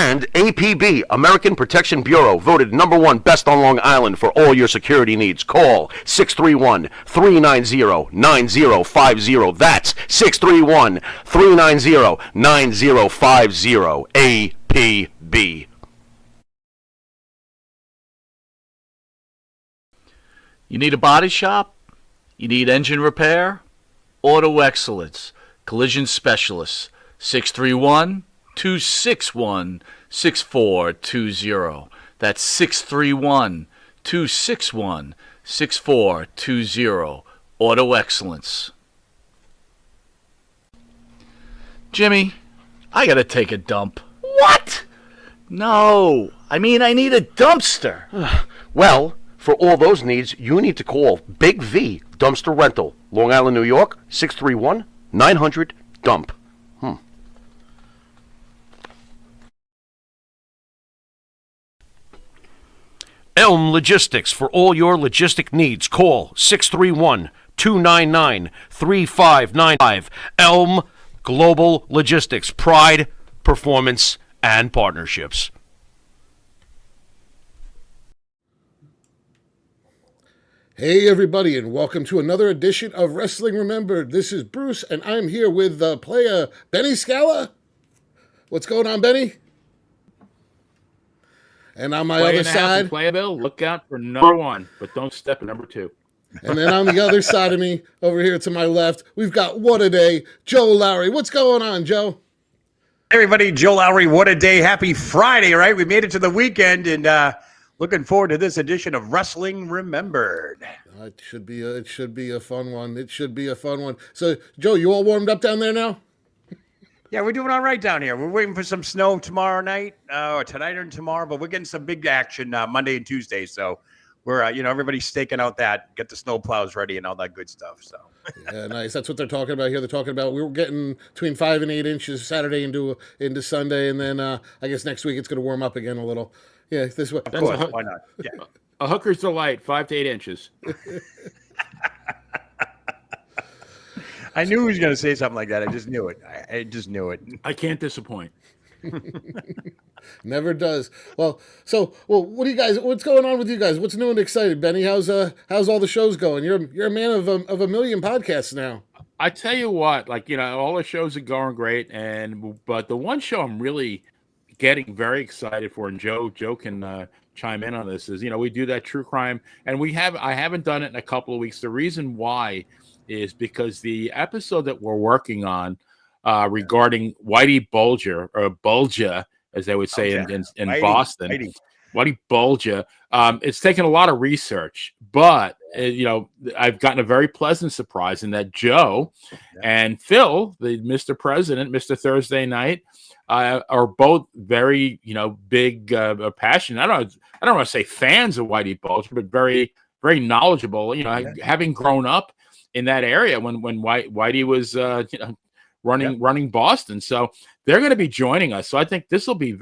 And APB, American Protection Bureau, voted #1 best on Long Island for all your security needs. Call 631-390-9050. That's 631-390-9050. APB. You need a body shop? You need engine repair? Auto Excellence, Collision Specialists, 631-261-6420. That's 631-261-6420. Auto Excellence. Jimmy, I gotta take a dump. What? No, I mean I need a dumpster. Well, for all those needs, you need to call Big V Dumpster Rental, Long Island, New York, 631-900-DUMP. Elm Logistics, for all your logistic needs, call 631-299-3595. Elm Global Logistics, pride, performance, and partnerships. Hey everybody, and welcome to another edition of Wrestling Remembered. This is Bruce, and I'm here with player Benny Scala. What's going on, Benny? And on my other side, Playable, look out for #1, but don't step at #2. And then on the other side of me, over here to my left, we've got What a Day, Joe Lowry. What's going on, Joe? Hey everybody, Joe Lowry. What a day! Happy Friday, right? We made it to the weekend, and looking forward to this edition of Wrestling Remembered. It should be a fun one. It should be a fun one. So, Joe, you all warmed up down there now? Yeah, we're doing all right down here. We're waiting for some snow tomorrow night, or tonight or tomorrow, but we're getting some big action Monday and Tuesday. So we're, everybody's staking out get the snow plows ready and all that good stuff. So yeah, nice. That's what they're talking about here. They're talking about we were getting between 5 and 8 inches Saturday into Sunday, and then I guess next week it's going to warm up again a little. Yeah, this way. Of course, why not? Yeah. A hooker's delight, 5 to 8 inches. I knew he was going to say something like that. I just knew it. I just knew it. I can't disappoint. Never does. Well, what do you guys? What's going on with you guys? What's new and exciting, Benny? How's all the shows going? You're a man of a million podcasts now. I tell you what, all the shows are going great, but the one show I'm really getting very excited for, and Joe can chime in on this, is we do that true crime, and I haven't done it in a couple of weeks. The reason why is because the episode that we're working on regarding Whitey Bulger, or Bulger, as they would say in Whitey, Boston, Whitey Bulger, it's taken a lot of research, but I've gotten a very pleasant surprise in that Joe and Phil, the Mr. President, Mr. Thursday Night, are both very, big, passionate. I don't want to say fans of Whitey Bulger, but very, very knowledgeable. Having grown up in that area when Whitey was, running Boston, so they're going to be joining us. So I think this will be,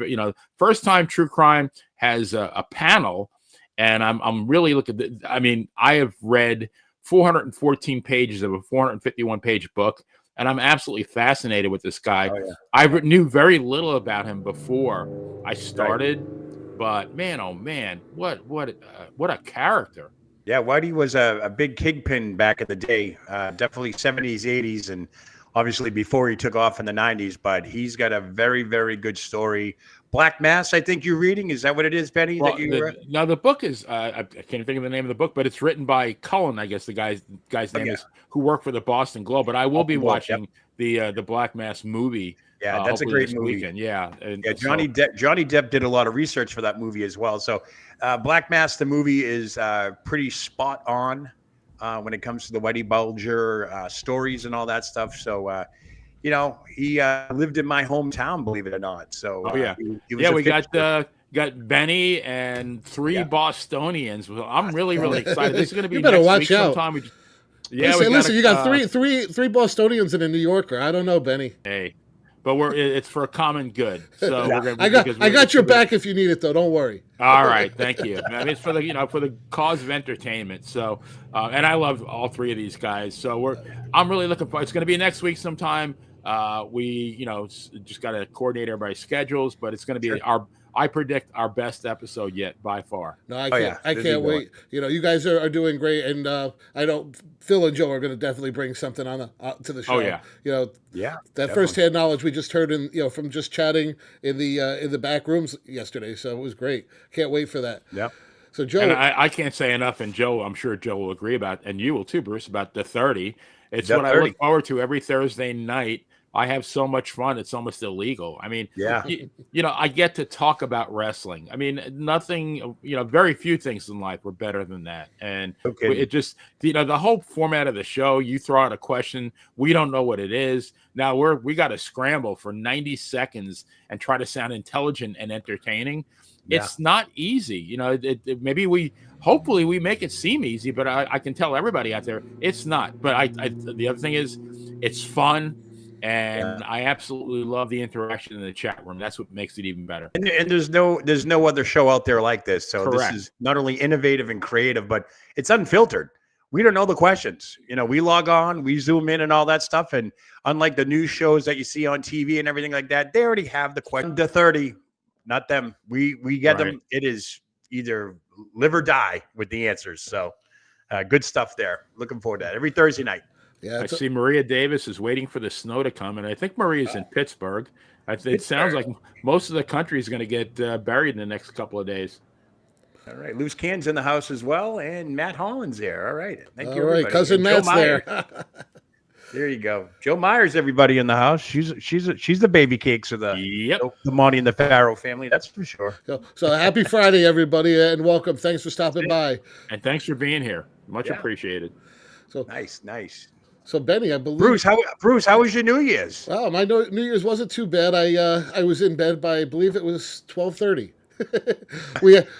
first time True Crime has a panel, and I'm really looking. I have read 414 pages of a 451 page book. And I'm absolutely fascinated with this guy. Oh, yeah. I knew very little about him before I started, but man, oh man, what a character! Yeah, Whitey was a big kingpin back in the day, definitely 70s, 80s, and obviously before he took off in the 90s. But he's got a very, very good story. Black Mass, I think you're reading. Is that what it is, Benny? Well, the book is, I can't think of the name of the book, but it's written by Cullen, I guess the guy's name is, who worked for the Boston Globe. But I will be watching the Black Mass movie. Yeah, that's a great movie. Weekend. Yeah. Johnny Depp did a lot of research for that movie as well. So Black Mass, the movie, is pretty spot on when it comes to the Whitey Bulger stories and all that stuff. So, he lived in my hometown, believe it or not. So, we got Benny and 3 Bostonians. Well, I'm really, really excited. This is going to be. You better next watch week out. Sometime. Listen, you got three Bostonians and a New Yorker. I don't know, Benny. Hey, but it's for a common good. So I got your back if you need it, though. Don't worry. All right, thank you. It's for the cause of entertainment. So, and I love all 3 of these guys. So I'm really looking forward. It's going to be next week sometime. We, just got to coordinate everybody's schedules, but it's going to be Sure. I predict our best episode yet by far. No, I Oh, can't. yeah. I It'll be can't good. wait. You guys are doing great, and I know Phil and Joe are going to definitely bring something on to the show. Oh, yeah. that definitely. firsthand knowledge we just heard from just chatting in the back rooms yesterday. So it was great. Can't wait for that. Yep. So Joe, And I can't say enough, and Joe, I'm sure Joe will agree about, and you will too, Bruce, about the 30. It's The what I 30. look forward to every Thursday night. I have so much fun. It's almost illegal. I mean, Yeah. I get to talk about wrestling. I mean, nothing, very few things in life were better than that. And Okay. it just, the whole format of the show, you throw out a question, we don't know what it is. Now we got to scramble for 90 seconds and try to sound intelligent and entertaining. Yeah. It's not easy. Hopefully we make it seem easy, but I can tell everybody out there it's not. But the other thing is it's fun. And I absolutely love the interaction in the chat room. That's what makes it even better. And there's no other show out there like this. So Correct. This is not only innovative and creative, but it's unfiltered. We don't know the questions. We log on, we zoom in and all that stuff. And unlike the news shows that you see on TV and everything like that, they already have the question to 30, not them. We get them. It is either live or die with the answers. So good stuff there. Looking forward to that every Thursday night. yeah, I see Maria Davis is waiting for the snow to come, and I think Maria's in Pittsburgh. It sounds like most of the country is going to get buried in the next couple of days. All right. Loose Cann's in the house as well, and Matt Holland's there. All right. Thank you, all right, everybody. cousin And Joe Matt's Myers. there. There you go. Joe Myers, everybody in the house. She's the baby cakes of Yep. the Monte and the Pharaoh family. That's for sure. So happy Friday, everybody, and welcome. Thanks for stopping by. And thanks for being here. Much appreciated. So Nice. So Benny, I believe Bruce, how was your New Year's? Wow, my New Year's wasn't too bad. I was in bed by I believe it was 12:30.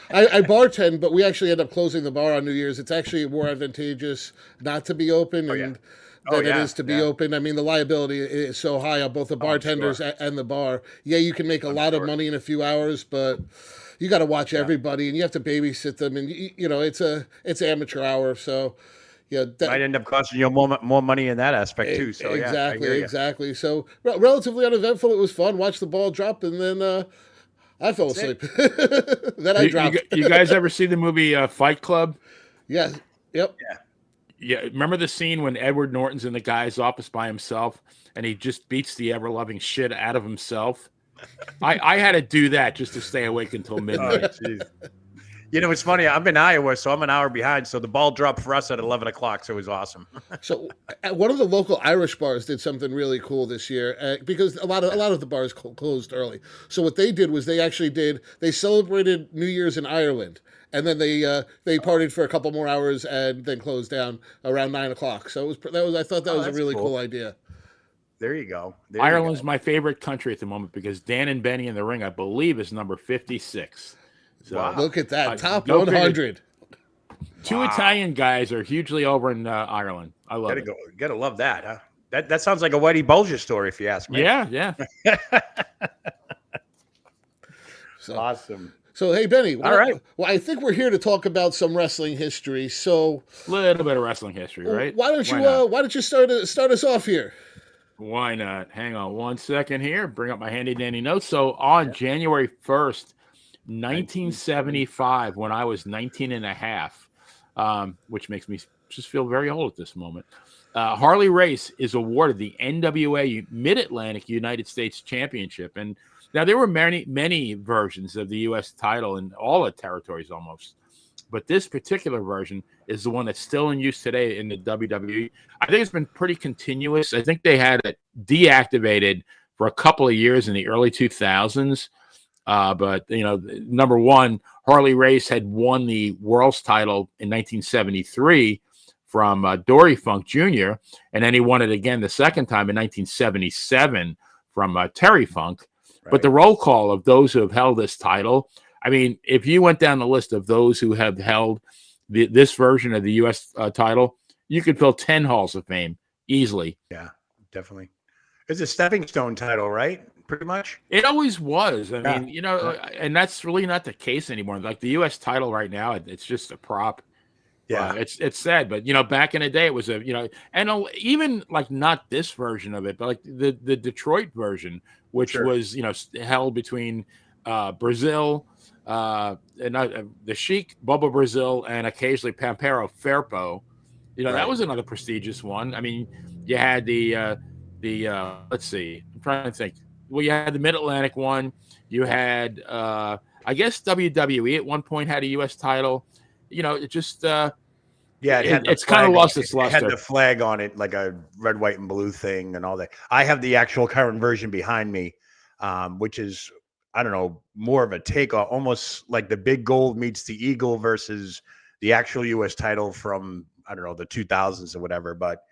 I bartend, but we actually end up closing the bar on New Year's. It's actually more advantageous not to be open than it is to be open. I mean, the liability is so high on both the bartenders and the bar. Yeah, you can make a lot of money in a few hours, but you got to watch everybody and you have to babysit them, and it's amateur hour, so. Yeah, Might end up costing you more money in that aspect too. So exactly. So relatively uneventful. It was fun. Watch the ball drop, and then I fell asleep. Then I dropped. You guys ever see the movie Fight Club? Yeah. Yep. Yeah. Remember the scene when Edward Norton's in the guy's office by himself, and he just beats the ever-loving shit out of himself? I had to do that just to stay awake until midnight. It's funny. I'm in Iowa, so I'm an hour behind. So the ball dropped for us at 11 o'clock. So it was awesome. So one of the local Irish bars did something really cool this year because a lot of the bars closed early. So what they did was they celebrated New Year's in Ireland, and then they partied for a couple more hours and then closed down around 9 o'clock. So I thought that was a really cool idea. There you go. Ireland's my favorite country at the moment because Dan and Benny in the Ring, I believe, is number 56. So, wow. Look at that. Top no 100. Two Italian guys are hugely over in Ireland. I love it. Gotta love that, huh? That sounds like a Whitey Bulger story, if you ask me. Yeah. Awesome. So, hey, Benny. All right. Well, I think we're here to talk about some wrestling history. So, a little bit of wrestling history, right? Why don't you start us off here? Why not? Hang on one second here. Bring up my handy dandy notes. So on January 1st, 1975, when I was 19 and a half, which makes me just feel very old at this moment, Harley Race is awarded the NWA Mid-Atlantic United States Championship. And now there were many versions of the U.S. title in all the territories almost. But this particular version is the one that's still in use today in the WWE. I think it's been pretty continuous. I think they had it deactivated for a couple of years in the early 2000s. But, number one, Harley Race had won the world's title in 1973 from Dory Funk Jr., and then he won it again the second time in 1977 from Terry Funk. Right. But the roll call of those who have held this title, I mean, if you went down the list of those who have held this version of the U.S. Title, you could fill 10 halls of fame easily. Yeah, definitely. It's a stepping stone title, right? Pretty much. It always was. I mean, and that's really not the case anymore. Like the U.S. title right now, it's just a prop. Yeah. It's sad, but back in the day, it was and even like not this version of it, but like the Detroit version, which Sure. was held between Brazil, and the Sheik, Bubba Brazil, and occasionally Pampero Firpo. That Right. was another prestigious one. I mean, you had the let's see, I'm trying to think. Well, you had the Mid Atlantic one. You had I guess WWE at one point had a U.S. title. It just Yeah, it had the it's kind of flag. lost its It had luster. the flag on it, like a red, white, and blue thing, and all that. I have the actual current version behind me, which is, I don't know, more of a takeoff, almost like the big gold meets the eagle versus the actual U.S. title from, I don't know, the 2000s or whatever. But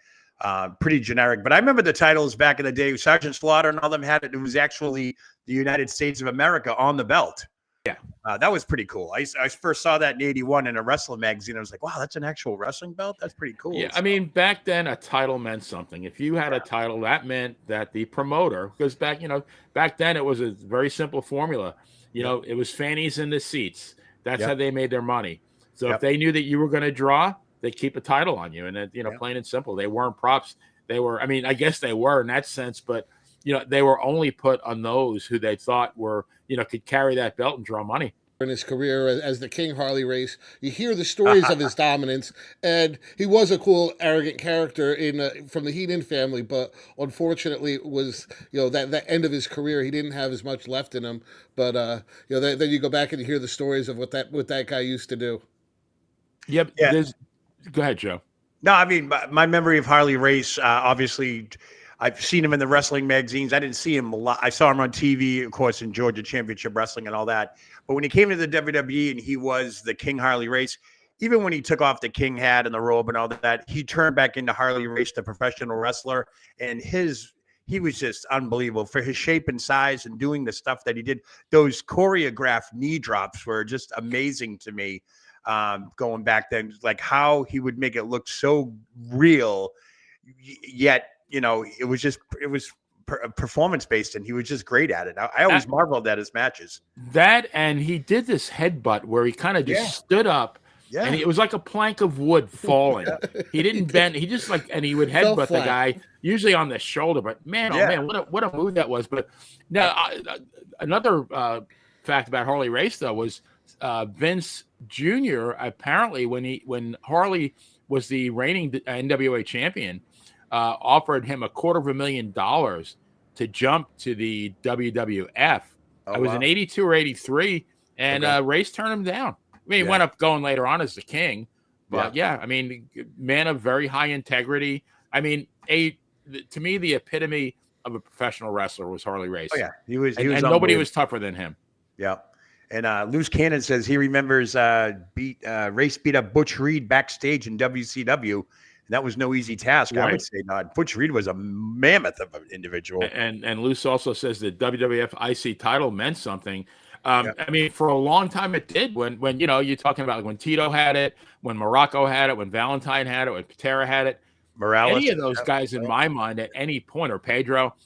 pretty generic. But I remember the titles back in the day. Sergeant Slaughter and all them had it. It was actually the United States of America on the belt. Yeah. That was pretty cool. I first saw that in '81 in a wrestling magazine. I was like, wow, that's an actual wrestling belt? That's pretty cool. Yeah, I mean, back then a title meant something. If you had a title, that meant that the promoter, because back then it was a very simple formula. It was fannies in the seats. That's how they made their money. So if they knew that you were going to draw, they'd keep a title on you. And plain and simple, they weren't props. They were, I mean, I guess they were in that sense, but they were only put on those who they thought were, could carry that belt and draw money. In his career as the King Harley Race, you hear the stories of his dominance, and he was a cool, arrogant character from the Heenan family. But unfortunately, it was that end of his career, he didn't have as much left in him. But then you go back and you hear the stories of what that guy used to do. Yep. Yeah. Go ahead, Joe. No, I mean, my memory of Harley Race, obviously, I've seen him in the wrestling magazines. I didn't see him a lot. I saw him on TV, of course, in Georgia Championship Wrestling and all that. But when he came to the WWE and he was the King Harley Race, even when he took off the King hat and the robe and all that, he turned back into Harley Race, the professional wrestler. And he was just unbelievable for his shape and size and doing the stuff that he did. Those choreographed knee drops were just amazing to me. Going back then, like how he would make it look so real, yet it was performance based, and he was just great at it. I always marveled at his matches. That, and he did this headbutt where he kind of just stood up, and it was like a plank of wood falling. He didn't bend. He just and he would headbutt the guy, usually on the shoulder. But man, oh man, what a move that was. But now another fact about Harley Race though was Vince Jr. apparently when Harley was the reigning NWA champion, offered him $250,000 to jump to the WWF. It was in '82 or '83, and Race turned him down. I mean, he went up going later on as the King, but I mean, man of very high integrity. I mean, to me, the epitome of a professional wrestler was Harley Race. Oh yeah, he was, and nobody was tougher than him. Yeah. And Loose Cannon says he remembers Race beat up Butch Reed backstage in WCW. And that was no easy task, I would say not. Butch Reed was a mammoth of an individual. And Luce also says the WWF IC title meant something. I mean, for a long time it did. When you're talking about when Tito had it, when Morocco had it, when Valentine had it, when Patera had it. Morales, any of those guys in my mind at any point, or Pedro,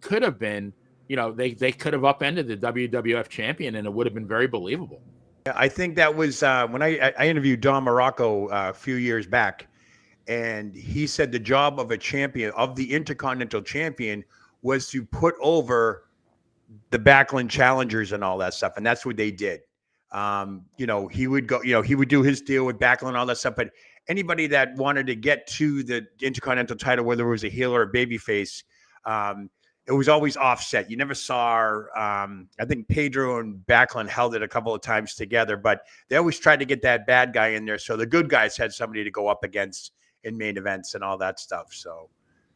could have been, they could have upended the WWF champion, and it would have been very believable. Yeah, I think that was when I interviewed Don Morocco a few years back. And he said the job of a champion, of the Intercontinental Champion, was to put over the Backlund challengers and all that stuff. And that's what they did. He would go, he would do his deal with Backlund and all that stuff. But anybody that wanted to get to the Intercontinental title, whether it was a heel or a babyface, it was always offset. You never saw, I think Pedro and Backlund held it a couple of times together, but they always tried to get that bad guy in there. So the good guys had somebody to go up against in main events and all that stuff. So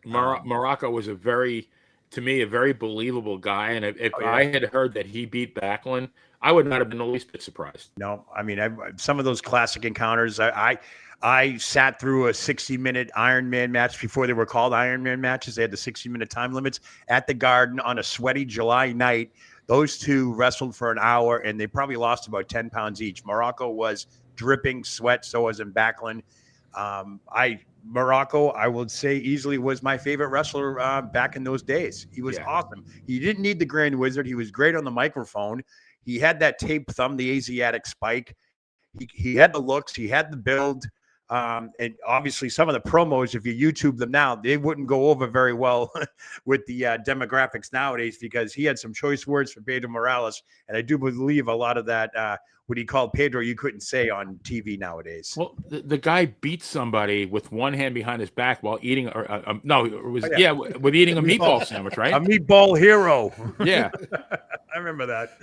Morocco was to me, a very believable guy. And if I had heard that he beat Backlund, I would not have been the least bit surprised. No, I mean, some of those classic encounters, I sat through a 60-minute Iron Man match before they were called Iron Man matches. They had the 60-minute time limits at the Garden on a sweaty July night. Those two wrestled for an hour, and they probably lost about 10 pounds each. Morocco was dripping sweat, so was in Backlund. Morocco, I would say, easily was my favorite wrestler back in those days. He was awesome. He didn't need the Grand Wizard. He was great on the microphone. He had that tape thumb, the Asiatic Spike. He had the looks, he had the build. And obviously some of the promos, if you YouTube them now, they wouldn't go over very well with the demographics nowadays, because he had some choice words for Pedro Morales. And I do believe a lot of that, what he called Pedro, you couldn't say on TV nowadays. Well, the guy beat somebody with one hand behind his back while eating, with eating a meatball sandwich, right? A meatball hero. Yeah. I remember that.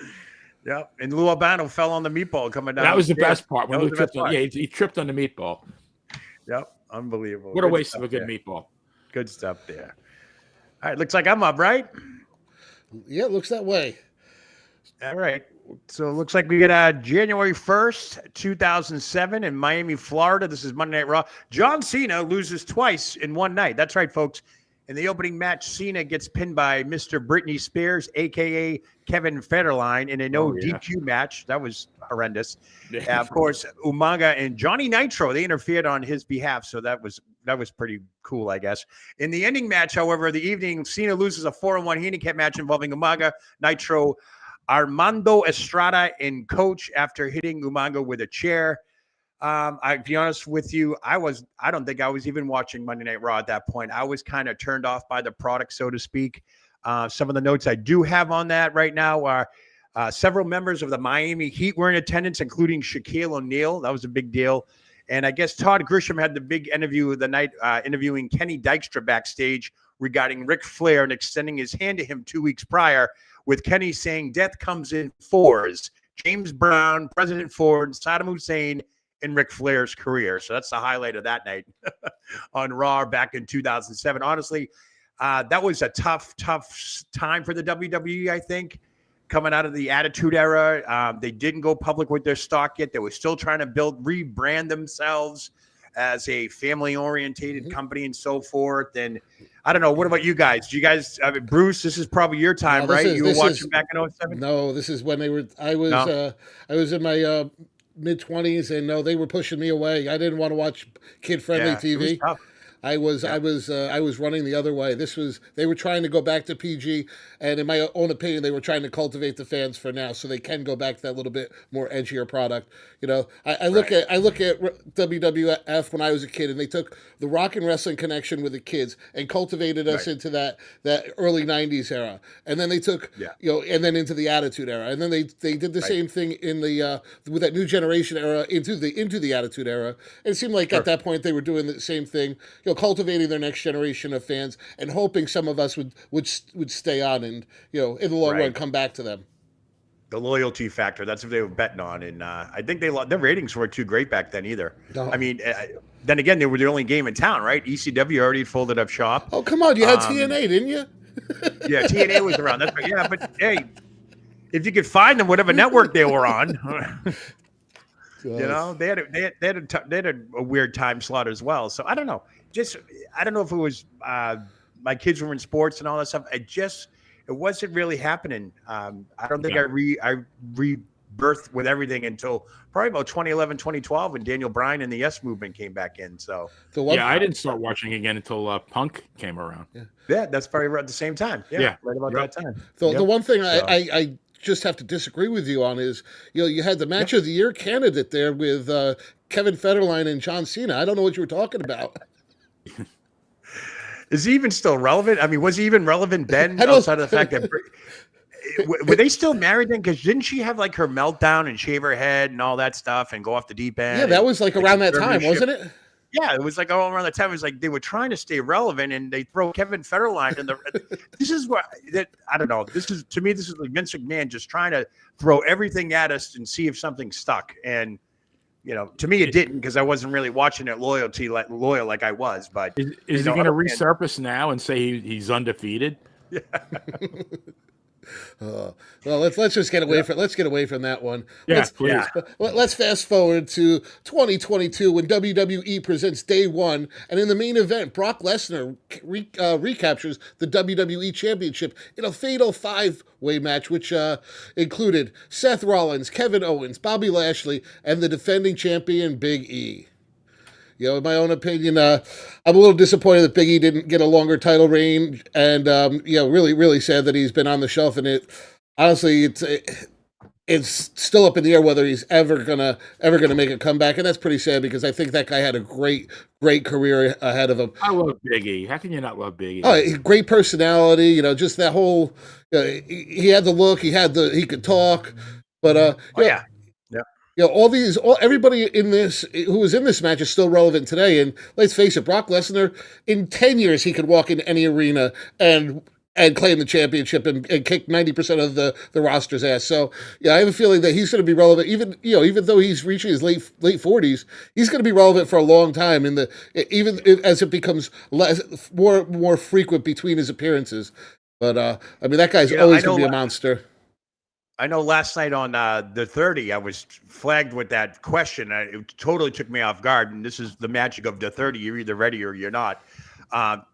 Yeah, and Lou Albano fell on the meatball coming down. That was the best part. When That was Lou the best tripped on, part. yeah, he tripped on the meatball. Yep, unbelievable. What a Good waste stuff of a good there. meatball. Good stuff there. All right, looks like I'm up, right? Yeah, it looks that way. All right. So it looks like we get January 1st, 2007 in Miami, Florida. This is Monday Night Raw. John Cena loses twice in one night. That's right, folks. In the opening match, Cena gets pinned by Mr. Britney Spears, a.k.a. Kevin Federline, in a DQ match. That was horrendous. Of course, Umaga and Johnny Nitro, they interfered on his behalf, so that was pretty cool, I guess. In the ending match, however, of the evening, Cena loses a 4-on-1 handicap match involving Umaga, Nitro, Armando Estrada, and Coach after hitting Umaga with a chair. I'll be honest with you, I don't think I was even watching Monday Night Raw at that point. I was kind of turned off by the product, so to speak. Some of the notes I do have on that right now are several members of the Miami Heat were in attendance, including Shaquille O'Neal. That was a big deal. And I guess Todd Grisham had the big interview of the night, interviewing Kenny Dykstra backstage regarding Ric Flair and extending his hand to him 2 weeks prior, with Kenny saying death comes in fours. James Brown, President Ford, Saddam Hussein, in Ric Flair's career. So that's the highlight of that night on Raw back in 2007. Honestly, that was a tough time for the WWE, I think, coming out of the Attitude Era. They didn't go public with their stock yet. They were still trying to rebrand themselves as a family-orientated company and so forth. And I don't know. What about you guys? Do you guys, Bruce, this is probably your time, right? You were watching back in 07? No, this is when they were, I was in my mid-20s, and no, they were pushing me away. I didn't want to watch kid-friendly TV. It was tough. I was running the other way. They were trying to go back to PG, and in my own opinion, they were trying to cultivate the fans for now, so they can go back to that little bit more edgier product. You know, I look at WWF when I was a kid, and they took the rock and wrestling connection with the kids and cultivated us into that early '90s era, and then they took and then into the Attitude Era, and then they did the same thing in the with that new generation era into the Attitude Era. And it seemed like at that point they were doing the same thing. Cultivating their next generation of fans and hoping some of us would stay on and, in the long run, come back to them. The loyalty factor, that's what they were betting on. And I think their ratings weren't too great back then either. No. I mean, then again, they were the only game in town, right? ECW already folded up shop. Oh, come on. You had TNA, didn't you? Yeah, TNA was around. That's right. Yeah, but hey, if you could find them, whatever network they were on. They had a weird time slot as well. So I don't know. I don't know if it was my kids were in sports and all that stuff. It wasn't really happening. I don't think I rebirthed with everything until probably about 2011, 2012 when Daniel Bryan and the Yes Movement came back in. So I didn't start watching again until Punk came around. Yeah, that's probably right at the same time. Yeah. Right about that time. So the one thing I just have to disagree with you on is, you had the match of the year candidate there with Kevin Federline and John Cena. I don't know what you were talking about. Is he even still relevant? I mean, was he even relevant then, outside of the fact that were they still married then? Because didn't she have like her meltdown and shave her head and all that stuff and go off the deep end? Yeah, that was like around that time, wasn't it? Yeah, it was like all around that time. It was like they were trying to stay relevant, and they throw Kevin Federline in the. This is what I don't know. This is like Vince McMahon just trying to throw everything at us and see if something stuck. And to me, it didn't, because I wasn't really watching it loyal like I was. But is he going to resurface now and say he's undefeated? Yeah. Well, let's just get away from that one. Yeah, please. Let's fast forward to 2022 when WWE presents Day One, and in the main event, Brock Lesnar recaptures the WWE Championship in a fatal 5-way match, which included Seth Rollins, Kevin Owens, Bobby Lashley, and the defending champion Big E. In my own opinion, I'm a little disappointed that Big E didn't get a longer title reign, and really, really sad that he's been on the shelf. And honestly, it's still up in the air whether he's ever gonna make a comeback, and that's pretty sad because I think that guy had a great career ahead of him. I love Big E. How can you not love Big E? Oh, great personality, just that whole. He had the look, he could talk, but Oh yeah. everybody in this who was in this match is still relevant today. And let's face it, Brock Lesnar, in 10 years, he could walk in any arena and claim the championship and kick 90% of the roster's ass. So yeah, I have a feeling that he's going to be relevant, even though he's reaching his late 40s, he's going to be relevant for a long time. Even as it becomes more frequent between his appearances. But I mean, that guy's always going to be a monster. I know last night on the 30, I was flagged with that question. It totally took me off guard. And this is the magic of the 30. You're either ready or you're not.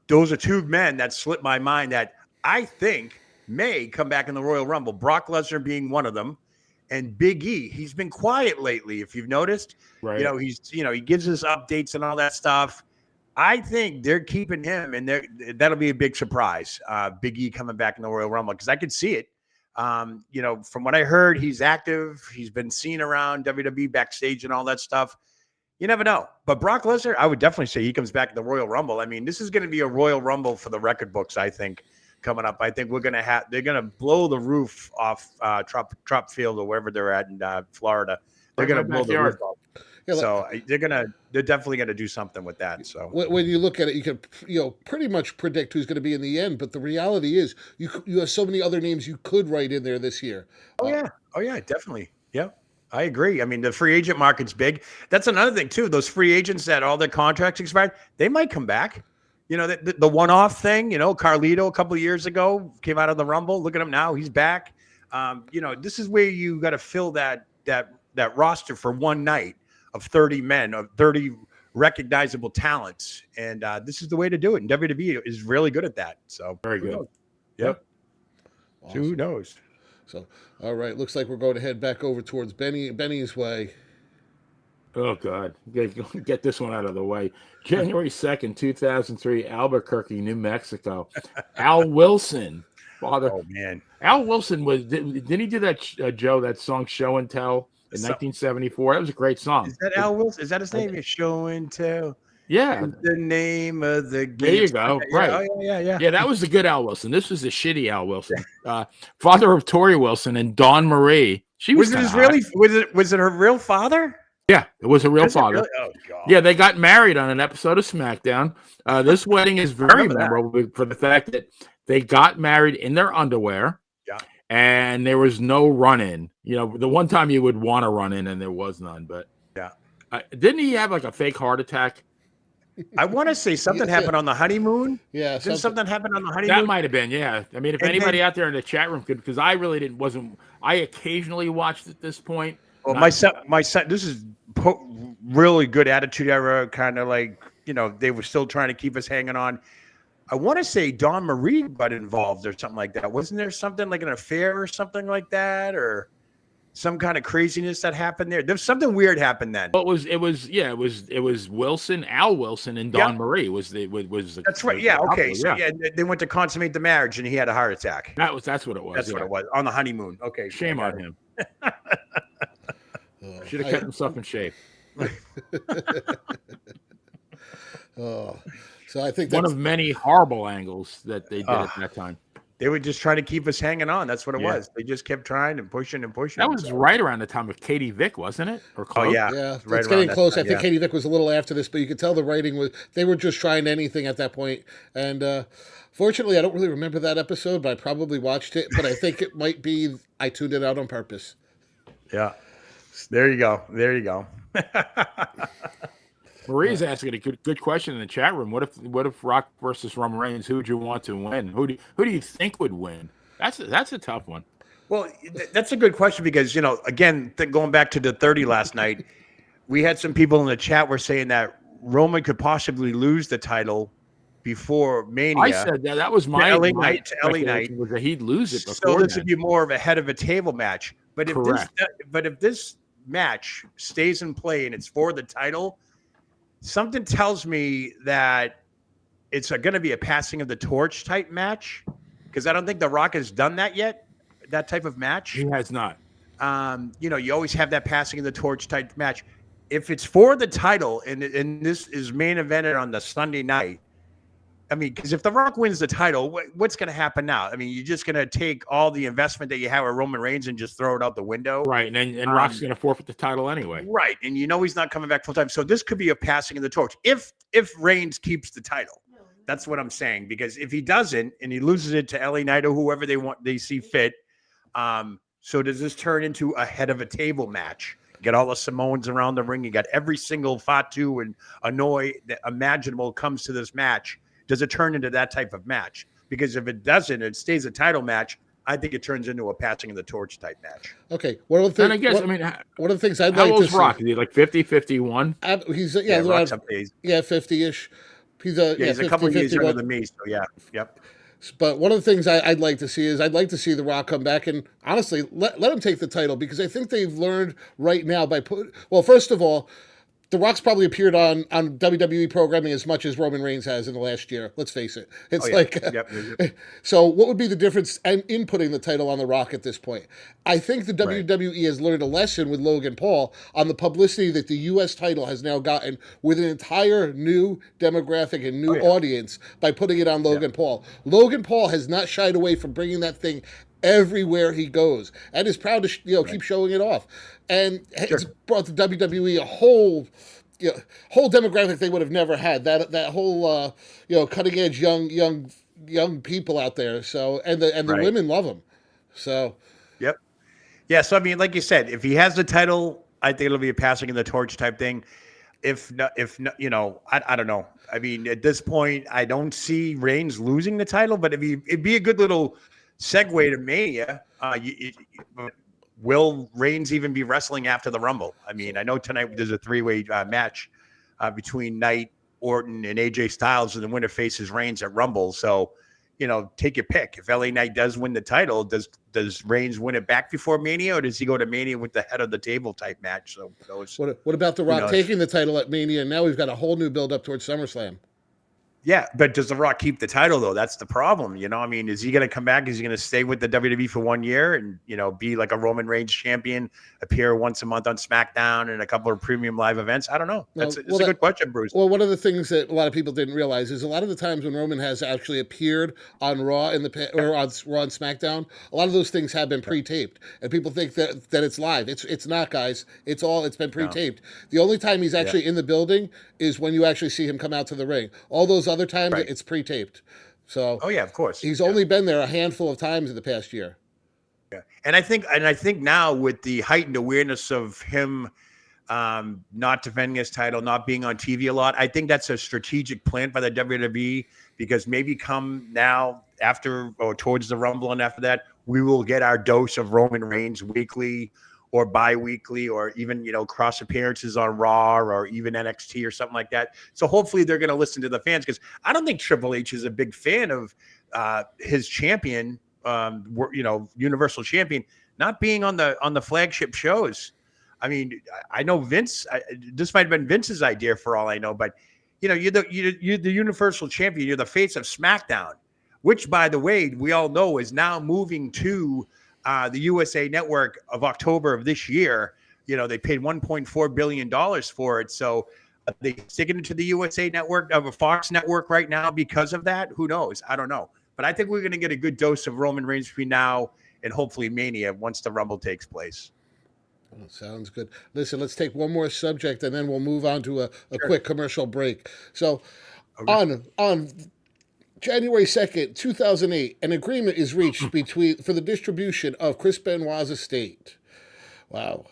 Those are two men that slipped my mind that I think may come back in the Royal Rumble. Brock Lesnar being one of them, and Big E. He's been quiet lately, if you've noticed. Right. He gives us updates and all that stuff. I think they're keeping him, and that'll be a big surprise. Big E coming back in the Royal Rumble, because I could see it. From what I heard, he's active. He's been seen around WWE backstage and all that stuff. You never know. But Brock Lesnar, I would definitely say he comes back in the Royal Rumble. I mean, this is going to be a Royal Rumble for the record books, I think, coming up. I think they're going to blow the roof off Trop Field or wherever they're at in Florida. They're going to blow the roof off. Yeah, so they're definitely going to do something with that. So when you look at it, you can pretty much predict who's going to be in the end. But the reality is, you have so many other names you could write in there this year. Oh yeah, definitely. Yeah, I agree. I mean, the free agent market's big. That's another thing too. Those free agents that all their contracts expired, they might come back. The one-off thing. Carlito a couple of years ago came out of the Rumble. Look at him now; he's back. This is where you got to fill that roster for one night of 30 men, of 30 recognizable talents. And this is the way to do it. And WWE is really good at that. So very good. Yep. Awesome. So who knows? So, all right. Looks like we're going to head back over towards Benny's way. Oh, God. Get this one out of the way. January 2nd, 2003, Albuquerque, New Mexico. Al Wilson. Father. Oh, man. Al Wilson didn't he do that, Joe, that song Show and Tell? In 1974, that was a great song. Is that Al Wilson? Is that his name? Show and Tell. Yeah, the name of the game. There you go. Right. Oh, yeah. Yeah, that was the good Al Wilson. This was the shitty Al Wilson. Father of Tori Wilson and Dawn Marie. She was Was it her real father? Yeah, it was a real father. Really? Oh God. Yeah, they got married on an episode of SmackDown. This wedding is very memorable for the fact that they got married in their underwear. Yeah. And there was no run-in. The one time you would want to run in, and there was none. But yeah, didn't he have like a fake heart attack? I want to say something happened on the honeymoon. Yeah, something happened on the honeymoon. That might have been. Yeah, I mean, if anybody out there in the chat room could, because I really wasn't. I occasionally watched at this point. Well, my son. This is really good Attitude Era, kind of like they were still trying to keep us hanging on. I want to say Dawn Marie got involved or something like that. Wasn't there something like an affair or something like that, or some kind of craziness that happened there? There's something weird happened then. Well, it was Wilson, Al Wilson, and Dawn Marie was the. That's right. Yeah. Okay. So they went to consummate the marriage, and he had a heart attack. That's what it was. That's what it was on the honeymoon. Okay. Shame on him. Should have kept himself in shape. So I think one of many horrible angles that they did at that time. They were just trying to keep us hanging on. That's what it was. They just kept trying and pushing and pushing. That was right around the time of Katie Vick, wasn't it? Or close? Oh yeah, right. It's getting close. I think Katie Vick was a little after this, but you could tell the writing was. They were just trying anything at that point. And fortunately, I don't really remember that episode, but I probably watched it. But I think it might be I tuned it out on purpose. Yeah. There you go. Maria's asking a good question in the chat room. What if Rock versus Roman Reigns? Who would you want to win? Who do you think would win? That's a tough one. Well, that's a good question because again, going back to the 30 last night, we had some people in the chat were saying that Roman could possibly lose the title before Mania. I said that was my LA night. Was that he'd lose it before. So this would be more of a head of a table match. But if this match stays in play and it's for the title, something tells me that it's going to be a passing of the torch type match because I don't think The Rock has done that yet. That type of match. He has not. You always have that passing of the torch type match. If it's for the title and this is main evented on the Sunday night, I mean, because if The Rock wins the title, what's going to happen now? I mean, you're just going to take all the investment that you have with Roman Reigns and just throw it out the window. Right. And Rock's going to forfeit the title anyway. Right. And he's not coming back full time. So this could be a passing of the torch if Reigns keeps the title. That's what I'm saying. Because if he doesn't and he loses it to LA Knight or whoever they see fit, so does this turn into a head of a table match? You got all the Samoans around the ring. You got every single Fatu and Hanoi that imaginable comes to this match. Does it turn into that type of match? Because if it doesn't, it stays a title match. I think it turns into a passing of the torch type match. Okay. One of the And I guess, one of the things I'd how like old's to Rock? see. Is he like 50, 51? He's Rock's up there. 50-ish. He's he's 50, a couple of years 51. younger than me. So yeah, yep. But one of the things I'd like to see is I'd like to see The Rock come back and honestly let him take the title, because I think they've learned right now first of all, The Rock's probably appeared on WWE programming as much as Roman Reigns has in the last year. Let's face it. It's Yep. So what would be the difference in putting the title on The Rock at this point? I think the WWE has learned a lesson with Logan Paul on the publicity that the U.S. title has now gotten with an entire new demographic and new audience by putting it on Logan Paul. Logan Paul has not shied away from bringing that thing everywhere he goes, and is proud to keep showing it off, and it's brought the WWE a whole demographic they would have never had. That whole cutting edge young people out there. So and the women love him. So yeah. So I mean, like you said, if he has the title, I think it'll be a passing of the torch type thing. If not, I don't know. I mean, at this point, I don't see Reigns losing the title, but it'd be a good little segue to Mania. Will Reigns even be wrestling after the Rumble? I mean, I know tonight there's a three-way match between Knight, Orton, and AJ Styles, and the winner faces Reigns at Rumble. So, take your pick. If LA Knight does win the title, does Reigns win it back before Mania, or does he go to Mania with the head of the table type match? So what about The Rock taking the title at Mania? And now we've got a whole new build up towards SummerSlam. Yeah, but does The Rock keep the title, though? That's the problem. I mean, is he going to come back? Is he going to stay with the WWE for 1 year and, be like a Roman Reigns champion, appear once a month on SmackDown and a couple of premium live events? I don't know. It's a good question, Bruce. Well, one of the things that a lot of people didn't realize is a lot of the times when Roman has actually appeared on Raw or on Raw and SmackDown, a lot of those things have been pre-taped, and people think that it's live. It's not, guys. It's been pre-taped. No. The only time he's actually in the building is when you actually see him come out to the ring. All those other times it's pre-taped. So of course. He's only been there a handful of times in the past year. Yeah. And I think now with the heightened awareness of him not defending his title, not being on TV a lot, I think that's a strategic plan by the WWE, because maybe come now after or towards the Rumble and after that, we will get our dose of Roman Reigns weekly or bi-weekly, or even, cross appearances on Raw or even NXT or something like that. So hopefully they're going to listen to the fans, because I don't think Triple H is a big fan of his champion, Universal Champion, not being on the flagship shows. I mean, I know Vince, this might have been Vince's idea for all I know, but you're the Universal Champion. You're the face of SmackDown, which, by the way, we all know is now moving to the USA Network of October of this year. They paid $1.4 billion for it. So they sticking it to the USA Network of a Fox network right now because of that. Who knows? I don't know. But I think we're going to get a good dose of Roman Reigns between now and hopefully Mania once the Rumble takes place. Oh, sounds good. Listen, let's take one more subject and then we'll move on to a quick commercial break. So on January 2nd, 2008, an agreement is reached for the distribution of Chris Benoit's estate. Wow.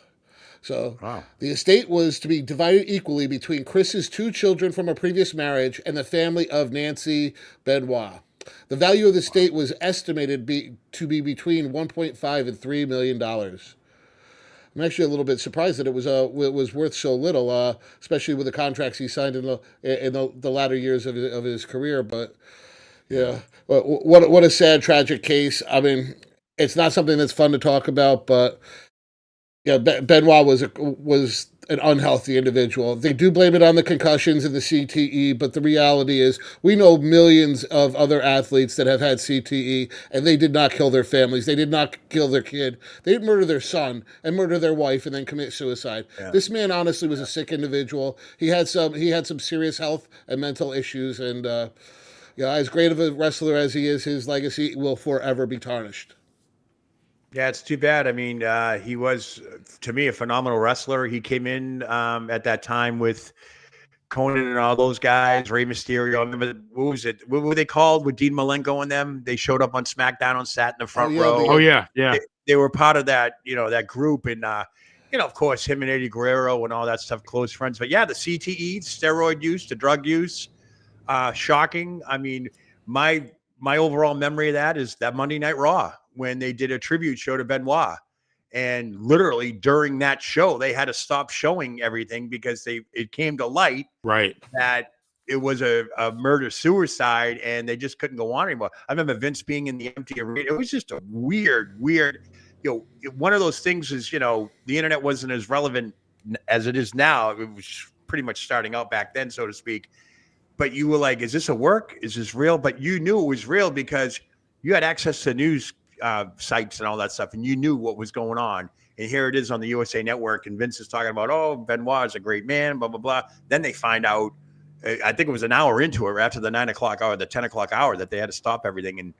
So the estate was to be divided equally between Chris's 2 children from a previous marriage and the family of Nancy Benoit. The value of the estate was estimated to be between $1.5 and $3 million. I'm actually a little bit surprised that it was worth so little, especially with the contracts he signed in the latter years of his career. But yeah, what a sad, tragic case. I mean, it's not something that's fun to talk about, but yeah, Benoit was an unhealthy individual. They do blame it on the concussions and the CTE, but the reality is we know millions of other athletes that have had CTE, and they did not kill their families. They did not kill their kid. They didn't murder their son and murder their wife and then commit suicide. Yeah. This man honestly was a sick individual. He had some serious health and mental issues, and as great of a wrestler as he is, his legacy will forever be tarnished. Yeah, it's too bad. I mean, he was, to me, a phenomenal wrestler. He came in at that time with Conan and all those guys, Rey Mysterio. I remember, what was it? What were they called with Dean Malenko and them? They showed up on SmackDown and sat in the front row. Oh, yeah. They were part of that, that group. And, of course, him and Eddie Guerrero and all that stuff, close friends. But, yeah, the CTE, steroid use, the drug use, shocking. I mean, my overall memory of that is that Monday Night Raw, when they did a tribute show to Benoit. And literally during that show, they had to stop showing everything because it came to light that it was a murder-suicide, and they just couldn't go on anymore. I remember Vince being in the empty arena. It was just a weird, one of those things is, the internet wasn't as relevant as it is now. It was pretty much starting out back then, so to speak. But you were like, is this a work? Is this real? But you knew it was real because you had access to news sites and all that stuff, and you knew what was going on. And here it is on the USA Network, and Vince is talking about, Benoit is a great man, blah, blah, blah. Then they find out, I think it was an hour into it, after the 9 o'clock hour, the 10 o'clock hour, that they had to stop everything. And,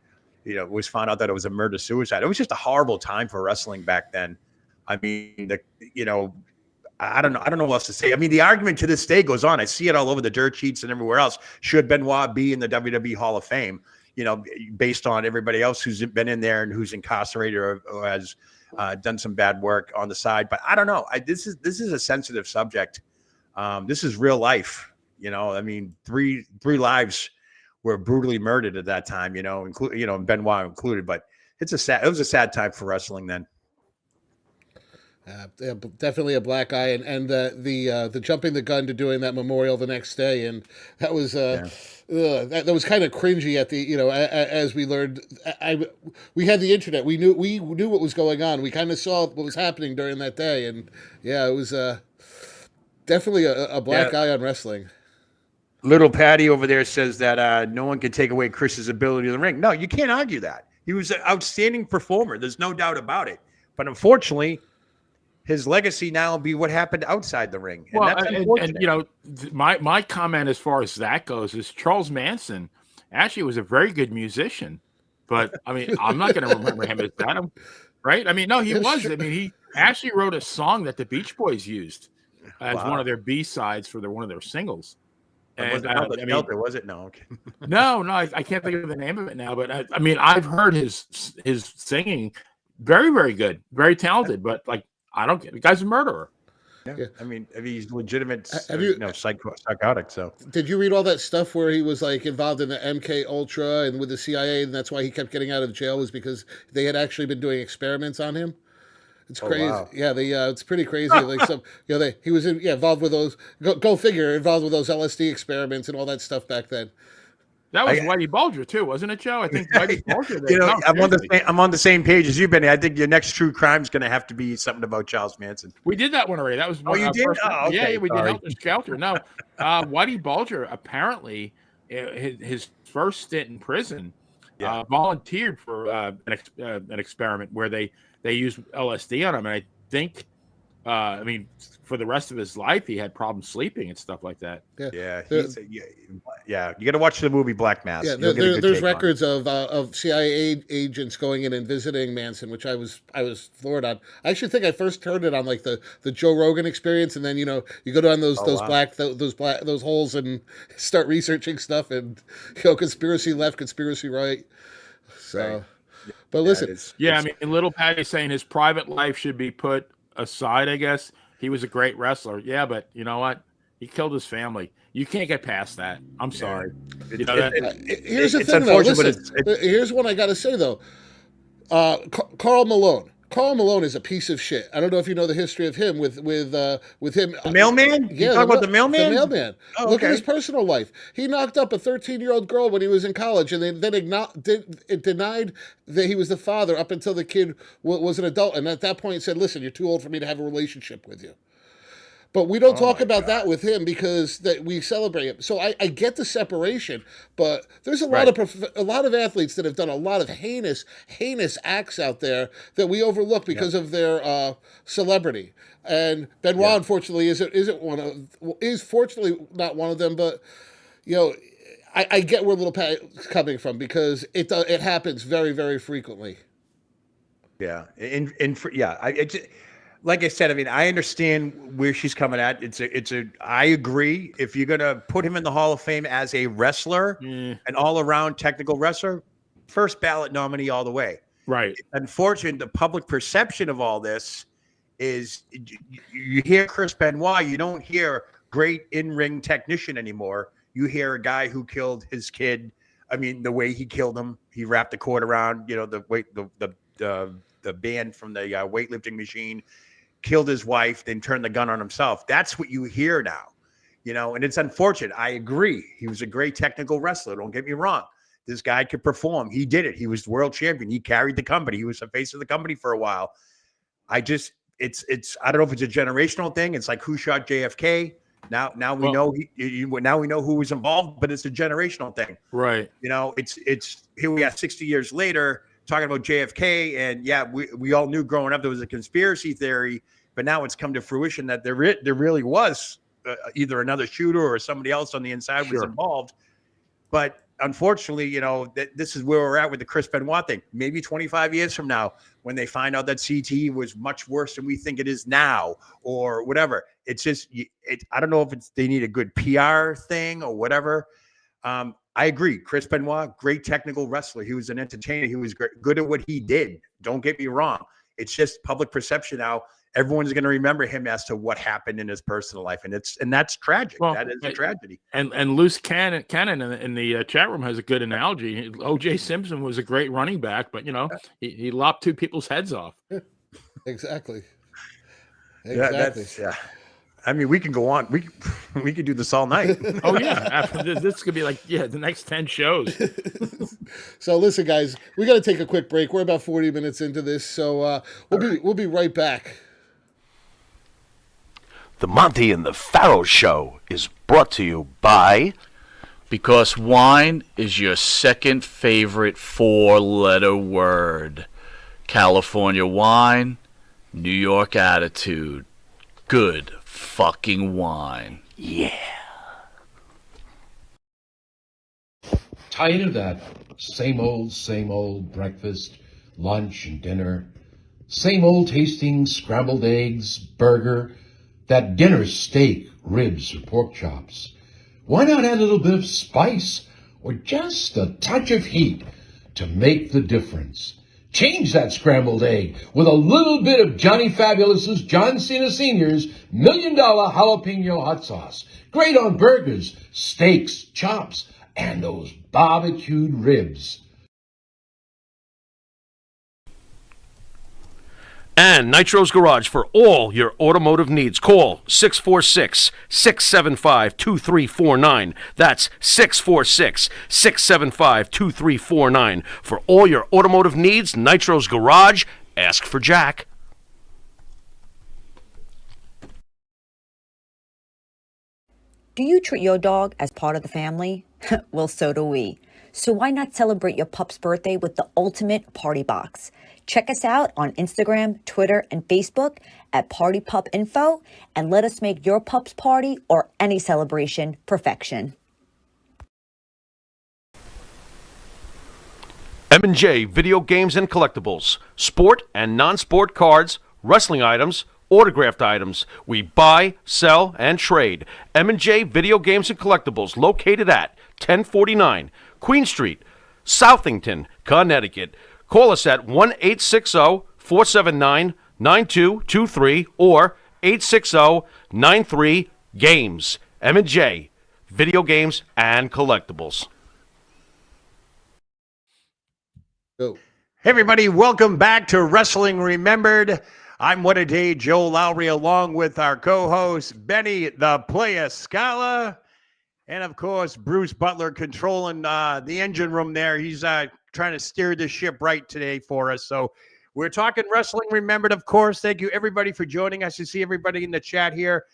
it was found out that it was a murder-suicide. It was just a horrible time for wrestling back then. I mean, I don't know what else to say. I mean, the argument to this day goes on. I see it all over the dirt sheets and everywhere else. Should Benoit be in the WWE Hall of Fame? Based on everybody else who's been in there and who's incarcerated or has done some bad work on the side. But I don't know. This is a sensitive subject. This is real life. I mean, three lives were brutally murdered at that time. Including Benoit included. But it was a sad time for wrestling then. Definitely a black eye, and the jumping the gun to doing that memorial the next day, and that was that was kind of cringy at the as we learned. We had the internet, we knew what was going on. We kind of saw what was happening during that day, and it was definitely a black eye on wrestling. Little Patty over there says that no one can take away Chris's ability in the ring. No, you can't argue that. He was an outstanding performer. There's no doubt about it. But unfortunately, his legacy now will be what happened outside the ring. And that's unfortunate. My comment as far as that goes is Charles Manson actually was a very good musician, but I mean, I'm not going to remember him as that, right? I mean, no, he was. I mean, he actually wrote a song that the Beach Boys used as one of their B-sides for one of their singles. And was it? No, okay. no, I can't think of the name of it now. But I mean, I've heard his singing, very, very good, very talented. But I don't get the guy's a murderer. Yeah. I mean, he's legitimate, psychotic. So, did you read all that stuff where he was involved in the MK Ultra and with the CIA, and that's why he kept getting out of jail, was because they had actually been doing experiments on him? It's crazy. Wow. Yeah, it's pretty crazy. He was involved with those. Go figure, involved with those LSD experiments and all that stuff back then. That was Whitey Bulger too, wasn't it, Joe? I think Whitey Bulger. I'm on the same page as you, Benny. I think your next true crime is going to have to be something about Charles Manson. We did that one already. That was you did? Okay. Yeah, we did Helter Skelter. No, Whitey Bulger apparently his first stint in prison volunteered for an experiment where they used LSD on him, and I think. For the rest of his life, he had problems sleeping and stuff like that. Yeah. You got to watch the movie Black Mass. Yeah, there's records of CIA agents going in and visiting Manson, which I was floored on. I actually think I first heard it on the Joe Rogan Experience, and then you go down those holes and start researching stuff, and conspiracy left, conspiracy right. So, right. But listen, Little Patty's saying his private life should be put aside, I guess. He was a great wrestler. Yeah, but you know what? He killed his family. You can't get past that. I'm sorry. Here's the thing, though. Listen, here's one I got to say, though. Karl Malone. Karl Malone is a piece of shit. I don't know if you know the history of him with him. The mailman? Yeah, you talking about the mailman? The mailman. Oh, Look at his personal life. He knocked up a 13-year-old girl when he was in college, and then it denied that he was the father up until the kid was an adult. And at that point, said, "Listen, you're too old for me to have a relationship with you." But we don't Oh talk my about God. that with him because that we celebrate him. So I get the separation, but there's a lot Right. of a lot of athletes that have done a lot of heinous acts out there that we overlook because of their celebrity. And Benoit, Yeah. unfortunately, is fortunately not one of them. But you know, I get where little Pat's coming from because it happens very, very frequently. Yeah, yeah, like I said, I mean, I understand where she's coming at. I agree. If you're gonna put him in the Hall of Fame as a wrestler, Yeah, an all-around technical wrestler, first ballot nominee all the way. right. Unfortunately, the public perception of all this is you hear Chris Benoit, you don't hear great in-ring technician anymore. You hear a guy who killed his kid. I mean, the way he killed him, he wrapped the cord around, the band from the weightlifting machine, killed his wife, then turned the gun on himself. That's what you hear now, and it's unfortunate. I agree. He was a great technical wrestler. Don't get me wrong. This guy could perform. He did it. He was world champion. He carried the company. He was the face of the company for a while. I don't know if it's a generational thing. It's like who shot JFK. Now we know now we know who was involved, but it's a generational thing. Right. It's here we are 60 years later talking about JFK, and yeah, we all knew growing up there was a conspiracy theory, but now it's come to fruition that there really was either another shooter or somebody else on the inside was involved. But unfortunately, this is where we're at with the Chris Benoit thing. Maybe 25 years from now, when they find out that CTE was much worse than we think it is now, or whatever, it's just, I don't know if they need a good PR thing or whatever. I agree. Chris Benoit, great technical wrestler. He was an entertainer. He was good at what he did. Don't get me wrong. It's just public perception now. Everyone's going to remember him as to what happened in his personal life, and that's tragic. Well, that is a tragedy. And Loose Cannon in the chat room has a good analogy. O.J. Simpson was a great running back, but he lopped two people's heads off. Exactly. Yeah. I mean, we can go on. We could do this all night. Oh yeah, after this could be like the next 10 shows. So listen, guys, we got to take a quick break. We're about 40 minutes into this, so we'll be right back. The Monte and the Pharaoh Show is brought to you by... Because wine is your second favorite 4-letter word. California wine, New York attitude. Good fucking wine. Yeah. Tired of that same old breakfast, lunch, and dinner? Same old tasting scrambled eggs, burger, that dinner steak, ribs, or pork chops? Why not add a little bit of spice or just a touch of heat to make the difference? Change that scrambled egg with a little bit of Johnny Fabulous's John Cena Sr.'s $1 Million Jalapeno Hot Sauce. Great on burgers, steaks, chops, and those barbecued ribs. And Nitro's Garage for all your automotive needs. Call 646-675-2349. That's 646-675-2349. For all your automotive needs, Nitro's Garage. Ask for Jack. Do you treat your dog as part of the family? Well, so do we. So why not celebrate your pup's birthday with the ultimate party box? Check us out on Instagram, Twitter, and Facebook at Party Pup Info, and let us make your pup's party or any celebration perfection. M&J Video Games and Collectibles. Sport and non-sport cards, wrestling items, autographed items. We buy, sell, and trade. M&J Video Games and Collectibles, located at 1049 Queen Street, Southington, Connecticut. Call us at 1-860-479-9223 or 860-93-GAMES. M&J Video Games and Collectibles. Go. Hey, everybody. Welcome back to Wrestling Remembered. I'm What a Day Joe Lowry, along with our co-host, Benny the Playa Scala. And, of course, Bruce Butler controlling the engine room there. He's trying to steer the ship right today for us. So we're talking Wrestling Remembered, of course. Thank you, everybody, for joining us. You see everybody in the chat here.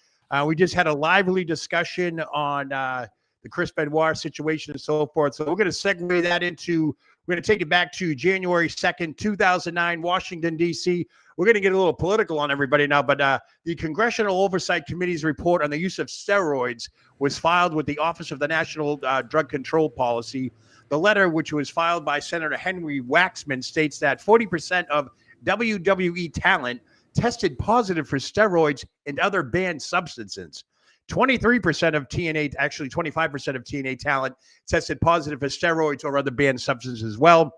We just had a lively discussion on the Chris Benoit situation and so forth. So we're going to segue that into, we're going to take it back to January 2nd, 2009, Washington, D.C. We're going to get a little political on everybody now, but the Congressional Oversight Committee's report on the use of steroids was filed with the Office of the National Drug Control Policy. The letter, which was filed by Senator Henry Waxman, states that 40% of WWE talent tested positive for steroids and other banned substances. 23% of TNA, actually 25% of TNA talent tested positive for steroids or other banned substances as well.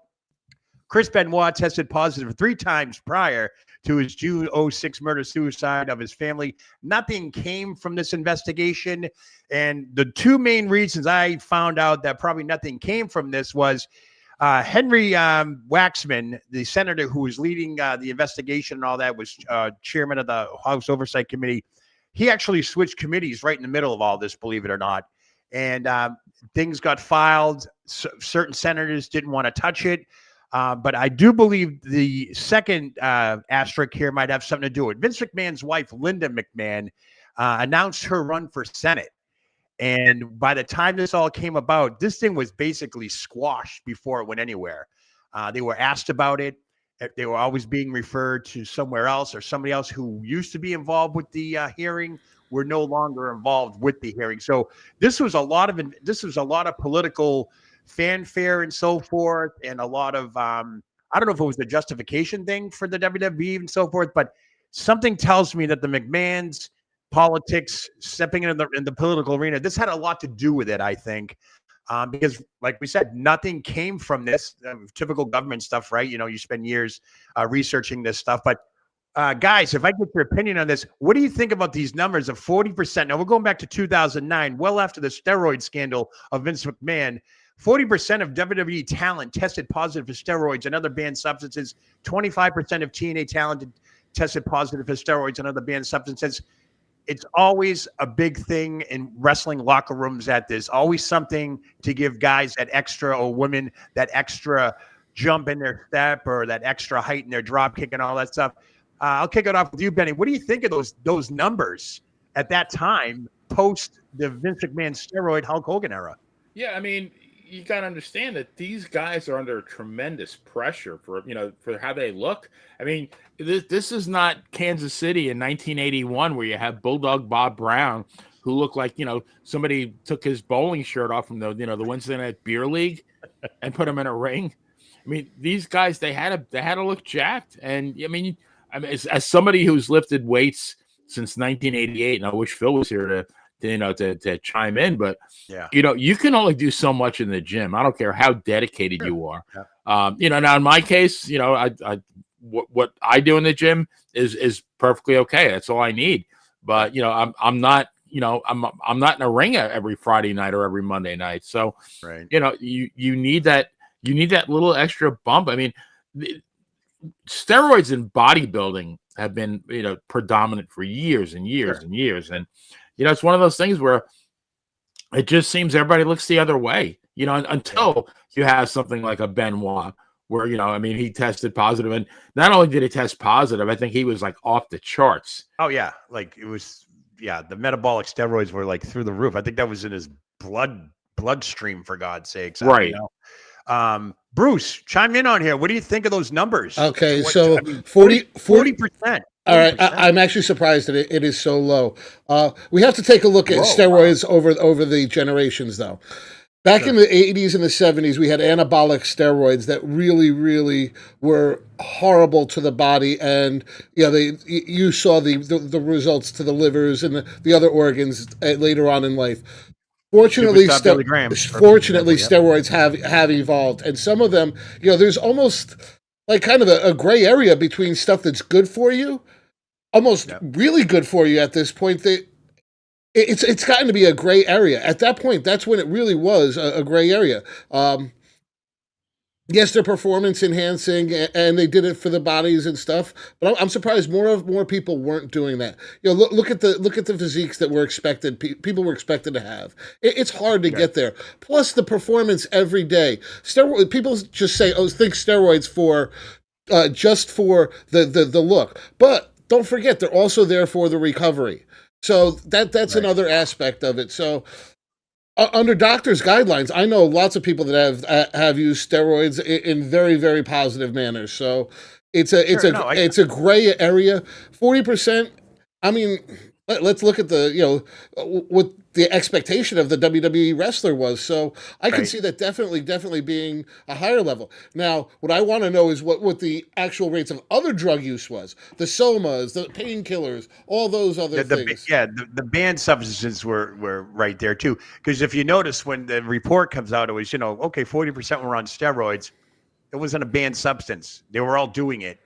Chris Benoit tested positive 3 times prior to his June 06 murder-suicide of his family. Nothing came from this investigation. And the 2 main reasons I found out that probably nothing came from this was Henry Waxman, the senator who was leading the investigation and all that, was chairman of the House Oversight Committee. He actually switched committees right in the middle of all this, believe it or not. And things got filed. Certain senators didn't want to touch it. But I do believe the second asterisk here might have something to do with it. Vince McMahon's wife, Linda McMahon, announced her run for Senate. And by the time this all came about, this thing was basically squashed before it went anywhere. They were asked about it. They were always being referred to somewhere else, or somebody else who used to be involved with the hearing were no longer involved with the hearing. So this was a lot of political fanfare and so forth, and a lot of I don't know if it was the justification thing for the WWE and so forth, but something tells me that the McMahons, politics, stepping in the political arena, this had a lot to do with it, I think. Because, like we said, nothing came from this. Typical government stuff, right? You know, you spend years researching this stuff. But guys, if I get your opinion on this, what do you think about these numbers of 40%? Now, we're going back to 2009, well after the steroid scandal of Vince McMahon. 40% of WWE talent tested positive for steroids and other banned substances. 25% of TNA talent tested positive for steroids and other banned substances. It's always a big thing in wrestling locker rooms that there's always something to give guys that extra, or women that extra jump in their step, or that extra height in their drop kick and all that stuff. I'll kick it off with you, Benny. What do you think of those numbers at that time, post the Vince McMahon steroid Hulk Hogan era? Yeah, I mean, you got to understand that these guys are under tremendous pressure for how they look. I mean, this is not Kansas City in 1981 where you have Bulldog Bob Brown, who looked like, somebody took his bowling shirt off from the Wednesday Night Beer League and put him in a ring. I mean, these guys, they had to look jacked. And I mean, as somebody who's lifted weights since 1988, and I wish Phil was here to chime in, but yeah, you can only do so much in the gym. I don't care how dedicated you are. Yeah. Now in my case, what I do in the gym is perfectly okay. That's all I need. But I'm not I'm not in a ring every Friday night or every Monday night. So right. You need that little extra bump. I mean, steroids in bodybuilding have been predominant for years and years and years, and it's one of those things where it just seems everybody looks the other way, until you have something like a Benoit where, he tested positive, and not only did he test positive, I think he was like off the charts. Oh yeah. Like it was, the metabolic steroids were like through the roof. I think that was in his bloodstream, for God's sakes. Right. Bruce, chime in on here. What do you think of those numbers? Okay. 40%. All right, I'm actually surprised that it is so low. We have to take a look at steroids over the generations, though. Back in the 80s and the 70s, we had anabolic steroids that really, really were horrible to the body, and you saw the results to the livers and the other organs later on in life. Fortunately, steroids have evolved, and some of them, there's almost like kind of a gray area between stuff that's good for you, almost really good for you at this point. It's gotten to be a gray area. At that point, that's when it really was a gray area. Yes, they're performance enhancing, and they did it for the bodies and stuff. But I'm surprised more people weren't doing that. Look at the physiques that were expected. People were expected to have. It's hard to get there. Plus the performance every day. People just say, think steroids for just for the look, but don't forget they're also there for the recovery. So that's another aspect of it. So under doctors' guidelines, I know lots of people that have used steroids in very, very positive manners. So Sure, no, it's a gray area. 40%. I mean, let's look at the what the expectation of the WWE wrestler was. So I can right. see that definitely being a higher level. Now, what I want to know is what the actual rates of other drug use was. The somas, the painkillers, all those other things. The banned substances were right there too. Because if you notice when the report comes out, it was, okay, 40% were on steroids. It wasn't a banned substance. They were all doing it.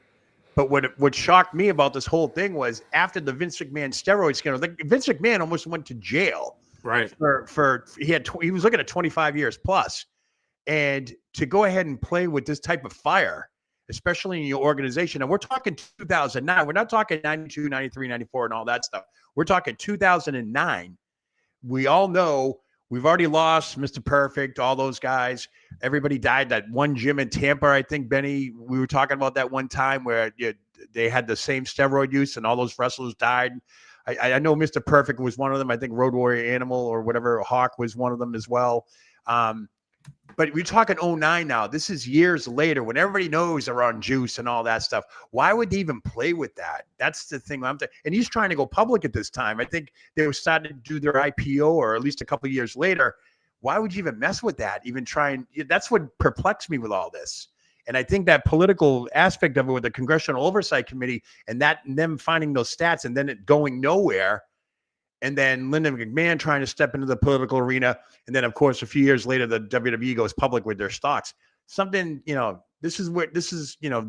But what shocked me about this whole thing was after the Vince McMahon steroid scandal, like Vince McMahon almost went to jail. Right. For he was looking at 25 years plus, and to go ahead and play with this type of fire, especially in your organization, and we're talking 2009. We're not talking 92, 93, 94, and all that stuff. We're talking 2009. We all know we've already lost Mr. Perfect, all those guys. Everybody died. That one gym in Tampa, I think, Benny, we were talking about that one time where they had the same steroid use and all those wrestlers died. I know Mr. Perfect was one of them. I think Road Warrior Animal or whatever, Hawk was one of them as well. But we're talking 09 now. This is years later when everybody knows they're on juice and all that stuff. Why would they even play with that? That's the thing. And he's trying to go public at this time. I think they were starting to do their IPO or at least a couple of years later. Why would you even mess with that? That's what perplexed me with all this. And I think that political aspect of it with the Congressional Oversight Committee and them finding those stats and then it going nowhere. And then Lyndon McMahon trying to step into the political arena. And then, of course, a few years later, the WWE goes public with their stocks. Something, this is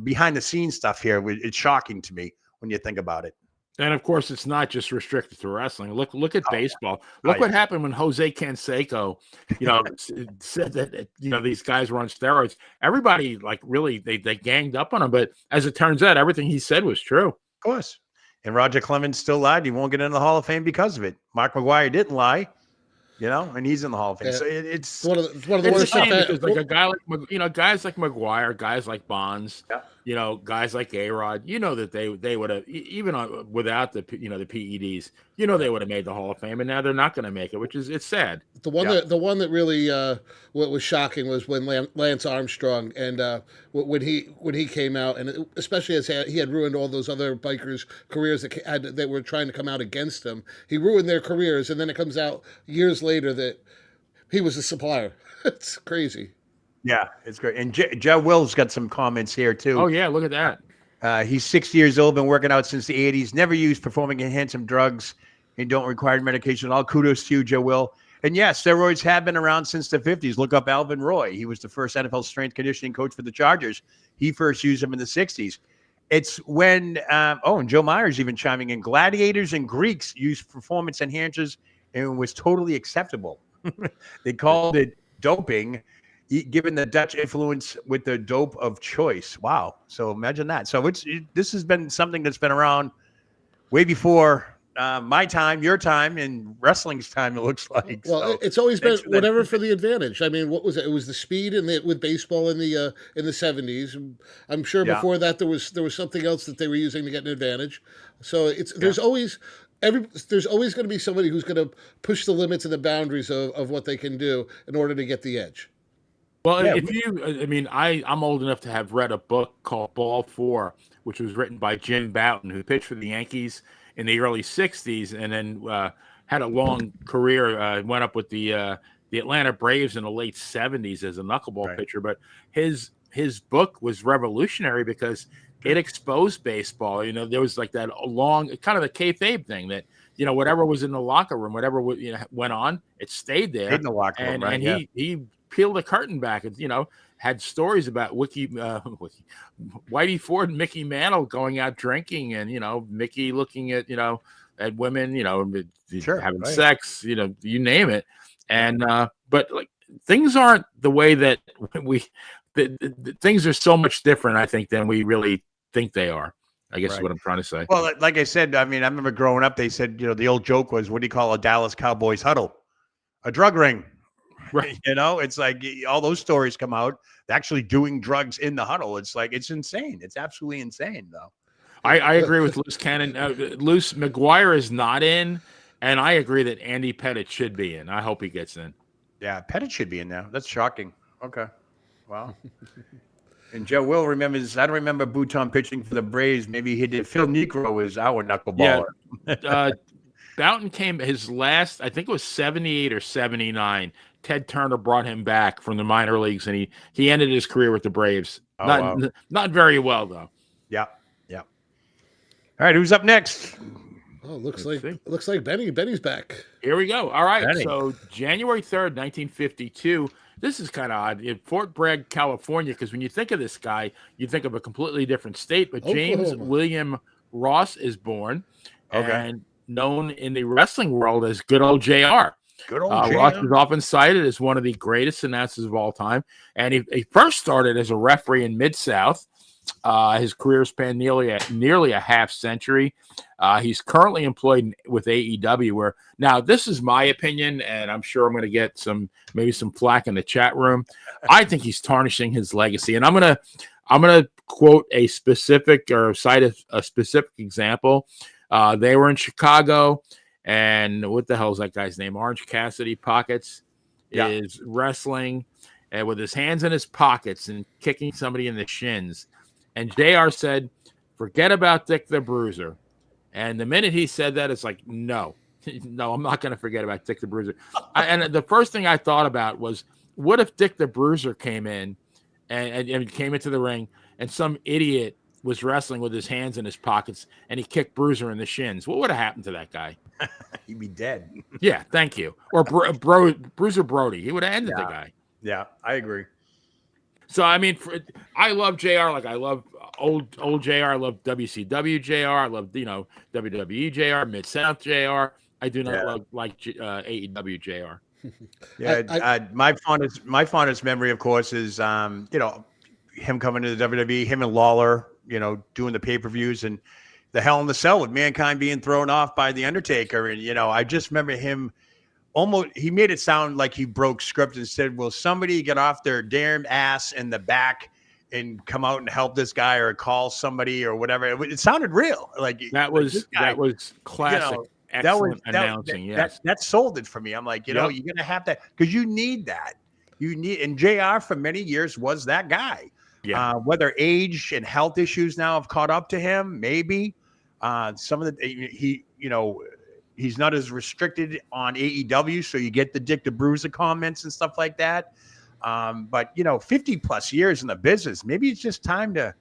behind the scenes stuff here. It's shocking to me when you think about it. And of course, it's not just restricted to wrestling. Look at baseball. Look what happened when Jose Canseco, said that these guys were on steroids. Everybody really they ganged up on him. But as it turns out, everything he said was true. Of course. And Roger Clemens still lied. He won't get into the Hall of Fame because of it. Mark McGuire didn't lie, and he's in the Hall of Fame. Yeah. So it's one of the worst. Because like a guy like guys like McGuire, guys like Bonds, guys like A-Rod, that they would have even without the the PEDs, they would have made the Hall of Fame, and now they're not going to make it, which is it's sad. The one that really what was shocking was when Lance Armstrong and when he came out, and especially as he had ruined all those other bikers' careers that were trying to come out against him. He ruined their careers, and then it comes out years later that he was a supplier. It's crazy. Yeah, it's great. And Joe Will's got some comments here too. Oh yeah, look at that. He's 60 years old, been working out since the 80s, never used performing-enhancing drugs, and don't require medication. All kudos to you, Joe Will. And yeah, steroids have been around since the 50s. Look up Alvin Roy. He was the first NFL strength conditioning coach for the Chargers. He first used them in the 60s. It's when, and Joe Myers even chiming in, gladiators and Greeks used performance enhancers and it was totally acceptable. They called it doping, given the Dutch influence with the dope of choice. Wow. So imagine that. So this has been something that's been around way before my time, your time, and wrestling's time, it looks like. Well, so, it's always been whatever for the advantage. I mean, what was it? It was the speed with baseball in the 70s. I'm sure before that there was something else that they were using to get an advantage. So there's always going to be somebody who's going to push the limits and the boundaries of what they can do in order to get the edge. Well, I'm old enough to have read a book called Ball 4, which was written by Jim Bouton, who pitched for the Yankees in the early 60s and then had a long career, went up with the Atlanta Braves in the late 70s as a knuckleball pitcher. But his book was revolutionary because it exposed baseball. There was like that long, kind of the kayfabe thing that, whatever was in the locker room, whatever went on, it stayed there. In the locker room, and he peeled the curtain back and, had stories about Whitey Ford and Mickey Mantle going out drinking and, Mickey looking at, at women, having sex, you name it. And, but like things aren't the way that things are so much different, I think, than we really think they are. I guess is what I'm trying to say. Well, like I said, I remember growing up, they said, the old joke was, what do you call a Dallas Cowboys huddle? A drug ring. Right. It's like all those stories come out actually doing drugs in the huddle. It's like, it's insane. It's absolutely insane though. I agree with Loose Cannon. Loose McGuire is not in And I agree that Andy Pettit should be in. I hope he gets in. Yeah, Pettit should be in now. That's shocking. Okay. Wow. And Joe Will remembers, I don't remember Bouton pitching for the Braves. Maybe he did. Phil Negro was our knuckleballer. Bouton came his last, I think it was 78 or 79. Ted Turner brought him back from the minor leagues, and he ended his career with the Braves. Not very well, though. Yeah. Yeah. All right. Who's up next? Oh, looks like Benny's back. Here we go. All right. Benny. So January 3rd, 1952. This is kind of odd. In Fort Bragg, California, because when you think of this guy, you think of a completely different state. But James Oklahoma. William Ross is born, Okay. and known in the wrestling world as good old JR. Good old JR. Ross is often cited as one of the greatest announcers of all time. And he first started as a referee in Mid-South. His career spanned nearly a half century. He's currently employed with AEW, where now this is my opinion, and I'm sure I'm going to get maybe some flack in the chat room. I think he's tarnishing his legacy, and I'm gonna quote a specific or cite a specific example. They were in Chicago, and what the hell is that guy's name? Orange Cassidy Pockets is wrestling and with his hands in his pockets and kicking somebody in the shins. And JR said, "Forget about Dick the Bruiser." And the minute he said that, it's like, no, I'm not going to forget about Dick the Bruiser. And the first thing I thought about was, what if Dick the Bruiser came in and came into the ring and some idiot was wrestling with his hands in his pockets and he kicked Bruiser in the shins? What would have happened to that guy? He'd be dead. Yeah, thank you. Or Bruiser Brody. He would have ended the guy. Yeah, I agree. So, I mean, I love JR. Like, I love old JR. I love WCW JR. I love, WWE JR, Mid-South JR. I do not love AEW JR. Yeah, my fondest memory, of course, is him coming to the WWE, him and Lawler, doing the pay-per-views, and the Hell in the Cell with Mankind being thrown off by the Undertaker. And I just remember him. He made it sound like he broke script and said, "Will somebody get off their damn ass in the back and come out and help this guy or call somebody or whatever?" It sounded real. Like that was classic. Excellent announcing. Yes, that sold it for me. I'm like, you're gonna have that because you need that. And JR for many years was that guy. Yeah. Whether age and health issues now have caught up to him, maybe some of he's not as restricted on AEW, so you get the Dick the Bruiser comments and stuff like that. But 50 plus years in the business, maybe it's just time to,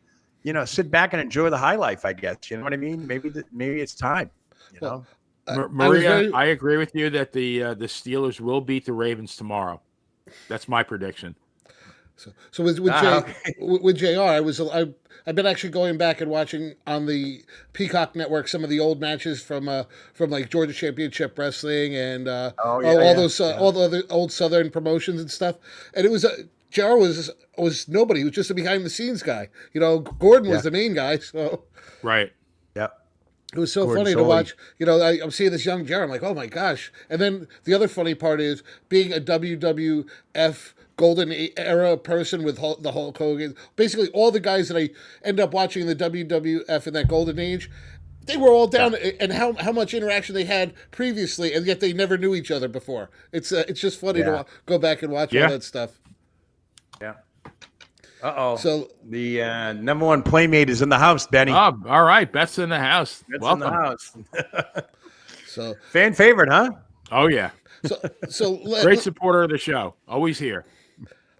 sit back and enjoy the high life, I guess. You know what I mean? Maybe it's time. Maria, I agree with you that the Steelers will beat the Ravens tomorrow. That's my prediction. So with JR, I've been actually going back and watching on the Peacock Network some of the old matches from like Georgia Championship Wrestling and all the other old Southern promotions and stuff. And it was JR was nobody. He was just a behind the scenes guy. Gordon was the main guy. So right. Yep. It was so funny to watch. I'm seeing this young JR. I'm like, oh my gosh. And then the other funny part is being a WWF golden era person with the Hulk Hogan. Basically, all the guys that I end up watching in the WWF in that golden age, they were all down, and how much interaction they had previously, and yet they never knew each other before. It's just funny to go back and watch all that stuff. Yeah. Uh-oh. So the number one playmate is in the house, Benny. Oh, all right. Beth's in the house. Welcome. In the house. So fan favorite, huh? Oh, yeah. So great supporter of the show. Always here.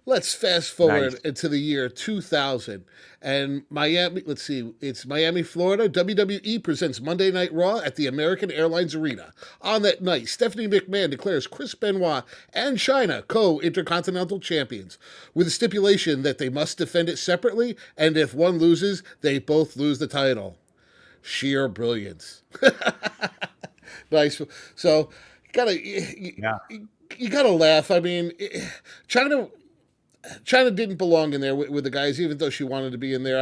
Let's fast forward into the year 2000 and Miami. Let's see. It's Miami, Florida. WWE presents Monday Night Raw at the American Airlines Arena. On that night, Stephanie McMahon declares Chris Benoit and Chyna co-intercontinental champions with a stipulation that they must defend it separately, and if one loses, they both lose the title. Sheer brilliance. Nice. So you gotta laugh. I mean, Chyna didn't belong in there with the guys, even though she wanted to be in there.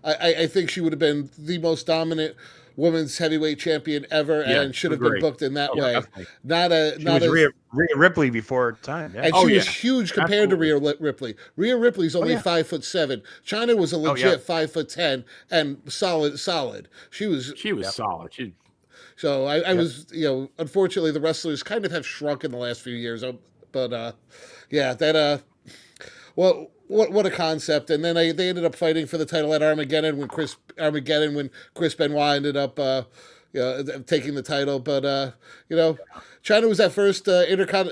I think she would have been the most dominant women's heavyweight champion ever, and should have been booked in that way. Definitely. She was Rhea Ripley before her time, and she was huge compared to Rhea Ripley. Rhea Ripley's only 5'7". Chyna was a legit 5'10" and solid. She was solid. So I was, unfortunately, the wrestlers kind of have shrunk in the last few years. But yeah, that what a concept. And then they ended up fighting for the title at Armageddon when Chris Benoit ended up taking the title. But China was that first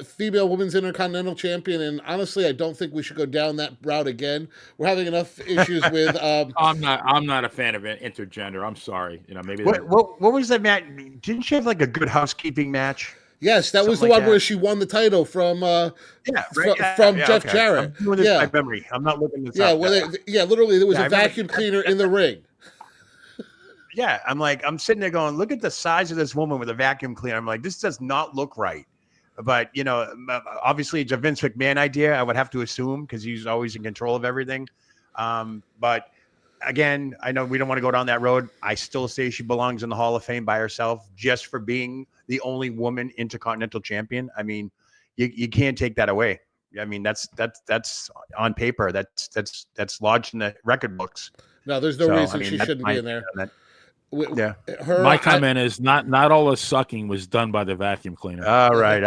female women's intercontinental champion, and honestly, I don't think we should go down that route again. We're having enough issues with. I'm not a fan of intergender. I'm sorry. Maybe What was that match? Didn't she have like a Good Housekeeping match? Yes, that was the one where she won the title from Jeff Jarrett. I'm doing this by memory. I'm not looking this up. Literally, there was a vacuum cleaner in the ring. Yeah, I'm sitting there going, look at the size of this woman with a vacuum cleaner. I'm like, this does not look right. But, obviously it's a Vince McMahon idea, I would have to assume, because he's always in control of everything. But again, I know we don't want to go down that road. I still say she belongs in the Hall of Fame by herself just for being the only woman intercontinental champion. I mean, you can't take that away. I mean, that's on paper. That's lodged in the record books. No, there's no reason she shouldn't be in there. Yeah. My comment is not all the sucking was done by the vacuum cleaner. All right.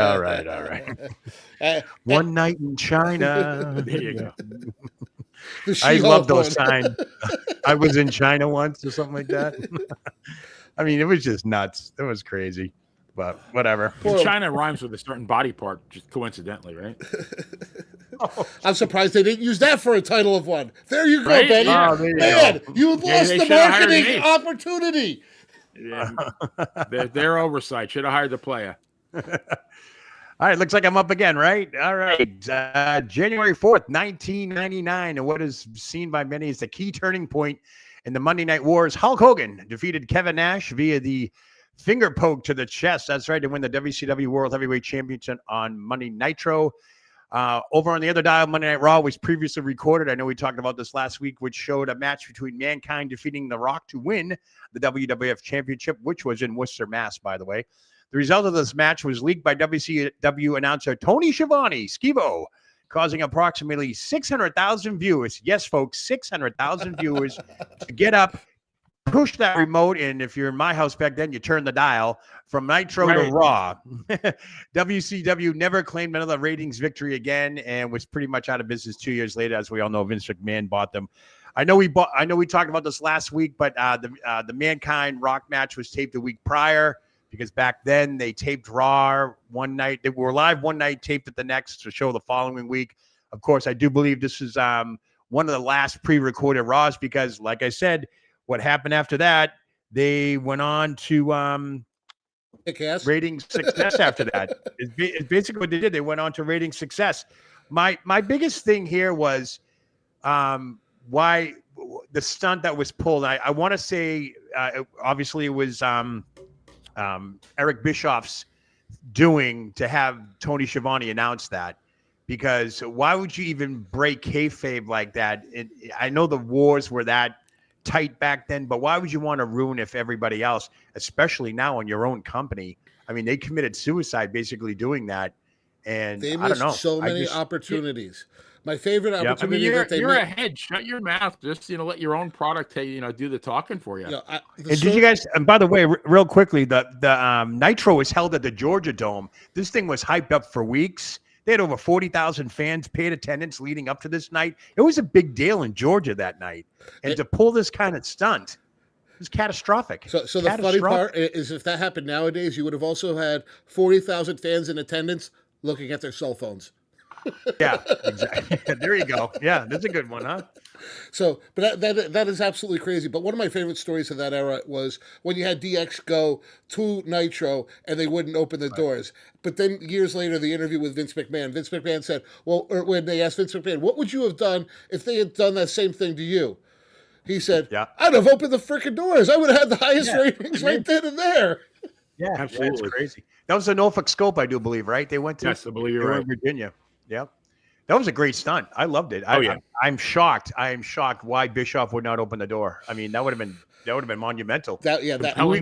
One night in China. There you go. I love those signs. I was in China once or something like that. I mean, it was just nuts. It was crazy, but whatever. China rhymes with a certain body part, just coincidentally, right? I'm surprised they didn't use that for a title of one. There you go, right? Benny. Oh, Man, you lost the marketing opportunity. Yeah, their oversight. Should have hired the player. All right, looks like I'm up again, right? All right. January 4th, 1999, and what is seen by many as the key turning point in the Monday Night Wars. Hulk Hogan defeated Kevin Nash via the finger poke to the chest. That's right, to win the WCW World Heavyweight Championship on Monday Nitro. Over on the other dial, Monday Night Raw was previously recorded. I know we talked about this last week, which showed a match between Mankind defeating The Rock to win the WWF Championship, which was in Worcester, Mass, by the way. The result of this match was leaked by WCW announcer Tony Schiavone, Schiavo, causing approximately 600,000 viewers. Yes, folks, 600,000 viewers to get up, push that remote, and if you're in my house back then, you turn the dial from Nitro to Raw. WCW never claimed another ratings victory again and was pretty much out of business 2 years later. As we all know, Vince McMahon bought them. I know we talked about this last week, but the Mankind Rock match was taped the week prior, because back then they taped Raw one night. They were live one night, taped it the next to show the following week. Of course, I do believe this is one of the last pre-recorded Raws, because, like I said, what happened after that, they went on to rating success after that. It's basically what they did. They went on to rating success. My biggest thing here was why the stunt that was pulled. I want to say, obviously, it was Eric Bischoff's doing to have Tony Schiavone announce that, because why would you even break kayfabe like that? I know the wars were that tight back then, but why would you want to ruin if everybody else, especially now in your own company? I mean, they committed suicide basically doing that, and they I don't know. missed so many opportunities. My favorite opportunity you're ahead. Shut your mouth. Just let your own product do the talking for you. Did you guys? And by the way, real quickly, the Nitro was held at the Georgia Dome. This thing was hyped up for weeks. They had over 40,000 fans paid attendance leading up to this night. It was a big deal in Georgia that night, and to pull this kind of stunt, it was catastrophic. So the funny part is, if that happened nowadays, you would have also had 40,000 fans in attendance looking at their cell phones. Yeah, exactly. There you go. Yeah, that's a good one, huh? So, but that is absolutely crazy. But one of my favorite stories of that era was when you had DX go to Nitro and they wouldn't open the doors. But then years later, the interview with Vince McMahon said, when they asked Vince McMahon, what would you have done if they had done that same thing to you? He said, I'd have opened the freaking doors. I would have had the highest ratings right then and there. Yeah, absolutely. That's crazy. That was the Norfolk Scope, I do believe, right? They went to I believe you're right. in Virginia. Yep. That was a great stunt. I loved it. I'm shocked. I am shocked why Bischoff would not open the door. I mean, that would have been monumental. That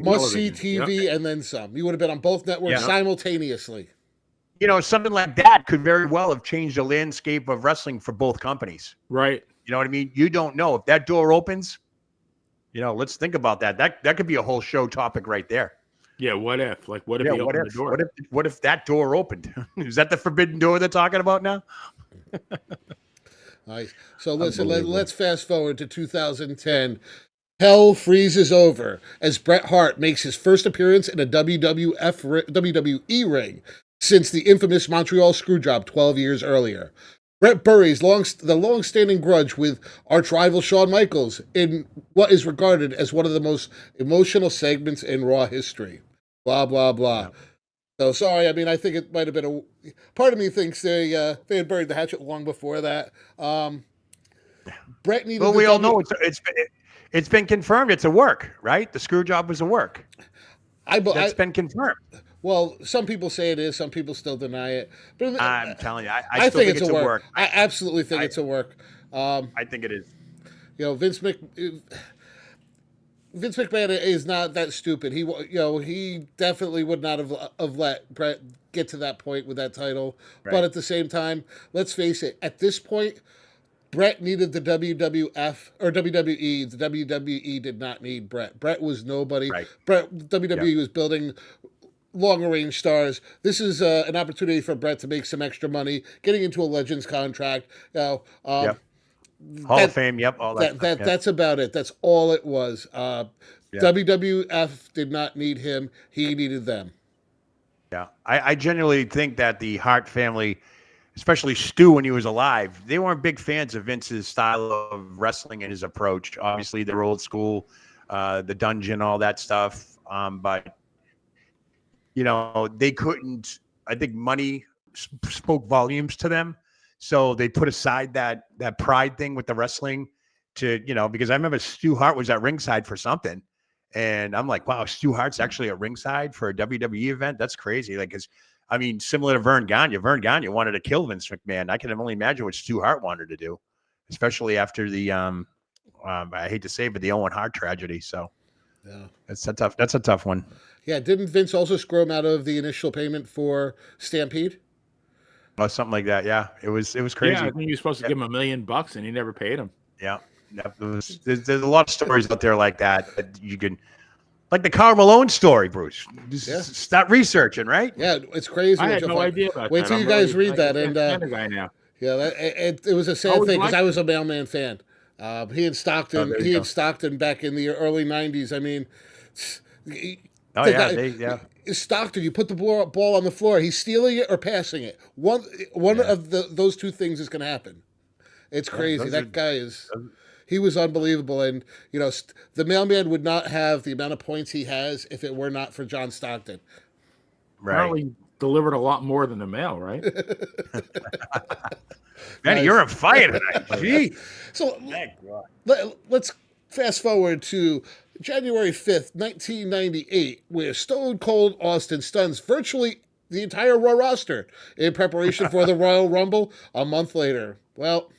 must see TV and then some. You would have been on both networks simultaneously. Something like that could very well have changed the landscape of wrestling for both companies. Right. You know what I mean? You don't know if that door opens. Let's think about that. That could be a whole show topic right there. Yeah, what if? Like, what if Yeah, he what opened if? the door? What if that door opened? Is that the forbidden door they're talking about now? Nice. So listen, Unbelievable. let's fast forward to 2010. Hell freezes over as Bret Hart makes his first appearance in a WWE ring since the infamous Montreal Screwjob 12 years earlier. Bret buries the long-standing grudge with arch rival Shawn Michaels in what is regarded as one of the most emotional segments in Raw history. Blah blah blah. Yeah. So sorry. I mean, I think it might have been a. Part of me thinks they had buried the hatchet long before that. Bret needed Well, the we all W. know it's been confirmed. It's a work, right? The screw job was a work. That's been confirmed. Well, some people say it is. Some people still deny it. But I'm telling you, I I still think think it's a work. I absolutely think it's a work. I think it is. You know, Vince McMahon is not that stupid. He definitely would not have let Bret get to that point with that title. Right. But at the same time, let's face it. At this point, Bret needed the WWF or WWE. The WWE did not need Bret. Bret was nobody. Right. WWE was building long range stars. This is an opportunity for Bret to make some extra money, getting into a Legends contract. Hall of Fame. Yep. All that. That's about it. That's all it was. WWF did not need him. He needed them. Yeah. I genuinely think that the Hart family, especially Stu when he was alive, they weren't big fans of Vince's style of wrestling and his approach. Obviously, they're old school, the dungeon, all that stuff. But they couldn't. I think money spoke volumes to them, so they put aside that pride thing with the wrestling to because I remember Stu Hart was at ringside for something, and I'm like, wow, Stu Hart's actually at ringside for a WWE event. That's crazy. Like, similar to Vern Gagne. Vern Gagne wanted to kill Vince McMahon. I can only imagine what Stu Hart wanted to do, especially after the I hate to say it, but the Owen Hart tragedy. So yeah, that's a tough one. Yeah, didn't Vince also screw him out of the initial payment for Stampede? Oh, something like that. Yeah, it was crazy. Yeah, I think he was supposed to give him $1 million, and he never paid him. Yeah, there's a lot of stories out there like that you can, like the Karl Malone story, Bruce. Just start researching, right? Yeah, it's crazy. I had no idea about that. Wait till you guys read that. And guy now. Yeah, it was a sad thing because I was a Mailman fan. He had Stockton. He had Stockton back in the early '90s. I mean. Stockton, you put the ball on the floor. He's stealing it or passing it. One of those two things is going to happen. It's crazy. He was unbelievable. And, the Mailman would not have the amount of points he has if it were not for John Stockton. Right. Apparently delivered a lot more than the mail, right? Manny, you're on fire tonight. Gee. So let's fast forward to January 5th, 1998, where Stone Cold Austin stuns virtually the entire Raw roster in preparation for the Royal Rumble a month later. Well,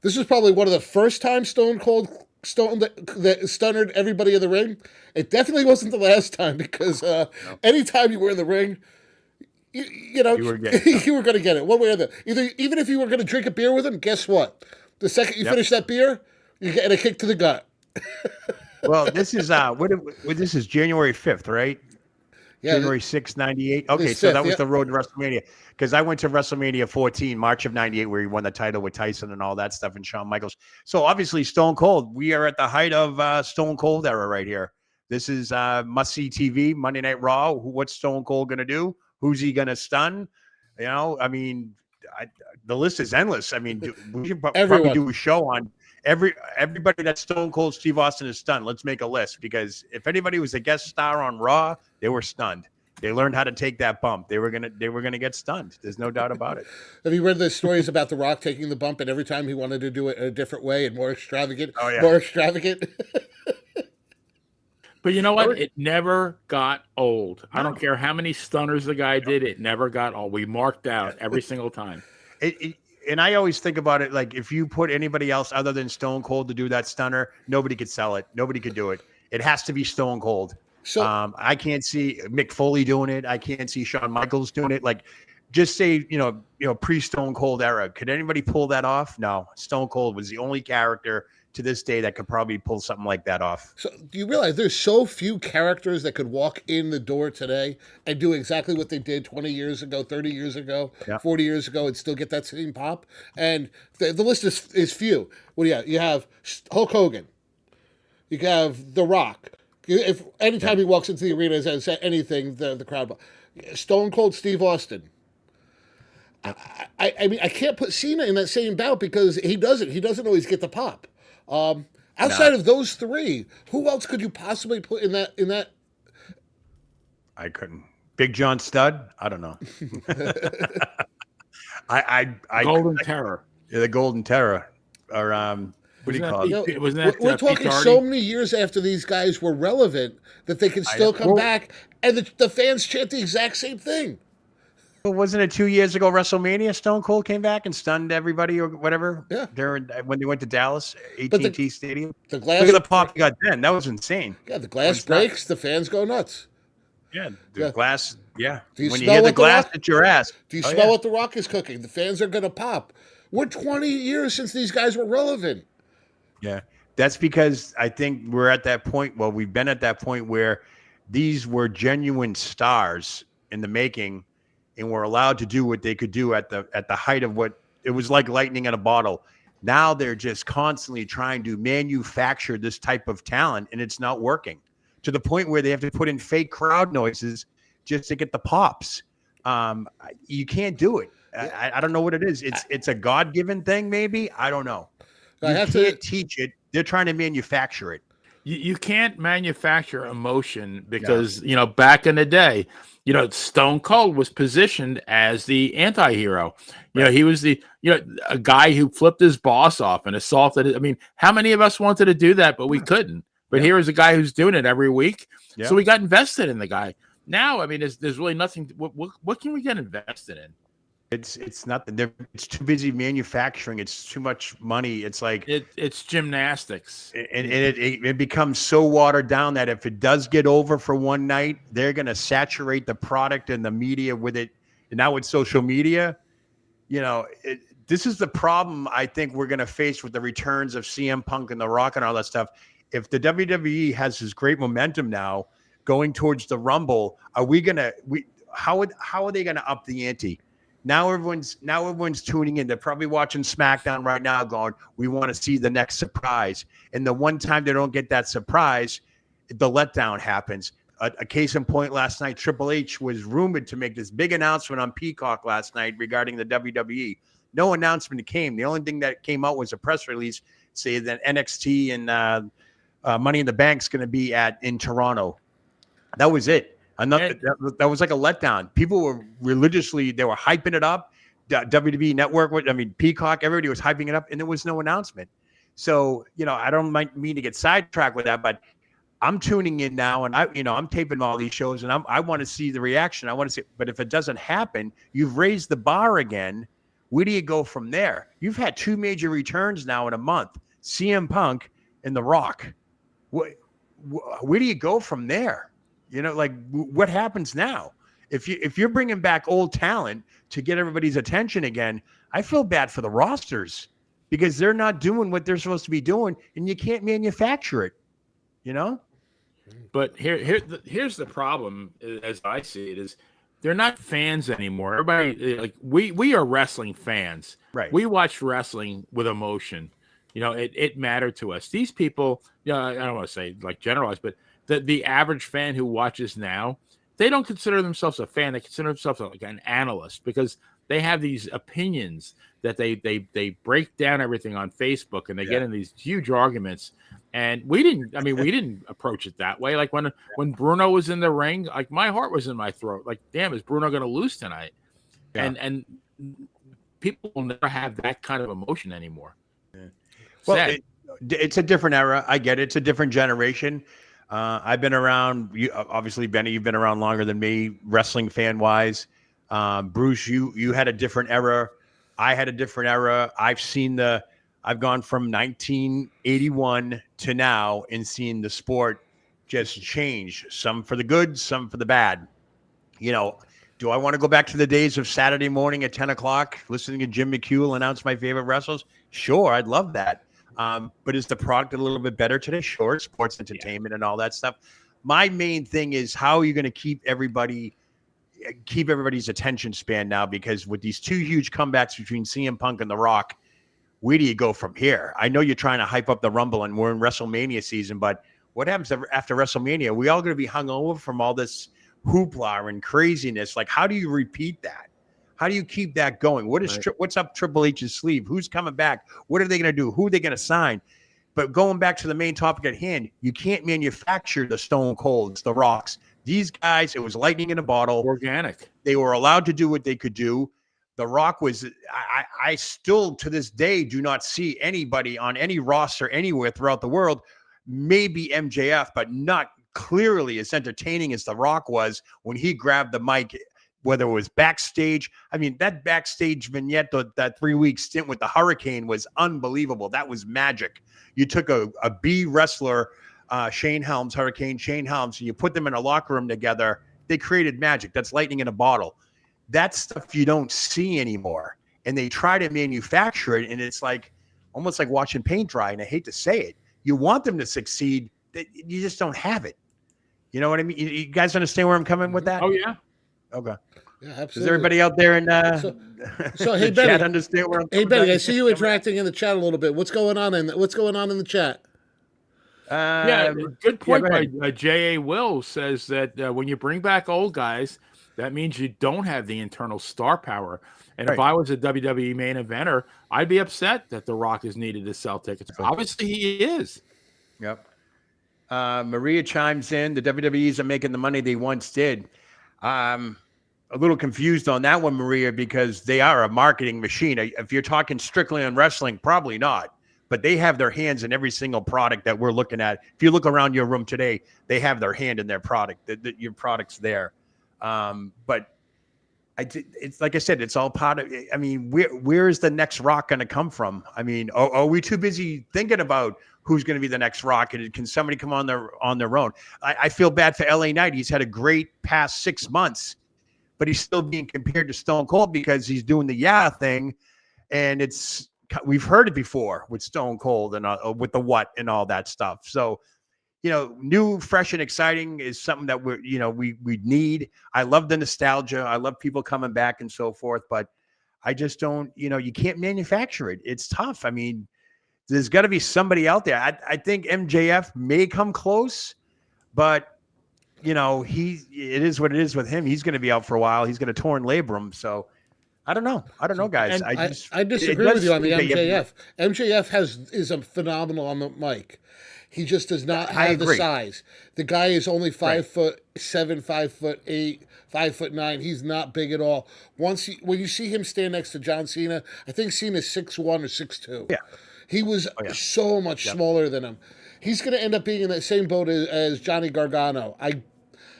this was probably one of the first times Stone Cold that stunned everybody in the ring. It definitely wasn't the last time because anytime you were in the ring, you were going to get it one way or the other. Even if you were going to drink a beer with him, guess what? The second you finish that beer, you're getting a kick to the gut. Well, this is this is January 5th, right? Yeah, January 6th, 98. Okay, so that was the road to WrestleMania. Because I went to WrestleMania 14, March of 98, where he won the title with Tyson and all that stuff, and Shawn Michaels. So obviously Stone Cold, we are at the height of Stone Cold era right here. This is must-see TV, Monday Night Raw. What's Stone Cold going to do? Who's he going to stun? I mean, the list is endless. I mean, we should probably do a show on everybody that Stone Cold Steve Austin is stunned. Let's make a list, because if anybody was a guest star on Raw, they were stunned. They learned how to take that bump. They were gonna get stunned. There's no doubt about it. Have you read the stories about The Rock taking the bump, and every time he wanted to do it in a different way and more extravagant? Oh, yeah. More extravagant. But you know what? It never got old. I don't care how many stunners the guy did. It never got old. We marked out every single time. And I always think about it like, if you put anybody else other than Stone Cold to do that stunner, nobody could sell it. Nobody could do it. It has to be Stone Cold. So I can't see Mick Foley doing it. I can't see Shawn Michaels doing it. Like, just say, pre Stone Cold era. Could anybody pull that off? No. Stone Cold was the only character to this day that could probably pull something like that off. So do you realize there's so few characters that could walk in the door today and do exactly what they did 20 years ago, 30 years ago, Yeah. 40 years ago, and still get that same pop? And the list is few. What do you have? You have Hulk Hogan. You have The Rock. If anytime he walks into the arena and says anything, the crowd. Stone Cold Steve Austin. I mean, I can't put Cena in that same bout because he doesn't always get the pop. Outside of those three, who else could you possibly put in that? I couldn't. Big John Studd? I don't know. I Golden Terror. Yeah, the Golden Terror. Or what do you call it? Wasn't that We're Pete talking Hardy? so many years after these guys were relevant that they can still come back, and the fans chant the exact same thing. Well, wasn't it 2 years ago, WrestleMania, Stone Cold came back and stunned everybody or whatever? Yeah. When they went to Dallas, But AT&T Stadium. The glass, Look at the pop you got then. That was insane. yeah, the glass That was breaks, the fans go nuts. Yeah, Yeah. glass. Yeah, Do you when you smell hear the what The glass Rock- at your ass. Do you Oh, smell yeah. what The Rock is cooking? The fans are going to pop. We're 20 years since these guys were relevant. Yeah, that's because I think we're at that point. Well, we've been at that point where these were genuine stars in the making, and were allowed to do what they could do at the height of what it was like lightning in a bottle. Now they're just constantly trying to manufacture this type of talent, and it's not working to the point where they have to put in fake crowd noises just to get the pops. You can't do it. I don't know what it is. It's a God-given thing, maybe. I don't know. I You have can't to. teach it. They're trying to manufacture it. You can't manufacture emotion because, back in the day, Stone Cold was positioned as the anti-hero. He was a guy who flipped his boss off and assaulted. I mean, how many of us wanted to do that, but we couldn't? But here is a guy who's doing it every week. Yeah. So we got invested in the guy. Now, I mean, there's really nothing. What can we get invested in? It's nothing. It's too busy manufacturing. It's too much money. It's like It's gymnastics. and it becomes so watered down that if it does get over for one night, they're going to saturate the product and the media with it. And now with social media, this is the problem I think we're going to face with the returns of CM Punk and The Rock and all that stuff. If the WWE has this great momentum now going towards the Rumble, how are they going to up the ante? Now everyone's tuning in. They're probably watching SmackDown right now going, we want to see the next surprise. And the one time they don't get that surprise, the letdown happens. A case in point last night, Triple H was rumored to make this big announcement on Peacock last night regarding the WWE. No announcement came. The only thing that came out was a press release saying that NXT and Money in the Bank's going to be in Toronto. That was it. That was like a letdown. People were they were hyping it up. WWE Network, Peacock, everybody was hyping it up, and there was no announcement. So, I don't mean to get sidetracked with that, but I'm tuning in now, and I'm taping all these shows, and I want to see the reaction. I want to see, but if it doesn't happen, you've raised the bar again. Where do you go from there? You've had two major returns now in a month: CM Punk and The Rock. Where do you go from there? What happens now? If you're bringing back old talent to get everybody's attention again, I feel bad for the rosters because they're not doing what they're supposed to be doing, and you can't manufacture it. But here's the problem, as I see it, is they're not fans anymore. Everybody we are wrestling fans. Right. We watch wrestling with emotion. It mattered to us. These people, I don't want to say generalize, but the average fan who watches now, they don't consider themselves a fan. They consider themselves like an analyst because they have these opinions that they break down everything on Facebook and they get in these huge arguments. And we didn't approach it that way. Like when Bruno was in the ring, my heart was in my throat. Like, damn, is Bruno going to lose tonight? Yeah. And people will never have that kind of emotion anymore. Yeah. Well, it's a different era. I get it. It's a different generation. I've been around. Obviously, Benny, you've been around longer than me, wrestling fan wise. Bruce, you had a different era. I had a different era. I've gone from 1981 to now and seen the sport just change. Some for the good, some for the bad. Do I want to go back to the days of Saturday morning at 10 o'clock, listening to Jim McHugh announce my favorite wrestlers? Sure, I'd love that. But is the product a little bit better today? Sure, sports entertainment and all that stuff. My main thing is how are you going to keep everybody's attention span now? Because with these two huge comebacks between CM Punk and The Rock, where do you go from here? I know you're trying to hype up the Rumble and we're in WrestleMania season, but what happens after WrestleMania? We all going to be hung over from all this hoopla and craziness. Like, how do you repeat that? How do you keep that going? What's up Triple H's sleeve? Who's coming back? What are they going to do? Who are they going to sign? But going back to the main topic at hand, you can't manufacture the Stone Colds, the Rocks. These guys, it was lightning in a bottle. Organic. They were allowed to do what they could do. The Rock was, I still to this day do not see anybody on any roster anywhere throughout the world, maybe MJF, but not clearly as entertaining as The Rock was when he grabbed the mic, whether it was backstage. I mean, that backstage vignette, that 3-week stint with the Hurricane was unbelievable. That was magic. You took a B wrestler, Hurricane Shane Helms, and you put them in a locker room together. They created magic. That's lightning in a bottle. That's stuff you don't see anymore. And they try to manufacture it, and it's like almost like watching paint dry. And I hate to say it. You want them to succeed. You just don't have it. You know what I mean? You guys understand where I'm coming with that? Oh, yeah. Okay. Yeah, absolutely. Does everybody out there in so hey, the Benny, chat understand where I'm Hey, coming Benny, from? I see you interacting in the chat a little bit. What's going on in the chat? Yeah, good point go by ahead. J.A. Will says that when you bring back old guys, that means you don't have the internal star power. And if Right. I was a WWE main eventer, I'd be upset that The Rock is needed to sell tickets. Obviously, he is. Yep. Maria chimes in. The WWEs are making the money they once did. A little confused on that one, Maria, because they are a marketing machine. If you're talking strictly on wrestling, probably not. But they have their hands in every single product that we're looking at. If you look around your room today, they have their hand in their product. Your product's there. But it's like I said, it's all part of it. I mean, where is the next Rock going to come from? I mean, are we too busy thinking about who's going to be the next Rock? And can somebody come on their own? I feel bad for LA Knight. He's had a great past 6 months, but he's still being compared to Stone Cold because he's doing the thing. And we've heard it before with Stone Cold and with the what and all that stuff. So, new, fresh, and exciting is something that we need. I love the nostalgia. I love people coming back and so forth, but I just don't, you can't manufacture it. It's tough. I mean, there's got to be somebody out there. I think MJF may come close, but it is what it is with him. He's going to be out for a while. He's going to torn labrum. So I don't know, guys. And I disagree with you on the MJF. MJF is a phenomenal on the mic. He just does not have the size. The guy is only 5'7", 5'8", 5'9". He's not big at all. When you see him stand next to John Cena, I think Cena's 6'1" or 6'2". Yeah, he was so much smaller than him. He's going to end up being in that same boat as Johnny Gargano.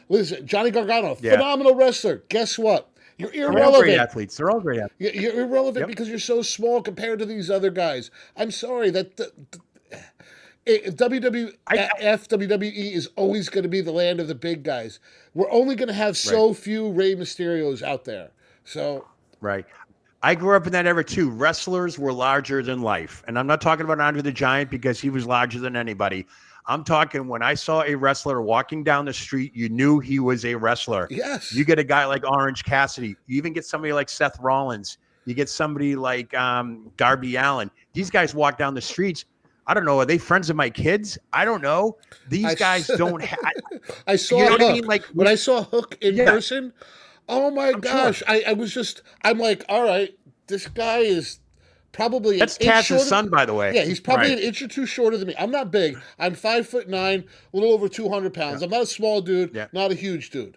Listen, Johnny Gargano, phenomenal wrestler. Guess what? You're irrelevant. They're all great athletes. They're all great athletes. You're irrelevant because you're so small compared to these other guys. I'm sorry that WWE is always going to be the land of the big guys. We're only going to have so few Rey Mysterios out there. So right. I grew up in that era too. Wrestlers were larger than life. And I'm not talking about Andre the Giant because he was larger than anybody. I'm talking when I saw a wrestler walking down the street, you knew he was a wrestler. Yes. You get a guy like Orange Cassidy. You even get somebody like Seth Rollins. You get somebody like Darby Allin. These guys walk down the streets. I don't know. Are they friends of my kids? I don't know. These guys don't have. I saw Hook. I mean? Like, when I saw Hook in person, oh my gosh. Sure. I'm like, all right, this guy is probably that's Taz's son, by the way. Yeah, he's probably an inch or two shorter than me. I'm not big. I'm 5'9", a little over 200 pounds. I'm not a small dude, not a huge dude.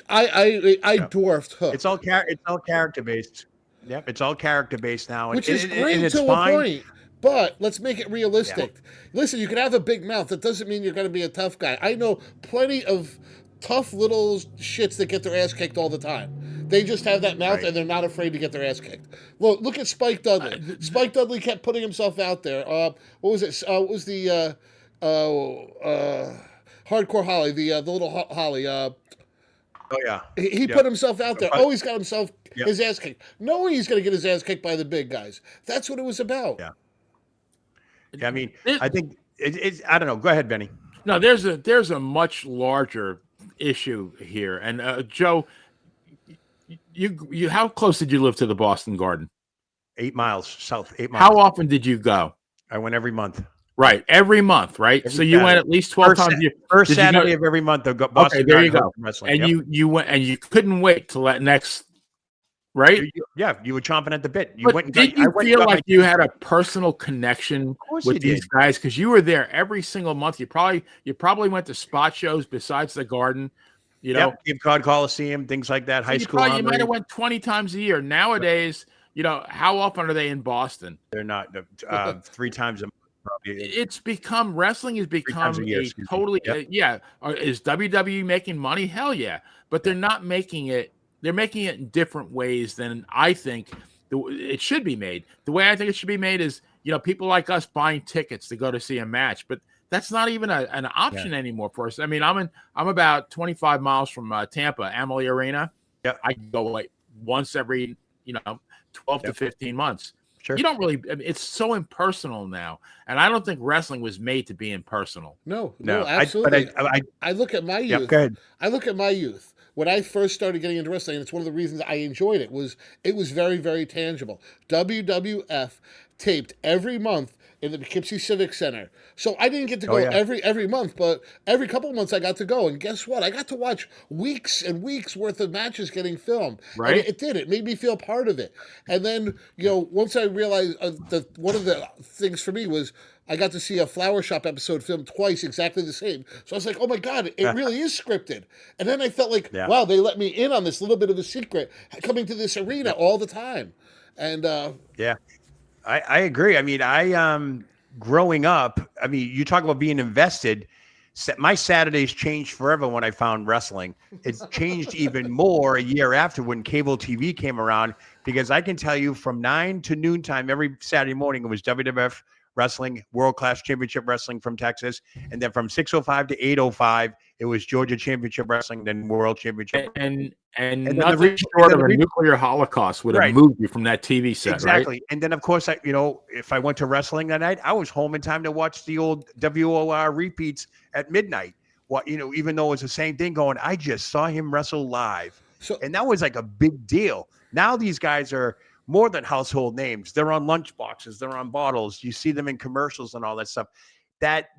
I dwarfed Hook. It's all character based. Yep, it's all character based now, which is great to a point. But let's make it realistic. Yeah. Listen, you can have a big mouth. That doesn't mean you're going to be a tough guy. I know plenty of tough little shits that get their ass kicked all the time. They just have that mouth and they're not afraid to get their ass kicked. Look at Spike Dudley. Spike Dudley kept putting himself out there. What was it? What was the Hardcore Holly? The little Holly. Oh yeah. He Yeah. put himself out there. But- Always got himself Yep. his ass kicked, knowing he's going to get his ass kicked by the big guys. That's what it was about. Yeah. Yeah, I mean, It- I think it's. I don't know. Go ahead, Benny. No, there's a much larger issue here. And Joe, you how close did you live to the Boston Garden? 8 miles south. 8 miles. How often did you go? I went every month. Right, every month, right? Every So you went Saturday. at least 12 times a year. First Did you go- Saturday of every month. Boston Okay, there you Garden go. Wrestling. And Yep. you went and you couldn't wait till that next, right? Yeah, you were chomping at the bit. You But went. And did got, I you went and feel got my like you had a personal connection course with you these did. guys because you were there every single month? You probably went to spot shows besides the Garden. You know, Yep, Cape Cod Coliseum, things like that. High you school. you might have went 20 times a year. Nowadays, you know, how often are they in Boston? They're not 3 times a month. Probably. It's become wrestling has become times a year, a excuse me. totally Yep. yeah. Is WWE making money? Hell yeah, but they're not making it. They're making it in different ways than I think it should be made. The way I think it should be made is, you know, people like us buying tickets to go to see a match, but that's not even an option anymore for us. I mean, I'm about 25 miles from Tampa, Amalie Arena. Yeah, I go like once every 12 to 15 months. Sure. You don't really. I mean, it's so impersonal now, and I don't think wrestling was made to be impersonal. No, No, absolutely. I I look at my yeah, youth. go ahead. I look at my youth. When I first started getting into wrestling, and it's one of the reasons I enjoyed it, was very, very tangible. WWF taped every month in the Poughkeepsie Civic Center. So I didn't get to go every month, but every couple of months I got to go. And guess what? I got to watch weeks and weeks worth of matches getting filmed. Right. And it did. It made me feel part of it. And then, once I realized that one of the things for me was I got to see a Flower Shop episode filmed twice exactly the same. So I was like, oh my God, it really is scripted. And then I felt like, wow, they let me in on this little bit of a secret coming to this arena all the time. And Yeah, I agree. I mean, growing up, I mean, you talk about being invested. My Saturdays changed forever when I found wrestling. It's changed even more a year after when cable TV came around, because I can tell you from 9 to noontime every Saturday morning, it was WWF Wrestling, World Class Championship Wrestling from Texas. And then from 6:05 to 8:05, it was Georgia Championship Wrestling, then World Championship. And then nothing short of a nuclear holocaust would have moved you from that TV set, Exactly. right? And then, of course, if I went to wrestling that night, I was home in time to watch the old WOR repeats at midnight. Even though it was the same thing going, I just saw him wrestle live. And that was like a big deal. Now these guys are more than household names. They're on lunch boxes. They're on bottles. You see them in commercials and all that stuff. That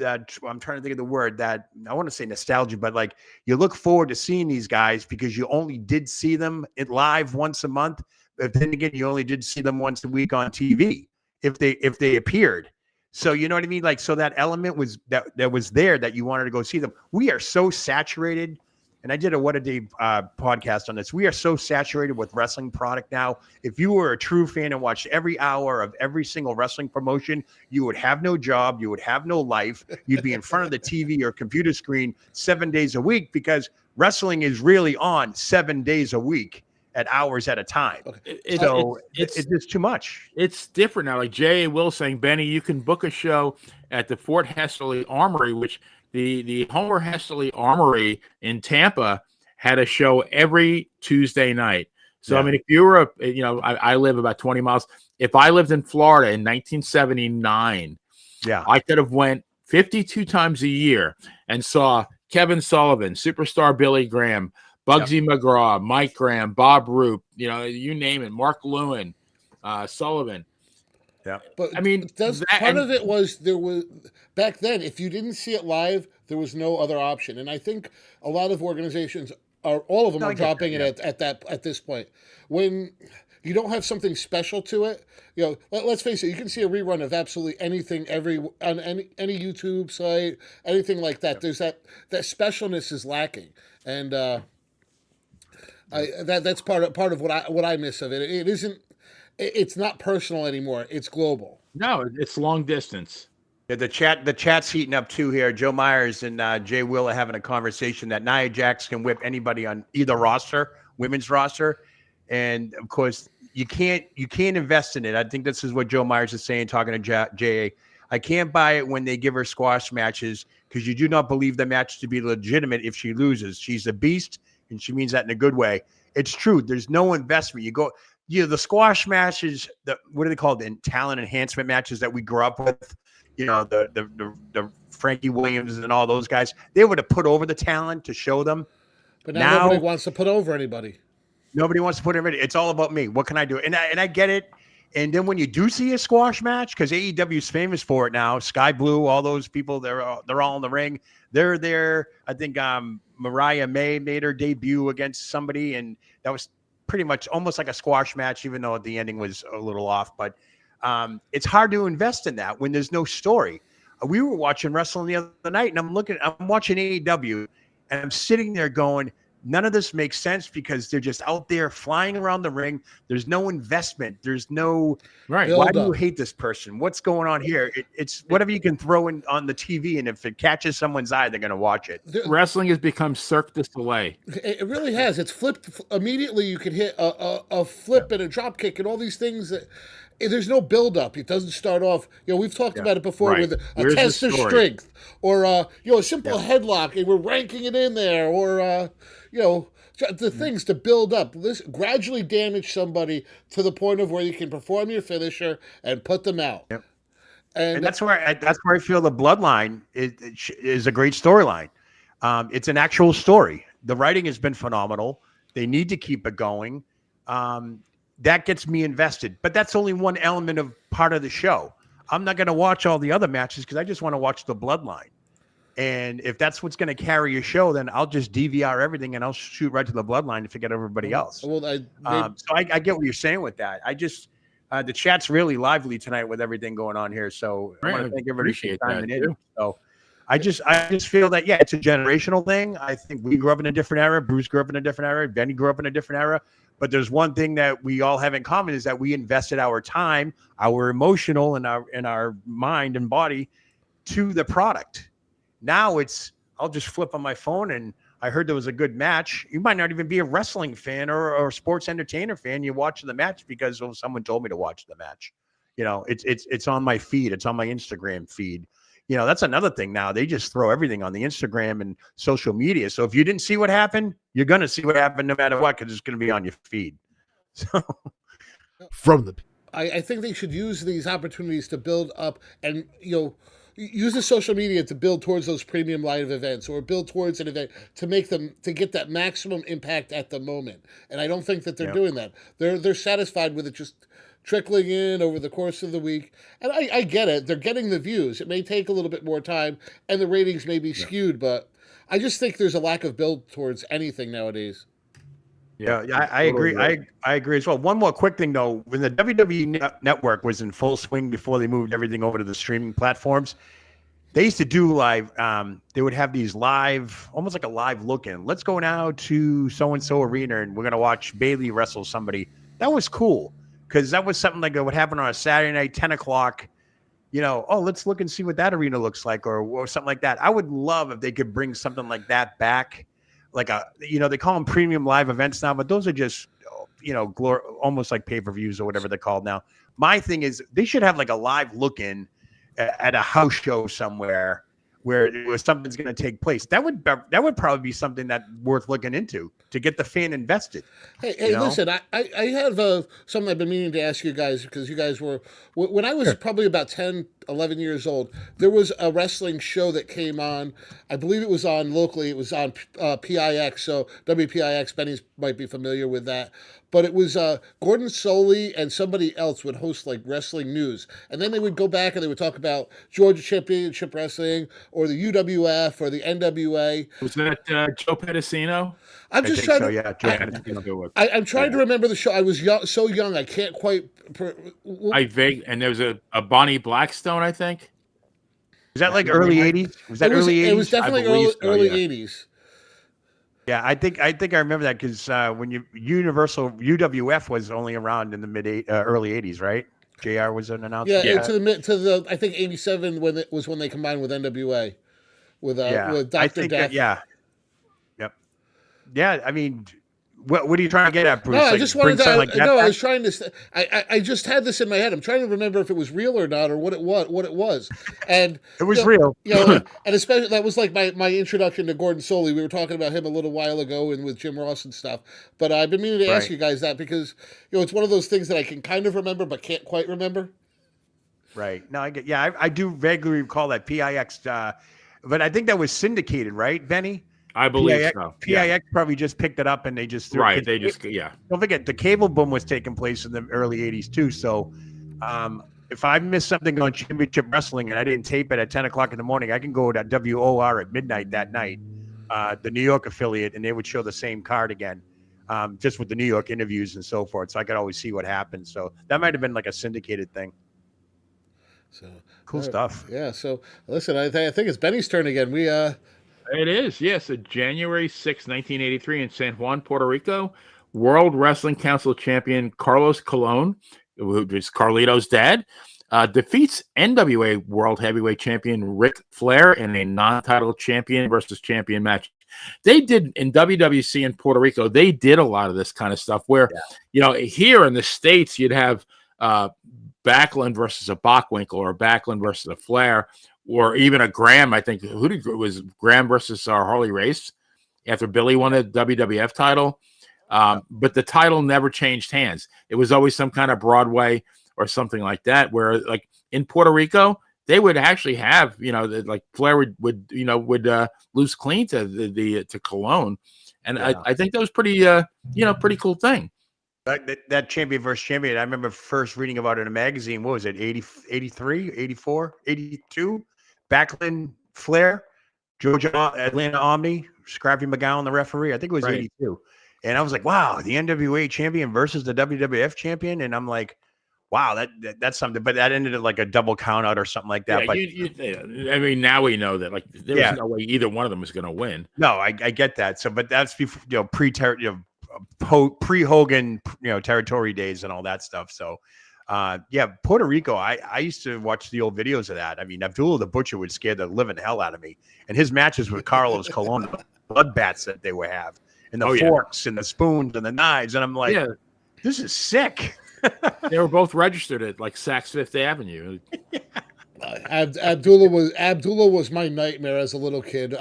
I'm trying to think of the word, that I want to say nostalgia, but like you look forward to seeing these guys because you only did see them live once a month. But then again, you only did see them once a week on TV if they appeared. So you know what I mean? Like, so that element was that was there that you wanted to go see them. We are so saturated. And I did a What a Day podcast on this. We are so saturated with wrestling product now. If you were a true fan and watched every hour of every single wrestling promotion, you would have no job. You would have no life. You'd be in front of the TV or computer screen 7 days a week because wrestling is really on 7 days a week at hours at a time. It's just too much. It's different now. Like J.A. Will saying, Benny, you can book a show at the Fort Hesterly Armory, which the Homer Hesterly Armory in Tampa had a show every Tuesday night. So, I mean, if you were, I live about 20 miles. If I lived in Florida in 1979, I could have went 52 times a year and saw Kevin Sullivan, Superstar Billy Graham, Bugsy McGraw, Mike Graham, Bob Roop, you name it, Mark Lewin, Sullivan. Yeah, but I mean, part of it was there was back then. If you didn't see it live, there was no other option, and I think a lot of organizations all of them are dropping it at this point. When you don't have something special to it, let's face it, you can see a rerun of absolutely anything on any YouTube site, anything like that. There's that specialness is lacking, and that's part of what I miss of it. It isn't. It's not personal anymore. It's global. No, it's long distance. Yeah, the chat's heating up too here. Joe Myers and Jay Will are having a conversation that Nia Jax can whip anybody on either roster, women's roster, and of course you can't invest in it. I think this is what Joe Myers is saying, talking to Jay. I can't buy it when they give her squash matches because you do not believe the match to be legitimate if she loses. She's a beast, and she means that in a good way. It's true. There's no investment. The squash matches, what are they called? The talent enhancement matches that we grew up with. The Frankie Williams and all those guys. They would have put over the talent to show them. But now nobody wants to put over anybody. Nobody wants to put it. It's all about me. What can I do? And I get it. And then when you do see a squash match, because AEW is famous for it now, Sky Blue, all those people, they're all in the ring. They're there. I think Mariah May made her debut against somebody, and that was pretty much almost like a squash match, even though the ending was a little off. But it's hard to invest in that when there's no story. We were watching wrestling the other night, and I'm watching AEW, and I'm sitting there going, none of this makes sense because they're just out there flying around the ring. There's no investment. There's no right. Why do you hate this person? What's going on here? It's whatever you can throw in on the TV, and if it catches someone's eye, they're going to watch it. Wrestling has become Cirque du Soleil. It really has. It's flipped immediately. You can hit a flip and a drop kick and all these things that. There's no build up. It doesn't start off. We've talked about it before with a test of strength or a simple headlock, and we're ranking it in there, or the things to build up. This gradually damage somebody to the point of where you can perform your finisher and put them out. Yep. And that's where I feel the Bloodline is a great storyline. It's an actual story. The writing has been phenomenal. They need to keep it going. That gets me invested, but that's only one element of part of the show. I'm not going to watch all the other matches because I just want to watch the Bloodline. And if that's what's going to carry a show, then I'll just DVR everything and I'll shoot right to the Bloodline to forget everybody else. Well, so I get what you're saying with that. I just the chat's really lively tonight with everything going on here. So I want to thank everybody for chiming in. So I just feel that it's a generational thing. I think we grew up in a different era. Bruce grew up in a different era. Benny grew up in a different era. But there's one thing that we all have in common is that we invested our time, our emotional and our mind and body to the product. Now I'll just flip on my phone and I heard there was a good match. You might not even be a wrestling fan or a sports entertainer fan. You watch the match because someone told me to watch the match. It's on my feed. It's on my Instagram feed. That's another thing now. They just throw everything on the Instagram and social media. So if you didn't see what happened, you're going to see what happened no matter what, because it's going to be on your feed. So I think they should use these opportunities to build up and, use the social media to build towards those premium live events or build towards an event to make them, to get that maximum impact at the moment. And I don't think that they're doing that. They're satisfied with it just trickling in over the course of the week. And I get it. They're getting the views. It may take a little bit more time and the ratings may be skewed, but I just think there's a lack of build towards anything nowadays. Yeah, I agree. I agree as well. One more quick thing, though. When the WWE network was in full swing before they moved everything over to the streaming platforms, they used to do live. They would have these live, almost like a live look-in. Let's go now to so-and-so arena, and we're going to watch Bayley wrestle somebody. That was cool. Because that was something like that would happen on a Saturday night, 10 o'clock, let's look and see what that arena looks like or something like that. I would love if they could bring something like that back. Like they call them premium live events now, but those are just, almost like pay-per-views or whatever they're called now. My thing is they should have like a live look-in at a house show somewhere where something's going to take place. That would probably be something that's worth looking into to get the fan invested. Hey, listen, I have something I've been meaning to ask you guys, because you guys were, when I was probably about 10, 11 years old, there was a wrestling show that came on. I believe it was on locally. It was on PIX, so WPIX. Benny might be familiar with that. But it was Gordon Soley and somebody else would host like wrestling news. And then they would go back and they would talk about Georgia Championship Wrestling or the UWF or the NWA. Was that Joe Pedicino? I'm just trying to. Yeah, I'm trying to remember the show. I was so young, I can't quite. And there was a Bonnie Blackstone, I think. Was that like early 80s? Was that early 80s? It was definitely early 80s. Yeah, I think I remember that because when Universal UWF was only around in the early 80s, right? JR was an announcer. Yeah, to the I think 87 when they combined with NWA with Dr. Death. Yep. Yeah, I mean, What are you trying to get at, Bruce? No, I Like, just bring wanted to. something like that No, I back? was trying to. I just had this in my head. I'm trying to remember if it was real or not, or what it was. And It was real. and especially that was like my introduction to Gordon Soley. We were talking about him a little while ago, and with Jim Ross and stuff. But I've been meaning to ask Right. you guys that because it's one of those things that I can kind of remember but can't quite remember. Right. No, I get. Yeah, I do vaguely recall that PIX, but I think that was syndicated, right, Benny? I believe PIX, so. Yeah. PIX probably just picked it up and they just threw Right. it. They just, yeah. Don't forget the cable boom was taking place in the early '80s too. So, if I missed something on Championship Wrestling and I didn't tape it at 10 o'clock in the morning, I can go to WOR at midnight that night, the New York affiliate, and they would show the same card again, just with the New York interviews and so forth. So I could always see what happened. So that might have been like a syndicated thing. So Cool stuff. Yeah. So listen, I think it's Benny's turn again. We It is, yes. So January 6, 1983, in San Juan, Puerto Rico, World Wrestling Council champion Carlos Colon, who is Carlito's dad, defeats NWA World Heavyweight Champion Ric Flair in a non-title champion versus champion match. They did in WWC in Puerto Rico, they did a lot of this kind of stuff where, here in the States, you'd have Backlund versus a Bockwinkel or a Backlund versus a Flair, or even a Graham. I think was Graham versus Harley Race after Billy won a WWF title. But the title never changed hands. It was always some kind of Broadway or something like that, where like in Puerto Rico, they would actually have, like Flair would lose clean to Cologne. And I think that was pretty cool thing. That champion versus champion, I remember first reading about it in a magazine. What was it, 80, 83, 84, 82? Backlund, Flair, Georgia, Atlanta Omni, Scrappy McGowan, the referee. I think it was 82. And I was like, wow, the NWA champion versus the WWF champion. And I'm like, wow, that's something. But that ended at like a double count out or something like that. Yeah, but I mean, now we know that like there was no way either one of them was going to win. No, I get that. So, but that's before, pre-Hogan, territory days and all that stuff. So, Puerto Rico, I used to watch the old videos of that. I mean, Abdullah the Butcher would scare the living hell out of me. And his matches with Carlos Colon, the bloodbaths that they would have, and the forks and the spoons and the knives. And I'm like, this is sick. They were both registered at like Saks Fifth Avenue. Abdullah was my nightmare as a little kid.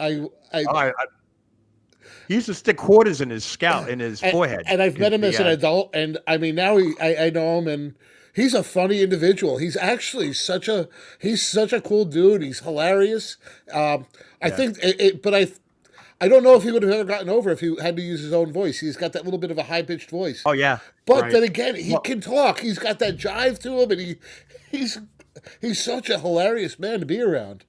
He used to stick quarters in his scalp, in his forehead. And I've met him as an adult, and I mean now I know him, and he's a funny individual. He's actually such a cool dude. He's hilarious. I think but I don't know if he would have ever gotten over if he had to use his own voice. He's got that little bit of a high-pitched voice. Oh yeah. But then again, he can talk. He's got that jive to him, and he's such a hilarious man to be around.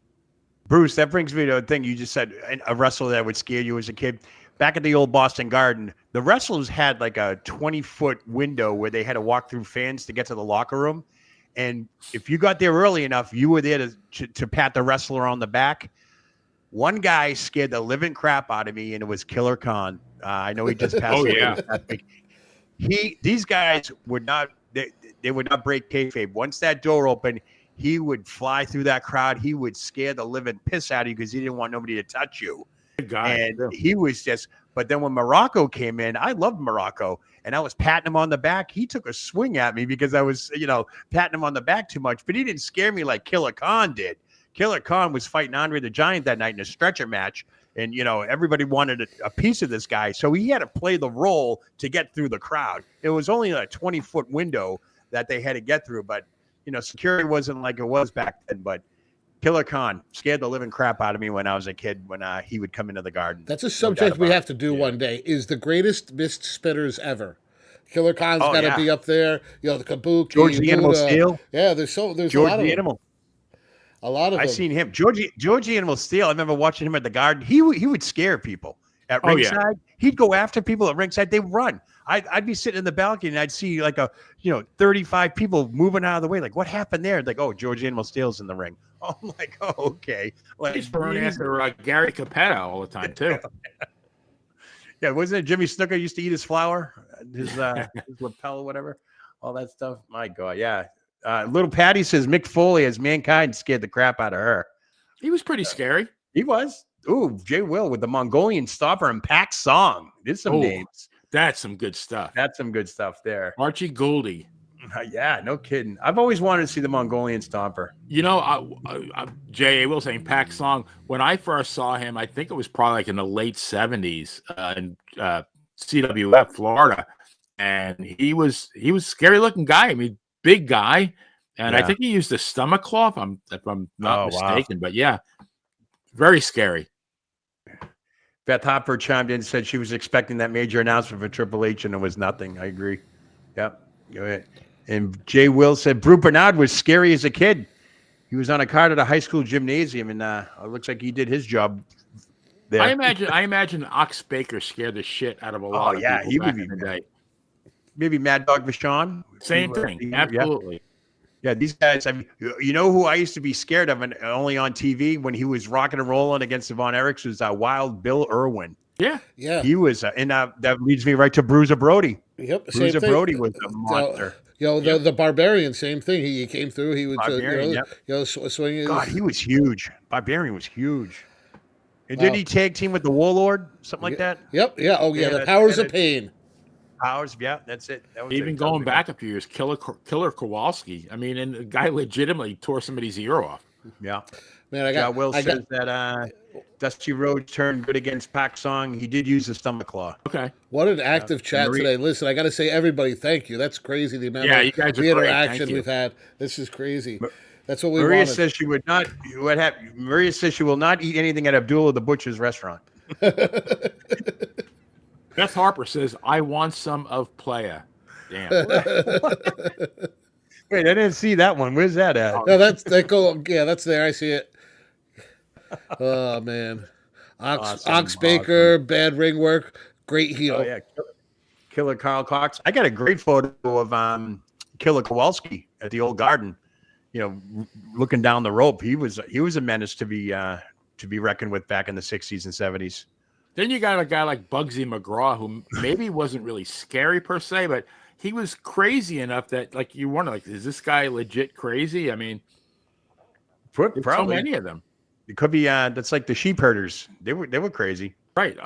Bruce, that brings me to a thing you just said, a wrestler that would scare you as a kid. Back at the old Boston Garden, the wrestlers had like a 20-foot window where they had to walk through fans to get to the locker room. And if you got there early enough, you were there to pat the wrestler on the back. One guy scared the living crap out of me, and it was Killer Khan. I know he just passed away. These guys would not they would not break kayfabe. Once that door opened, he would fly through that crowd. He would scare the living piss out of you because he didn't want nobody to touch you. He was just, but then when Morocco came in, I loved Morocco, and I was patting him on the back. He took a swing at me because I was, patting him on the back too much, but he didn't scare me like Killer Khan did. Killer Khan was fighting Andre the Giant that night in a stretcher match, and, everybody wanted a piece of this guy, so he had to play the role to get through the crowd. It was only a 20-foot window that they had to get through, but, security wasn't like it was back then, but Killer Khan scared the living crap out of me when I was a kid, when he would come into the garden. That's a subject we have to do one day, is the greatest mist spitters ever. Killer Khan's got to be up there. The Kabuki. George the Animal Steel. Yeah, there's George a lot of the them. Animal. A lot of them. I've seen him. George the Animal Steel. I remember watching him at the garden. He would scare people at ringside. Yeah. He'd go after people at ringside. They'd run. I'd be sitting in the balcony and I'd see like 35 people moving out of the way. Like, what happened there? Like, oh, George the Animal Steel's in the ring. Oh, I'm like, oh, okay. Like, He's running after Gary Capetta all the time too. Yeah, wasn't it Jimmy Snooker used to eat his flower, his lapel or whatever, all that stuff? My God, yeah. Little Patty says Mick Foley as Mankind scared the crap out of her. He was pretty scary. He was. Ooh, Jay Will with the Mongolian Stopper and Pack Song. There's some names. That's some good stuff. That's some good stuff there. Archie Goldie. Yeah, no kidding. I've always wanted to see the Mongolian Stomper. You know, J.A. Will saying Pak Song, when I first saw him, I think it was probably like in the late 70s in CWF, Florida. And he was scary looking guy. I mean, big guy. And I think he used a stomach claw, if I'm not mistaken. Wow. But yeah, very scary. Beth Hopper chimed in and said she was expecting that major announcement for Triple H, and it was nothing. I agree. Yep. Go ahead. And Jay Will said Brew Bernard was scary as a kid. He was on a card at a high school gymnasium, and it looks like he did his job there. I imagine Ox Baker scared the shit out of a lot of people back in the day. Maybe Mad Dog Vachon. Same thing. Absolutely. Yeah, these guys. I mean, you know who I used to be scared of, and only on TV when he was rocking and rolling against Von Erichs was Wild Bill Irwin. Yeah. He was, and that leads me right to Bruiser Brody. Yep, Bruiser Brody was a monster. The Barbarian, same thing. He came through. He would, swinging. God, he was huge. Barbarian was huge. And didn't he tag team with the Warlord, something like that? Yep. Yeah. Oh, yeah. The Powers of Pain. Powers. Yeah, that's it. That was even going back a few years, Killer Kowalski. I mean, and the guy legitimately tore somebody's ear off. Yeah. Man, Will says that Dusty Rhodes turned good against Pak Song. He did use the stomach claw. Okay. What an active chat today. Listen, I got to say, everybody, thank you. That's crazy. The amount of you guys are interaction we've had. This is crazy. That's what we Maria wanted. says she would not. Maria says she will not eat anything at Abdullah the Butcher's restaurant. Beth Harper says, I want some of Playa. Damn. Wait, I didn't see that one. Where's that at? No, that's there. I see it. Oh man. Ox Baker, bad ring work, great heel. Oh yeah. Killer Carl Cox. I got a great photo of Killer Kowalski at the old Garden. You know, looking down the rope. He was a menace to be reckoned with back in the 60s and 70s. Then you got a guy like Bugsy McGraw, who maybe wasn't really scary per se, but he was crazy enough that, like, you wonder, like, is this guy legit crazy? I mean, probably so many of them. It could be. That's like the sheep herders. They were crazy, right?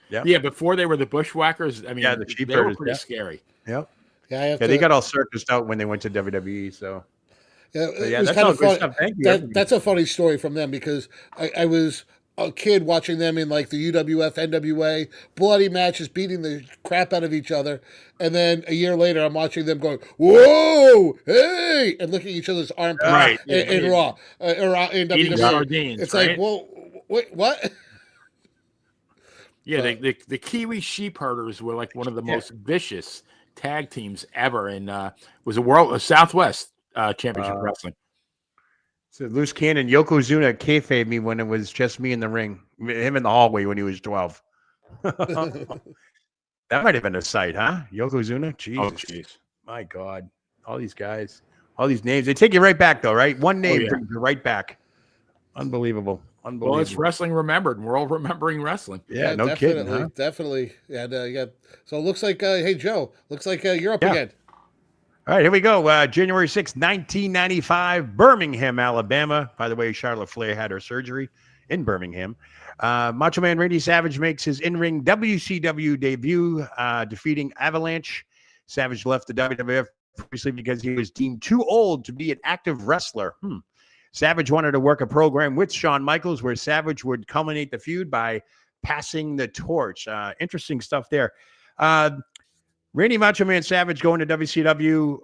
Yeah. Before they were the bushwhackers. I mean, the sheep they herders were pretty scary. Yep. They got all circused out when they went to WWE. So. Yeah, that's all good stuff. Thank you. That's a funny story from them because I was a kid watching them in like the UWF, NWA, bloody matches, beating the crap out of each other. And then a year later, I'm watching them going, whoa, hey, and looking at each other's armpits in Raw. Or in WWE. Sardines, it's like, whoa, wait, what? Yeah, the Kiwi Sheep Herders were like one of the most vicious tag teams ever, and was a Southwest Championship Wrestling. So loose cannon Yokozuna kayfabed me when it was just me in the ring, him in the hallway when he was 12. That might have been a sight, huh? Yokozuna, Jesus, oh jeez, my God, all these guys, all these names, they take you right back though, right? One name brings you right back. Unbelievable. Well, it's Wrestling Remembered, and we're all remembering wrestling. Yeah, no kidding, huh? Definitely. And so it looks like, hey Joe, looks like you're up again. All right, here we go. January 6th, 1995, Birmingham, Alabama. By the way, Charlotte Flair had her surgery in Birmingham. Macho Man Randy Savage makes his in-ring WCW debut, defeating Avalanche. Savage left the WWF previously because he was deemed too old to be an active wrestler. Savage wanted to work a program with Shawn Michaels where Savage would culminate the feud by passing the torch. Interesting stuff there. Randy Macho Man Savage going to WCW.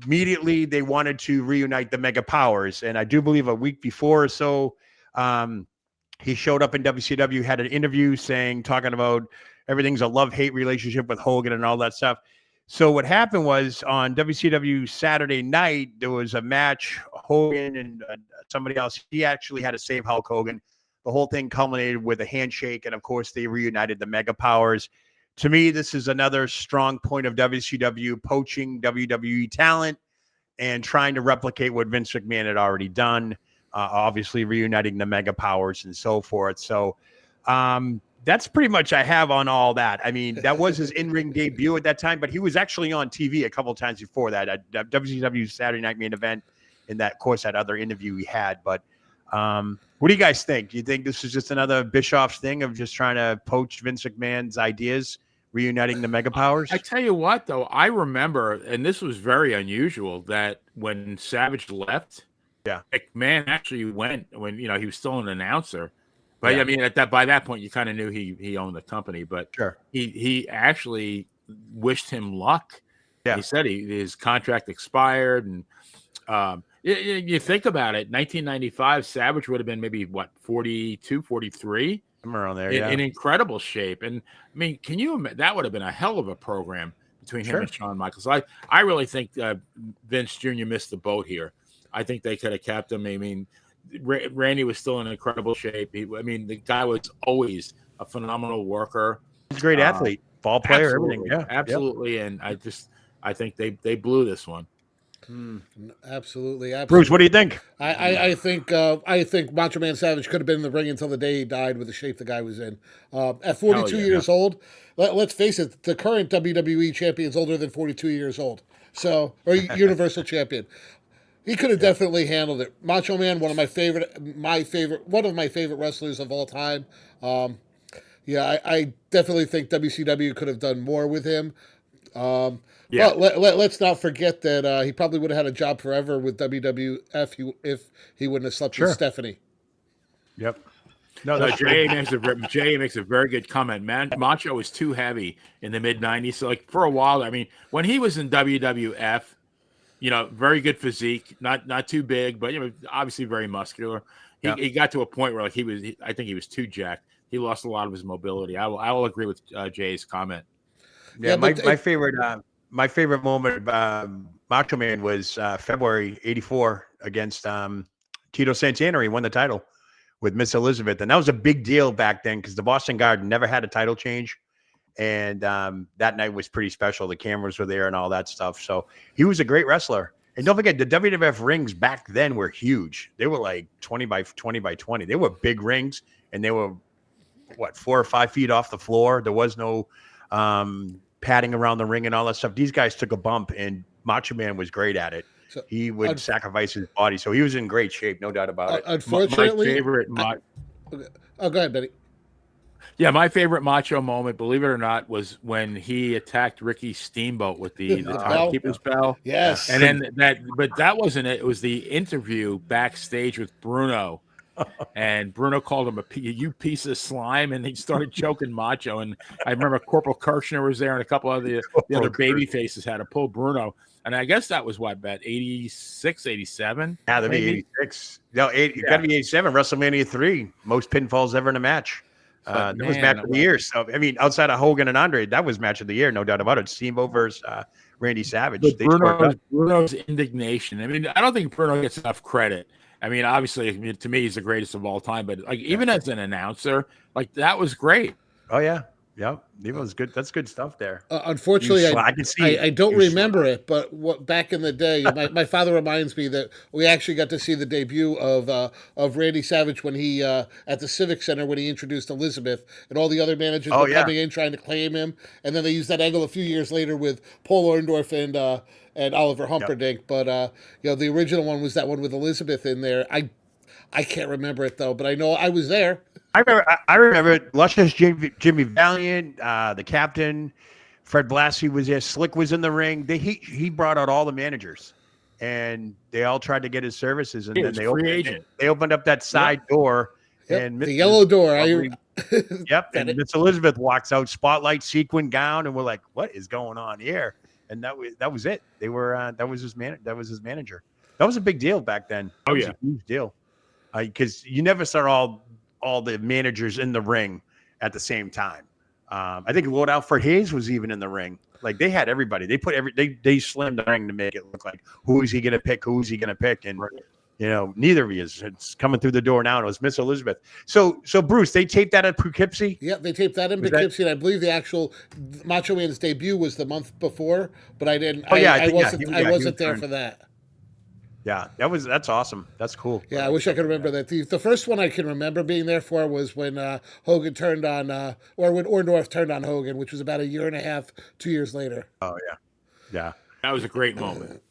Immediately, they wanted to reunite the Mega Powers. And I do believe a week before or so, he showed up in WCW, had an interview talking about everything's a love-hate relationship with Hogan and all that stuff. So what happened was on WCW Saturday night, there was a match, Hogan and somebody else. He actually had to save Hulk Hogan. The whole thing culminated with a handshake. And, of course, they reunited the Mega Powers. To me, this is another strong point of WCW poaching WWE talent and trying to replicate what Vince McMahon had already done, obviously reuniting the Mega Powers and so forth. So that's pretty much I have on all that. I mean, that was his in-ring debut at that time, but he was actually on TV a couple of times before that at WCW's Saturday Night Main Event, and that, of course, that other interview he had. But what do you guys think? Do you think this is just another Bischoff's thing of just trying to poach Vince McMahon's ideas reuniting the Mega Powers. I tell you what, though, I remember, and this was very unusual, that when Savage left, Yeah. McMahon actually went when he was still an announcer. But Yeah. I mean, by that point, you kind of knew he owned the company. But Sure. he actually wished him luck. Yeah. He said his contract expired, and you think about it, 1995, Savage would have been maybe 42, 43. Somewhere around there, In incredible shape. And I mean, can you imagine? That would have been a hell of a program between him and Shawn Michaels. I really think Vince Jr. missed the boat here. I think they could have kept him. I mean, Randy was still in incredible shape. The guy was always a phenomenal worker. He's a great athlete, ball player, everything. Yeah, absolutely. And I think they blew this one. Absolutely. Bruce, what do you think? I think Macho Man Savage could have been in the ring until the day he died with the shape the guy was in. At 42 years old, let's face it, the current WWE champion is older than 42 years old. So, or Universal Champion. He could have definitely handled it. Macho Man, one of my favorite wrestlers of all time. I definitely think WCW could have done more with him. But let's not forget that he probably would have had a job forever with WWF if he wouldn't have slept with Stephanie. Yep. No, Jay makes a very good comment. Man, Macho was too heavy in the mid '90s. So, for a while, I mean, when he was in WWF, very good physique, not too big, but obviously very muscular. He got to a point where I think he was too jacked. He lost a lot of his mobility. I will agree with Jay's comment. Yeah, my favorite moment Macho Man was February '84 against Tito Santana. He won the title with Miss Elizabeth, and that was a big deal back then because the Boston Garden never had a title change, and that night was pretty special. The cameras were there and all that stuff. So he was a great wrestler. And don't forget, the WWF rings back then were huge. They were like 20 by 20 by 20. They were big rings, and they were 4 or 5 feet off the floor. There was no padding around the ring and all that stuff. These guys took a bump, and Macho Man was great at it. So, he would sacrifice his body, so he was in great shape, no doubt about it. Unfortunately, my favorite. Go ahead, Benny. Yeah, my favorite Macho moment, believe it or not, was when he attacked Ricky Steamboat with the timekeeper's bell. Yes, and then that wasn't it. It was the interview backstage with Bruno. And Bruno called him you piece of slime, and he started choking Macho. And I remember Corporal Kirchner was there, and a couple of the other baby faces had to pull Bruno. And I guess that was about 86, 87? Yeah, that'd be 86. No, it got to be 87. WrestleMania 3, most pinfalls ever in a match. That was match of the year. So, I mean, outside of Hogan and Andre, that was match of the year, no doubt about it. Steamboat versus Randy Savage. Bruno's indignation. I mean, I don't think Bruno gets enough credit. I mean, obviously, to me, he's the greatest of all time. But even as an announcer, that was great. Oh yeah, it was good. That's good stuff there. Unfortunately, I don't remember it. But back in the day, my father reminds me that we actually got to see the debut of Randy Savage when he at the Civic Center when he introduced Elizabeth, and all the other managers were coming in trying to claim him, and then they used that angle a few years later with Paul Orndorff and Oliver Humperdinck. But the original one was that one with Elizabeth in there. I can't remember it though, but I know I was there. I remember it. Luscious Jimmy Valiant, the captain, Fred Blassie was there. Slick was in the ring. He brought out all the managers, and they all tried to get his services. And then they opened up that side door, and the yellow door. And Miss Elizabeth walks out, spotlight sequin gown, and we're like, "What is going on here?" And that was it. They were that was his manager. That was a big deal back then. That was a huge deal because you never saw all the managers in the ring at the same time. I think Lord Alfred Hayes was even in the ring. They had everybody. They put they slammed the ring to make it look like who is he going to pick? Who is he going to pick? And neither of you is. It's coming through the door now. And it was Miss Elizabeth. So Bruce, they taped that at Poughkeepsie. Yeah, they taped that in Poughkeepsie, and I believe the actual Macho Man's debut was the month before, but I didn't. I wasn't there for that. Yeah, that's awesome. That's cool. Yeah, I wish I could remember that. The first one I can remember being there for was when Hogan turned on, or when Orndorff turned on Hogan, which was about a year and a half, 2 years later. Oh yeah. That was a great moment.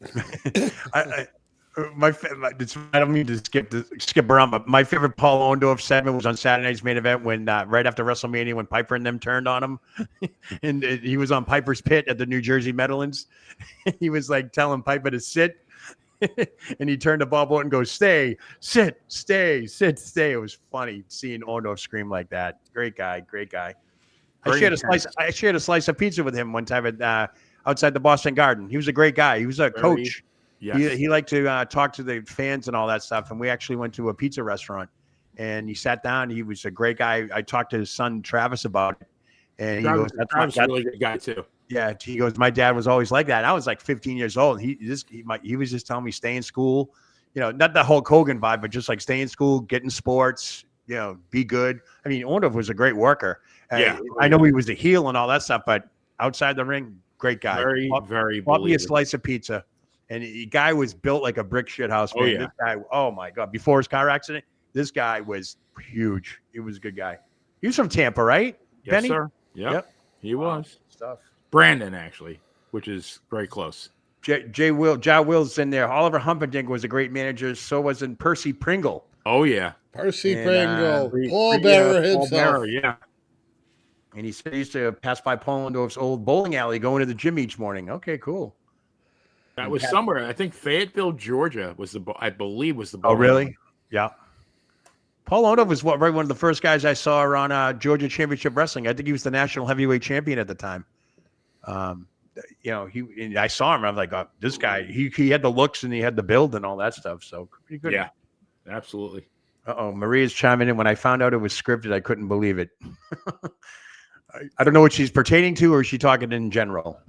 I don't mean to skip around, but my favorite Paul Orndorff segment was on Saturday Night's Main Event when right after WrestleMania when Piper and them turned on him, and he was on Piper's pit at the New Jersey Meadowlands. He was like telling Piper to sit, and he turned to Bob Orton and goes, "Stay, sit, stay, sit, stay." It was funny seeing Orndorff scream like that. Great guy, great guy. I shared a slice of pizza with him one time at outside the Boston Garden. He was a great guy. He was a coach. Yes. He liked to talk to the fans and all that stuff. And we actually went to a pizza restaurant, and he sat down. He was a great guy. I talked to his son Travis about it, and he goes, "That's a really good guy too." Yeah, he goes, "My dad was always like that." I was like 15 years old. He was just telling me stay in school, not the Hulk Hogan vibe, but just like stay in school, get in sports, be good. I mean, Orndorff was a great worker. I know he was a heel and all that stuff, but outside the ring, great guy. Very bought me a slice of pizza. And the guy was built like a brick shit house, man. This guy, oh my God. Before his car accident, this guy was huge. He was a good guy. He was from Tampa, right? Yes, Benny? sir. Yep. He was. Stuff. Brandon, actually, which is very close. Ja Will's in there. Oliver Humperdinck was a great manager. So was in Percy Pringle. Oh, yeah. Percy Pringle. Paul Bearer himself. Paul Bearer, yeah. And he said he used to pass by Paul Orndorff's old bowling alley going to the gym each morning. Okay, cool. That was somewhere. I think Fayetteville, Georgia was I believe was the. Oh, really? Yeah. Paul Orndorff was one of the first guys I saw on Georgia Championship Wrestling. I think he was the national heavyweight champion at the time. I saw him. I was like, oh, this guy. He had the looks and he had the build and all that stuff. So pretty good. Yeah, absolutely. Maria's chiming in. When I found out it was scripted, I couldn't believe it. I don't know what she's pertaining to, or is she talking in general?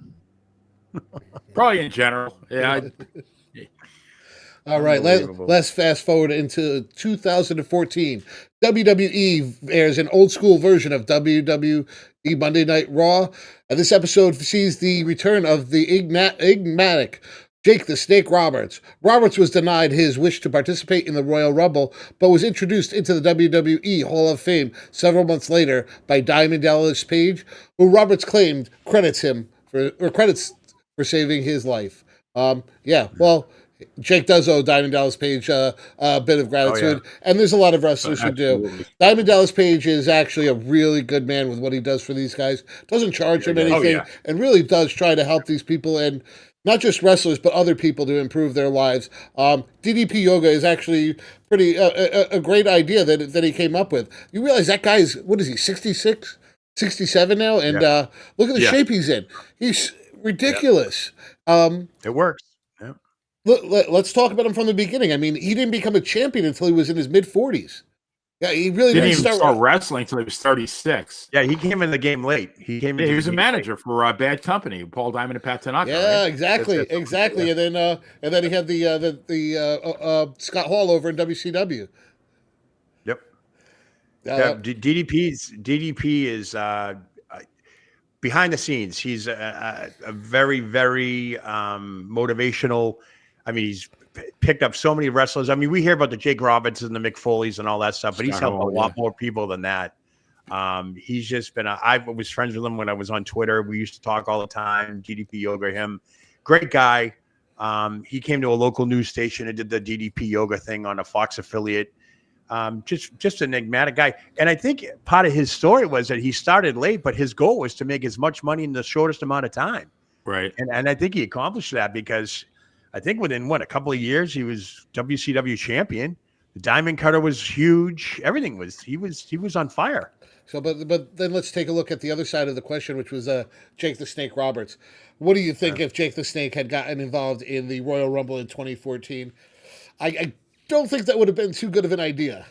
Probably in general. Yeah. All right, let's fast forward into 2014. WWE airs an old school version of WWE Monday Night Raw, and this episode sees the return of the enigmatic Jake the Snake Roberts. Roberts was denied his wish to participate in the Royal Rumble, but was introduced into the WWE Hall of Fame several months later by Diamond Dallas Page, who Roberts claimed credits for saving his life. Jake does owe Diamond Dallas Page a bit of gratitude, and there's a lot of wrestlers who do. Diamond Dallas Page is actually a really good man with what he does for these guys. Doesn't charge them anything, and really does try to help these people, and not just wrestlers, but other people to improve their lives. DDP Yoga is actually pretty a great idea that he came up with. You realize that guy's, what is he, 66, 67 now? And look at the shape he's in. He's ridiculous. It works. Yeah. Let's talk about him from the beginning. I mean, he didn't become a champion until he was in his mid-40s. Yeah, he really didn't even start wrestling until he was 36. Yeah, he came in the game late. He was a manager for Bad Company, Paul Diamond and Pat Tanaka. Yeah, right? exactly. Yeah. And then he had the Scott Hall over in WCW. Yep. DDP is behind the scenes. He's a very, very motivational. I mean, he's picked up so many wrestlers. I mean, we hear about the Jake Roberts and the Mick Foleys and all that stuff, but he's helped a lot more people than that. He's just been I was friends with him when I was on Twitter. We used to talk all the time. DDP Yoga, him, great guy. He came to a local news station and did the DDP Yoga thing on a Fox affiliate. Just an enigmatic guy. And I think part of his story was that he started late, but his goal was to make as much money in the shortest amount of time. Right. And I think he accomplished that because I think within a couple of years, he was WCW champion. The Diamond Cutter was huge. Everything was, he was on fire. So, but then let's take a look at the other side of the question, which was Jake the Snake Roberts. What do you think if Jake the Snake had gotten involved in the Royal Rumble in 2014? I don't think that would have been too good of an idea.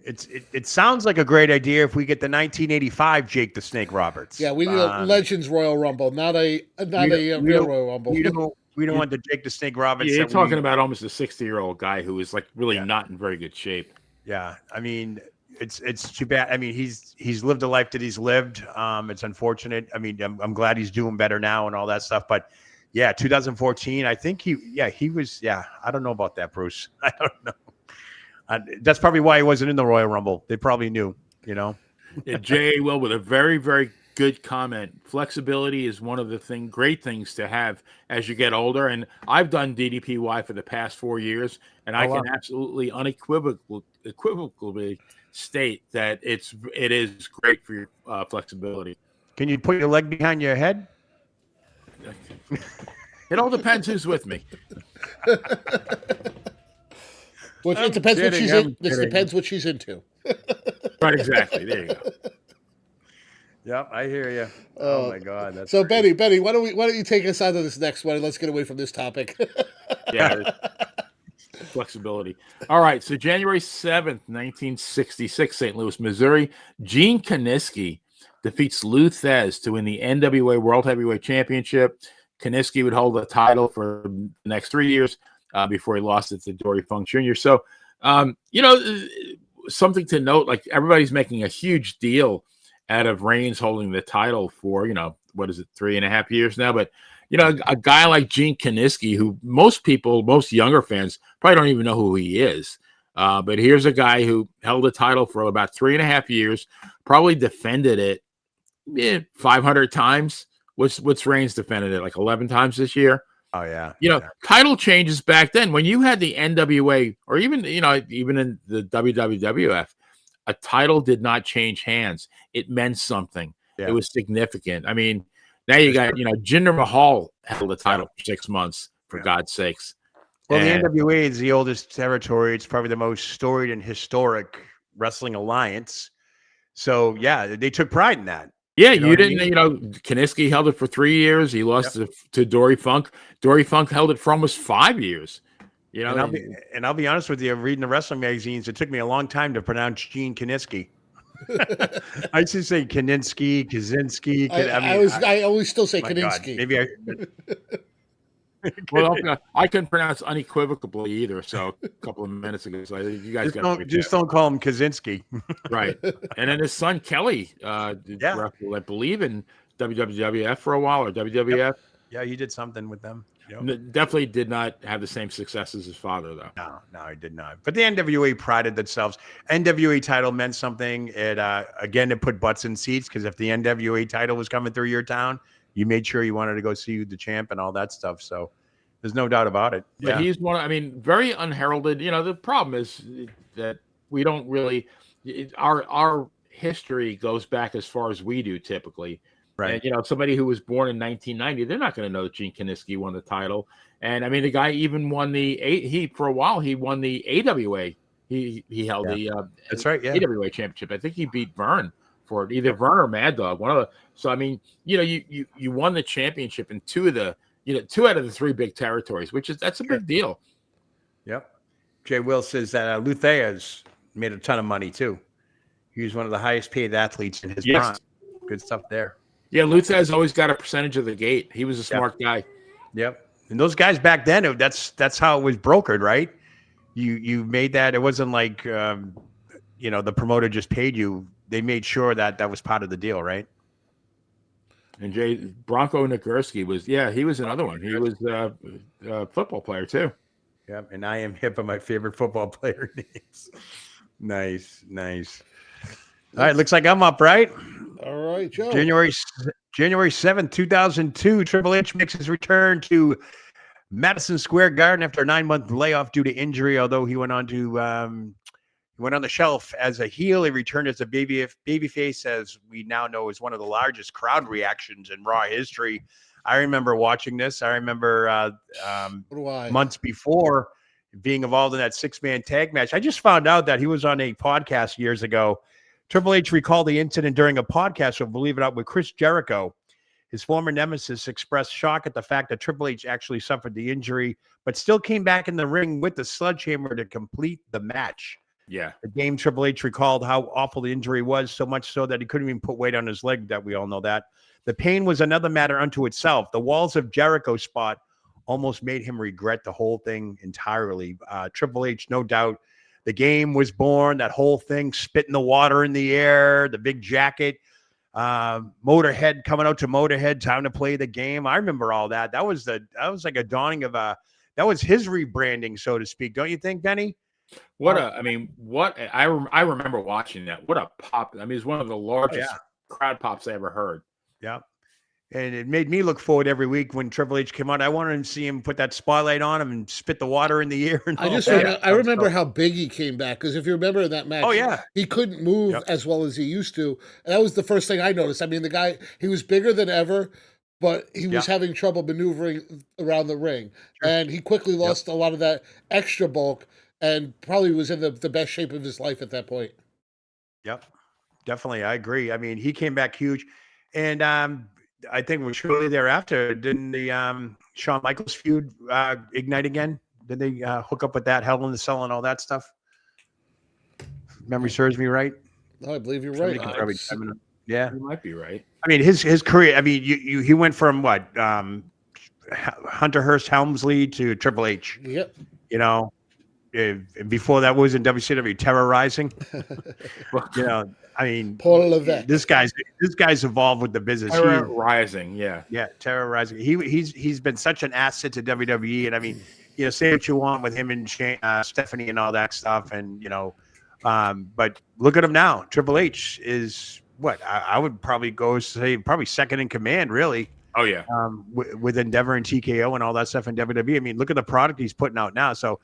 It sounds like a great idea if we get the 1985 Jake the Snake Roberts. Yeah, we need a Legends Royal Rumble, not a real Royal Rumble. We don't want the Jake the Snake Roberts. Yeah, you're talking about almost a 60-year-old guy who is like really not in very good shape. Yeah, I mean, it's too bad. I mean, he's lived the life that he's lived. It's unfortunate. I mean, I'm glad he's doing better now and all that stuff. But yeah, 2014, I think he was. Yeah, I don't know about that, Bruce. I don't know. That's probably why he wasn't in the Royal Rumble. They probably knew, Yeah, Jay Will with a very, very good comment. Flexibility is one of the great things to have as you get older. And I've done DDPY for the past 4 years, and I can absolutely unequivocally state that it is great for your flexibility. Can you put your leg behind your head? It all depends who's with me. Which it depends what she's in. This depends what she's into. Right, exactly. There you go. Yep, I hear you. Oh my God, that's so great. Benny, why don't you take us on to this next one and let's get away from this topic. Yeah, flexibility. All right, so January 7th, 1966, St. Louis, Missouri, Gene Kiniski defeats Lou Thez to win the NWA World Heavyweight Championship. Kiniski would hold the title for the next 3 years before he lost it to Dory Funk Jr. So, something to note, like everybody's making a huge deal out of Reigns holding the title for, 3.5 years now. But, a guy like Gene Kiniski, who most younger fans probably don't even know who he is. But here's a guy who held the title for about 3.5 years, probably defended it 500 times. What's Reigns defended it like 11 times this year? Oh yeah. Title changes back then when you had the NWA or even in the WWF, a title did not change hands. It meant something. Yeah. It was significant. I mean, now you got Jinder Mahal held the title for 6 months, for God's sakes. Well, the NWA is the oldest territory. It's probably the most storied and historic wrestling alliance. So yeah, they took pride in that. Yeah, you didn't. Kiniski held it for 3 years. He lost to Dory Funk. Dory Funk held it for almost 5 years. And I'll be honest with you. Reading the wrestling magazines, it took me a long time to pronounce Gene Kiniski. I used to say Kiniski, Kaczynski. I always still say Kiniski. Maybe I. Well, I couldn't pronounce unequivocally either. So a couple of minutes ago, so you guys don't call him Kaczynski, right? And then his son Kelly, I believe in WWF for a while or WWF. Yep. Yeah, he did something with them. Yep. Definitely did not have the same success as his father, though. No, he did not. But the NWA prided themselves. NWA title meant something. It it put butts in seats because if the NWA title was coming through your town, you made sure you wanted to go see the champ and all that stuff. So there's no doubt about it. But he's very unheralded. The problem is that we don't really, our history goes back as far as we do typically. Right. And, somebody who was born in 1990, they're not going to know that Gene Kiniski won the title. And I mean, the guy even won for a while, he won the AWA. He held the that's right. Yeah. AWA championship. I think he beat Vern for it, either Vern or Mad Dog. One of the, so I mean, you won the championship in two out of the three big territories, that's a big deal. Yep. Jay Will says that Lou Thez made a ton of money too. He was one of the highest paid athletes in his prime. Good stuff there. Yeah, Lou Thez always got a percentage of the gate. He was a smart guy. Yep. And those guys back then, that's how it was brokered, right? You made that. It wasn't like the promoter just paid you. They made sure that was part of the deal, right? And Bronco Nagurski he was another one. He was a football player too. Yep. And I am hip on my favorite football player names. Nice. All right, looks like I'm up, right? All right, Joe. January 7th, 2002, Triple H makes his return to Madison Square Garden after a 9-month layoff due to injury. Although he went on the shelf as a heel, he returned as a babyface, as we now know is one of the largest crowd reactions in Raw history. I remember watching this. I remember months before being involved in that 6-man tag match. I just found out that he was on a podcast years ago. Triple H recalled the incident during a podcast, so believe it or not, with Chris Jericho. His former nemesis expressed shock at the fact that Triple H actually suffered the injury, but still came back in the ring with the sledgehammer to complete the match. Yeah. The game Triple H recalled how awful the injury was, so much so that he couldn't even put weight on his leg, that we all know that. The pain was another matter unto itself. The Walls of Jericho spot almost made him regret the whole thing entirely. Triple H, no doubt. The game was born, that whole thing, spitting the water in the air, the big jacket, Motorhead coming out to Motorhead, time to play the game. I remember all that. That was like a dawning of that was his rebranding, so to speak. Don't you think, Benny? I remember watching that. What a pop. I mean, it's one of the largest crowd pops I ever heard. Yeah. And it made me look forward every week when Triple H came out. I wanted to see him put that spotlight on him and spit the water in the air. And I all just that. remember, I remember how big he came back, because if you remember in that match, Oh, yeah. he couldn't move Yep. as well as he used to. And that was the first thing I noticed. I mean, the guy, he was bigger than ever, but he was Yeah. having trouble maneuvering around the ring. And he quickly lost a lot of that extra bulk and probably was in the best shape of his life at that point. Yep, definitely. I agree. I mean, he came back huge. And I think it was shortly thereafter, didn't the Shawn Michaels feud ignite again? Did they hook up with that Hell in the Cell and all that stuff? Memory serves me right. No, I believe you're Somebody right. could probably chime in. Yeah, You might be right. I mean his career. I mean, he went from what Hunter Hearst Helmsley to Triple H. Yep. You know, before that was in WCW, terrorizing. You know, I mean, Paul Levesque. this guy's evolved with the business. Rising, yeah. Yeah, terrorizing. He's been such an asset to WWE, and I mean, you know, say what you want with him and Stephanie and all that stuff, and you know, but look at him now. Triple H is what I would probably go say probably second in command, really. Oh yeah. With Endeavor and TKO and all that stuff in WWE. I mean, look at the product he's putting out now. So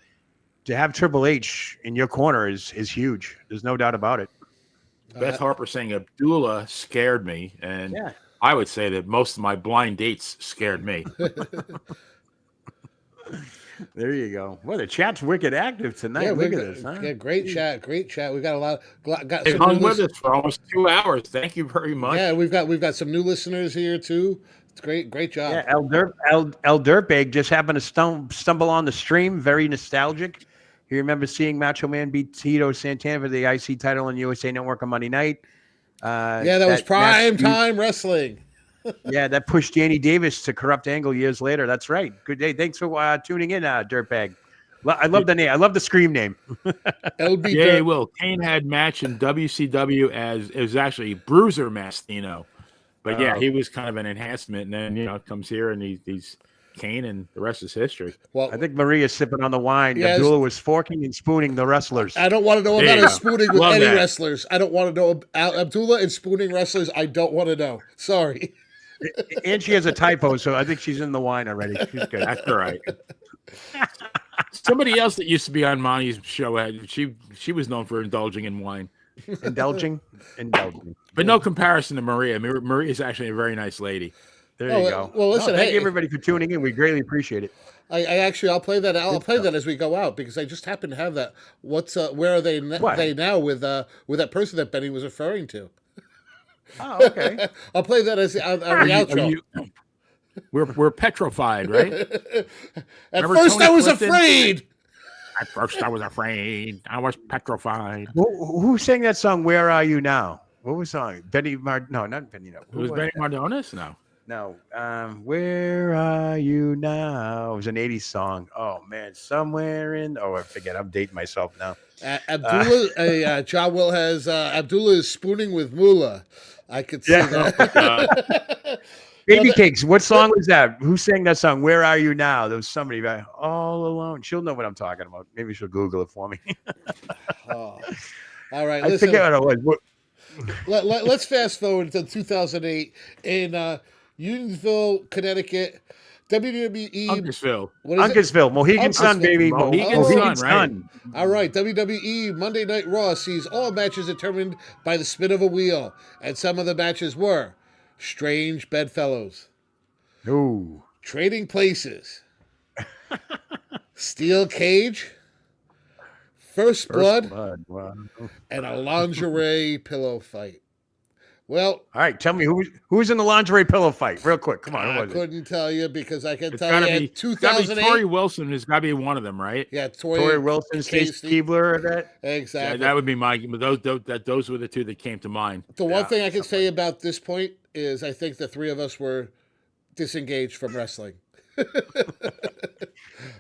to have Triple H in your corner is huge. There's no doubt about it. Beth Harper saying Abdullah scared me, and Yeah. I would say that most of my blind dates scared me. There you go. Well, the chat's wicked active tonight. Yeah, Look at this. Huh? Yeah, great chat. We got a lot. Got They some hung new with us for almost 2 hours. Thank you very much. Yeah, we've got some new listeners here too. It's great job. Yeah, El Dirtbag just happened to stumble on the stream. Very nostalgic. He remembers seeing Macho Man beat Tito Santana for the IC title on USA Network on Monday night. Yeah, that was prime time wrestling. Yeah, that pushed Danny Davis to Corrupt Angle years later. That's right. Good day. Thanks for tuning in, Dirtbag. I love the name. I love the scream name. LB Yeah, Dirt. Will. Kane had match in WCW as it was actually Bruiser Mastino. But yeah, he was kind of an enhancement. And then, you know, comes here and he's Kane, and the rest is history. Well, I think Maria's sipping on the wine. Yes. Abdullah was forking and spooning the wrestlers. I don't want to know There about you his go. spooning with Love any that. wrestlers. I don't want to know Abdullah and spooning wrestlers. I don't want to know. Sorry. And she has a typo, so I think she's in the wine already. She's good. That's all right. Somebody else that used to be on Monty's show she was known for indulging in wine. Indulging. But no comparison to Maria. Maria is actually a very nice lady. There Oh, you go. well, listen, thank hey- you everybody for tuning in. We greatly appreciate it. I'll play that. I'll play that as we go out, because I just happen to have that. Where are they What? they now with that person that Benny was referring to? Oh, okay. I'll play that as on the outro. We're petrified, right? At Remember first, Tony I was Clifton? afraid. At first, I was afraid. I was petrified. Who sang that song? Where Are You Now? What was the song? No, not Benny. No. It was Benny Mardones? No. No. Where Are You Now? It was an 80s song. Oh, man. Somewhere in. Oh, I forget. I'm dating myself now. Abdullah, John Will has Abdullah is spooning with Moolah. I could see that. Baby Cakes. What song was that? Who sang that song? Where Are You Now? There was somebody all alone. She'll know what I'm talking about. Maybe she'll Google it for me. Oh. All right, I listen. forget what it was. Let's fast forward to 2008 in Unionville, Connecticut. WWE. Uncasville. What is it? Uncasville. Mohegan Sun, Uncasville. baby. Mohegan Sun, right? All right, WWE Monday Night Raw sees all matches determined by the spin of a wheel, and some of the matches were Strange Bedfellows, Ooh. Trading Places, Steel Cage, First Blood, Wow. and a lingerie pillow fight. Well, All right, tell me who's in the lingerie pillow fight, real quick. Come on, who I was it? couldn't tell you because I can It's tell gotta you be, in it's gotta be 2008. Tori Wilson. Has got to be one of them, right? Yeah, Tori Wilson, Stacey Keebler. That Yeah, Exactly. that would be my. Those were the two that came to mind. The one thing I can say about this point is I think the three of us were disengaged from wrestling.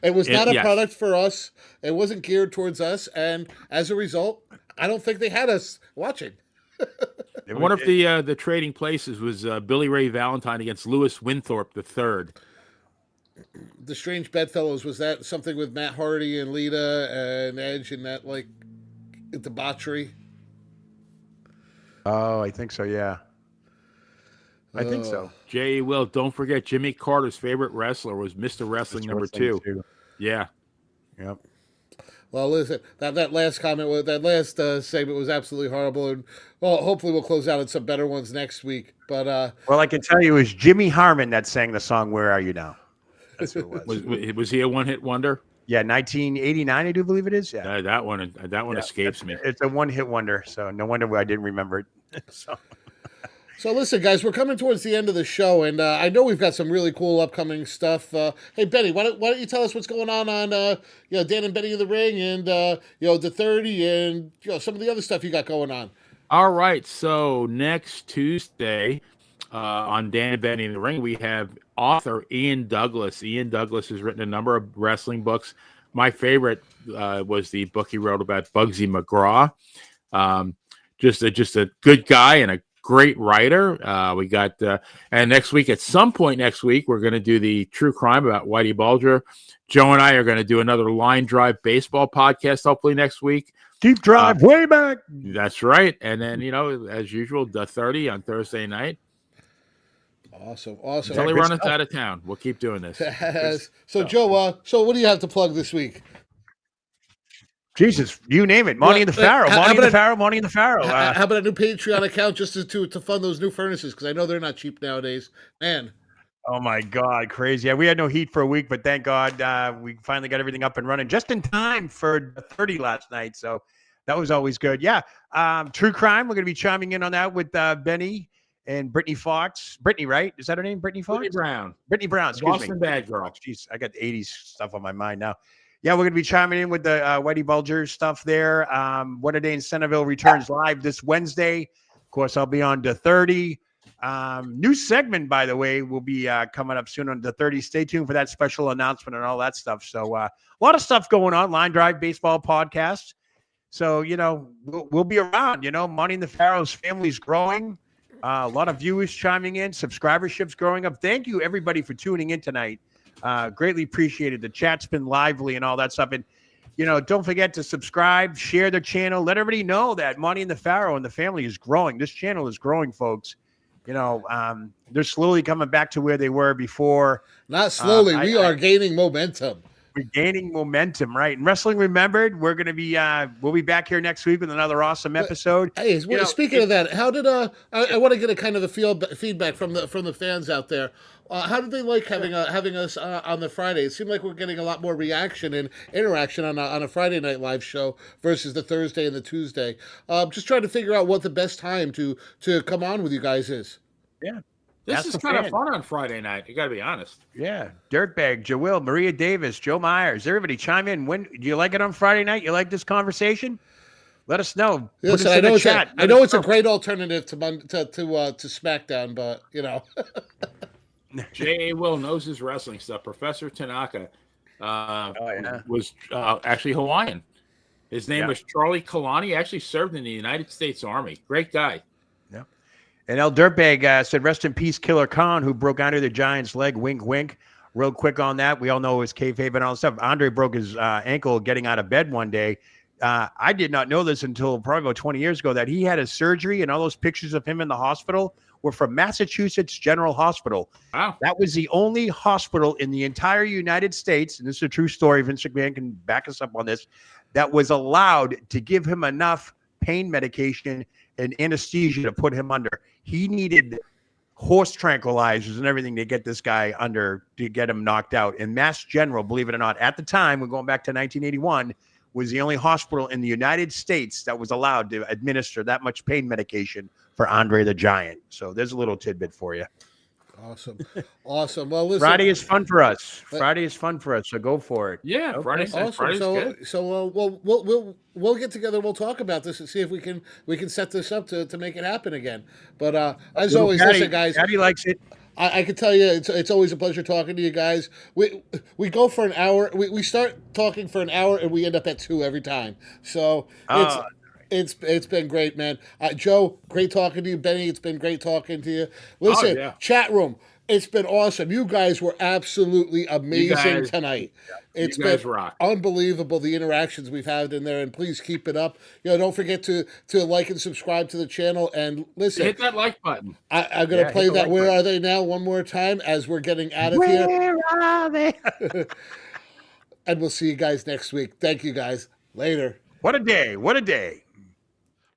It was not a yes. product for us. It wasn't geared towards us. And as a result, I don't think they had us watching. I wonder if the trading places was Billy Ray Valentine against Lewis Winthorpe III. The Strange Bedfellows, was that something with Matt Hardy and Lita and Edge and that, like, debauchery? Oh, I think so. Yeah. I think so. Jay Will, don't forget Jimmy Carter's favorite wrestler was Mr. Wrestling number two. Yeah. Yep. Well, listen, that last comment, that last segment was absolutely horrible, and well, hopefully we'll close out on some better ones next week. But Well, I can tell you, it was Jimmy Harmon that sang the song "Where Are You Now." That's who it was. Was he a one-hit wonder? Yeah, 1989, I do believe it is. Yeah, That one escapes me. it's a one-hit wonder, so no wonder I didn't remember it. So listen, guys, we're coming towards the end of the show, and I know we've got some really cool upcoming stuff. Hey, Benny, why don't you tell us what's going on Dan and Benny in the Ring, and the 30, and some of the other stuff you got going on. All right, so next Tuesday on Dan and Benny in the Ring, we have author Ian Douglas. Ian Douglas has written a number of wrestling books. My favorite was the book he wrote about Bugsy McGraw. Just a good guy and a great writer. We got and next week, at some point next week, we're going to do the true crime about Whitey Bulger. Joe and I are going to do another Line Drive baseball podcast hopefully next week. Deep drive way back. That's right. And then, as usual, the 30 on Thursday night. Awesome. Until they run us out of town. We'll keep doing this. So, Joe, so what do you have to plug this week? Jesus, you name it. Monte the Pharaoh. Monte the Pharaoh. How about a new Patreon account just to fund those new furnaces? Because I know they're not cheap nowadays. Man. Oh, my God. Crazy. Yeah, we had no heat for a week, but thank God we finally got everything up and running just in time for the 30 last night. So that was always good. Yeah. True crime. We're going to be chiming in on that with Benny and Brittany Fox. Brittany, right? Is that her name? Brittany Fox? Brittany Brown. Excuse Boston me. Bad Girl. Jeez, I got the 80s stuff on my mind now. Yeah, we're going to be chiming in with the Whitey Bulger stuff there. What a Day in Centerville returns live this Wednesday. Of course, I'll be on the 30. New segment, by the way, will be coming up soon on the 30. Stay tuned for that special announcement and all that stuff. So a lot of stuff going on. Line Drive Baseball Podcast. So, we'll be around. Monte the Pharaoh's family's growing. A lot of viewers chiming in. Subscribership's growing up. Thank you, everybody, for tuning in tonight. Greatly appreciated. The chat's been lively and all that stuff. And, don't forget to subscribe, share the channel. Let everybody know that Monte the Pharaoh and the family is growing. This channel is growing, folks. They're slowly coming back to where they were before. Not slowly. We are gaining momentum. We're gaining momentum, right? And Wrestling Remembered, we're going to be, we'll be back here next week with another awesome episode. Hey, speaking of that, how did I want to get a kind of the feedback from the fans out there. How did they like having us on the Friday? It seemed like we're getting a lot more reaction and interaction on a Friday night live show versus the Thursday and the Tuesday. Just trying to figure out what the best time to come on with you guys is. Yeah. This is kind of fun on Friday night. You got to be honest. Yeah. Dirtbag, Joel, Maria Davis, Joe Myers, everybody chime in. When do you like it on Friday night? You like this conversation? Let us know. Listen, I know it's a great alternative to SmackDown, but J.A. Will knows his wrestling stuff. Professor Tanaka was actually Hawaiian. His name was Charlie Kalani. He actually served in the United States Army. Great guy. Yeah. And El Dirtbag said, rest in peace, Killer Khan, who broke Andre the Giant's leg. Wink, wink. Real quick on that. We all know it was kayfabe and all that stuff. Andre broke his ankle getting out of bed one day. I did not know this until probably about 20 years ago that he had a surgery, and all those pictures of him in the hospital were from Massachusetts General Hospital. Wow. That was the only hospital in the entire United States, and this is a true story, Vince McMahon can back us up on this, that was allowed to give him enough pain medication and anesthesia to put him under. He needed horse tranquilizers and everything to get this guy under, to get him knocked out. And Mass General, believe it or not, at the time, we're going back to 1981, was the only hospital in the United States that was allowed to administer that much pain medication for Andre the Giant. So there's a little tidbit for you. Awesome. Well, listen, Friday is fun for us. So go for it. Yeah, Okay. Friday's good. So we'll get together. We'll talk about this and see if we can set this up to make it happen again. But as always, listen, guys. Patty likes it. I can tell you, it's always a pleasure talking to you guys. We go for an hour. We start talking for an hour and we end up at 2 every time. So it's been great, man. Joe, great talking to you. Benny, it's been great talking to you. Listen, chat room. It's been awesome. You guys were absolutely amazing guys- tonight. It's you guys been rock. unbelievable, the interactions we've had in there, and please keep it up. Don't forget to like and subscribe to the channel. And listen, Hit that like button. I'm going to Yeah, play hit the that like Where button. Are They Now one more time as we're getting out of here. Where are they? And we'll see you guys next week. Thank you, guys. Later. What a day. What a day.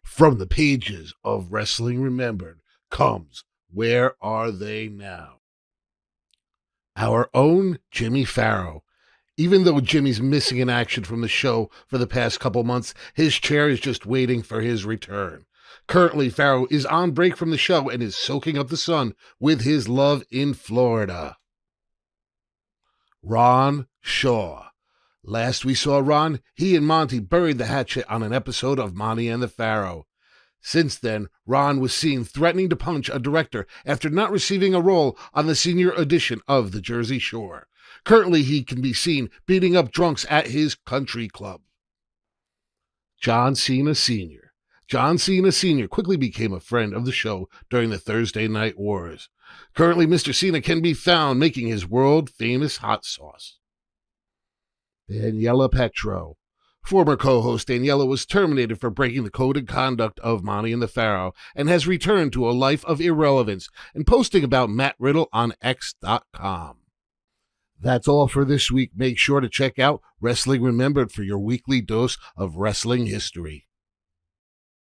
From the pages of Wrestling Remembered comes Where Are They Now? Our own Jimmy Farrow. Even though Jimmy's missing in action from the show for the past couple months, his chair is just waiting for his return. Currently, Farrow is on break from the show and is soaking up the sun with his love in Florida. Ron Shaw. Last we saw Ron, he and Monty buried the hatchet on an episode of Monty and the Pharaoh. Since then, Ron was seen threatening to punch a director after not receiving a role on the senior edition of The Jersey Shore. Currently, he can be seen beating up drunks at his country club. John Cena Sr. John Cena Sr. quickly became a friend of the show during the Thursday Night Wars. Currently, Mr. Cena can be found making his world-famous hot sauce. Daniela Petro. Former co-host Daniela was terminated for breaking the code of conduct of Monty and the Pharaoh and has returned to a life of irrelevance and posting about Matt Riddle on X.com. That's all for this week. Make sure to check out Wrestling Remembered for your weekly dose of wrestling history.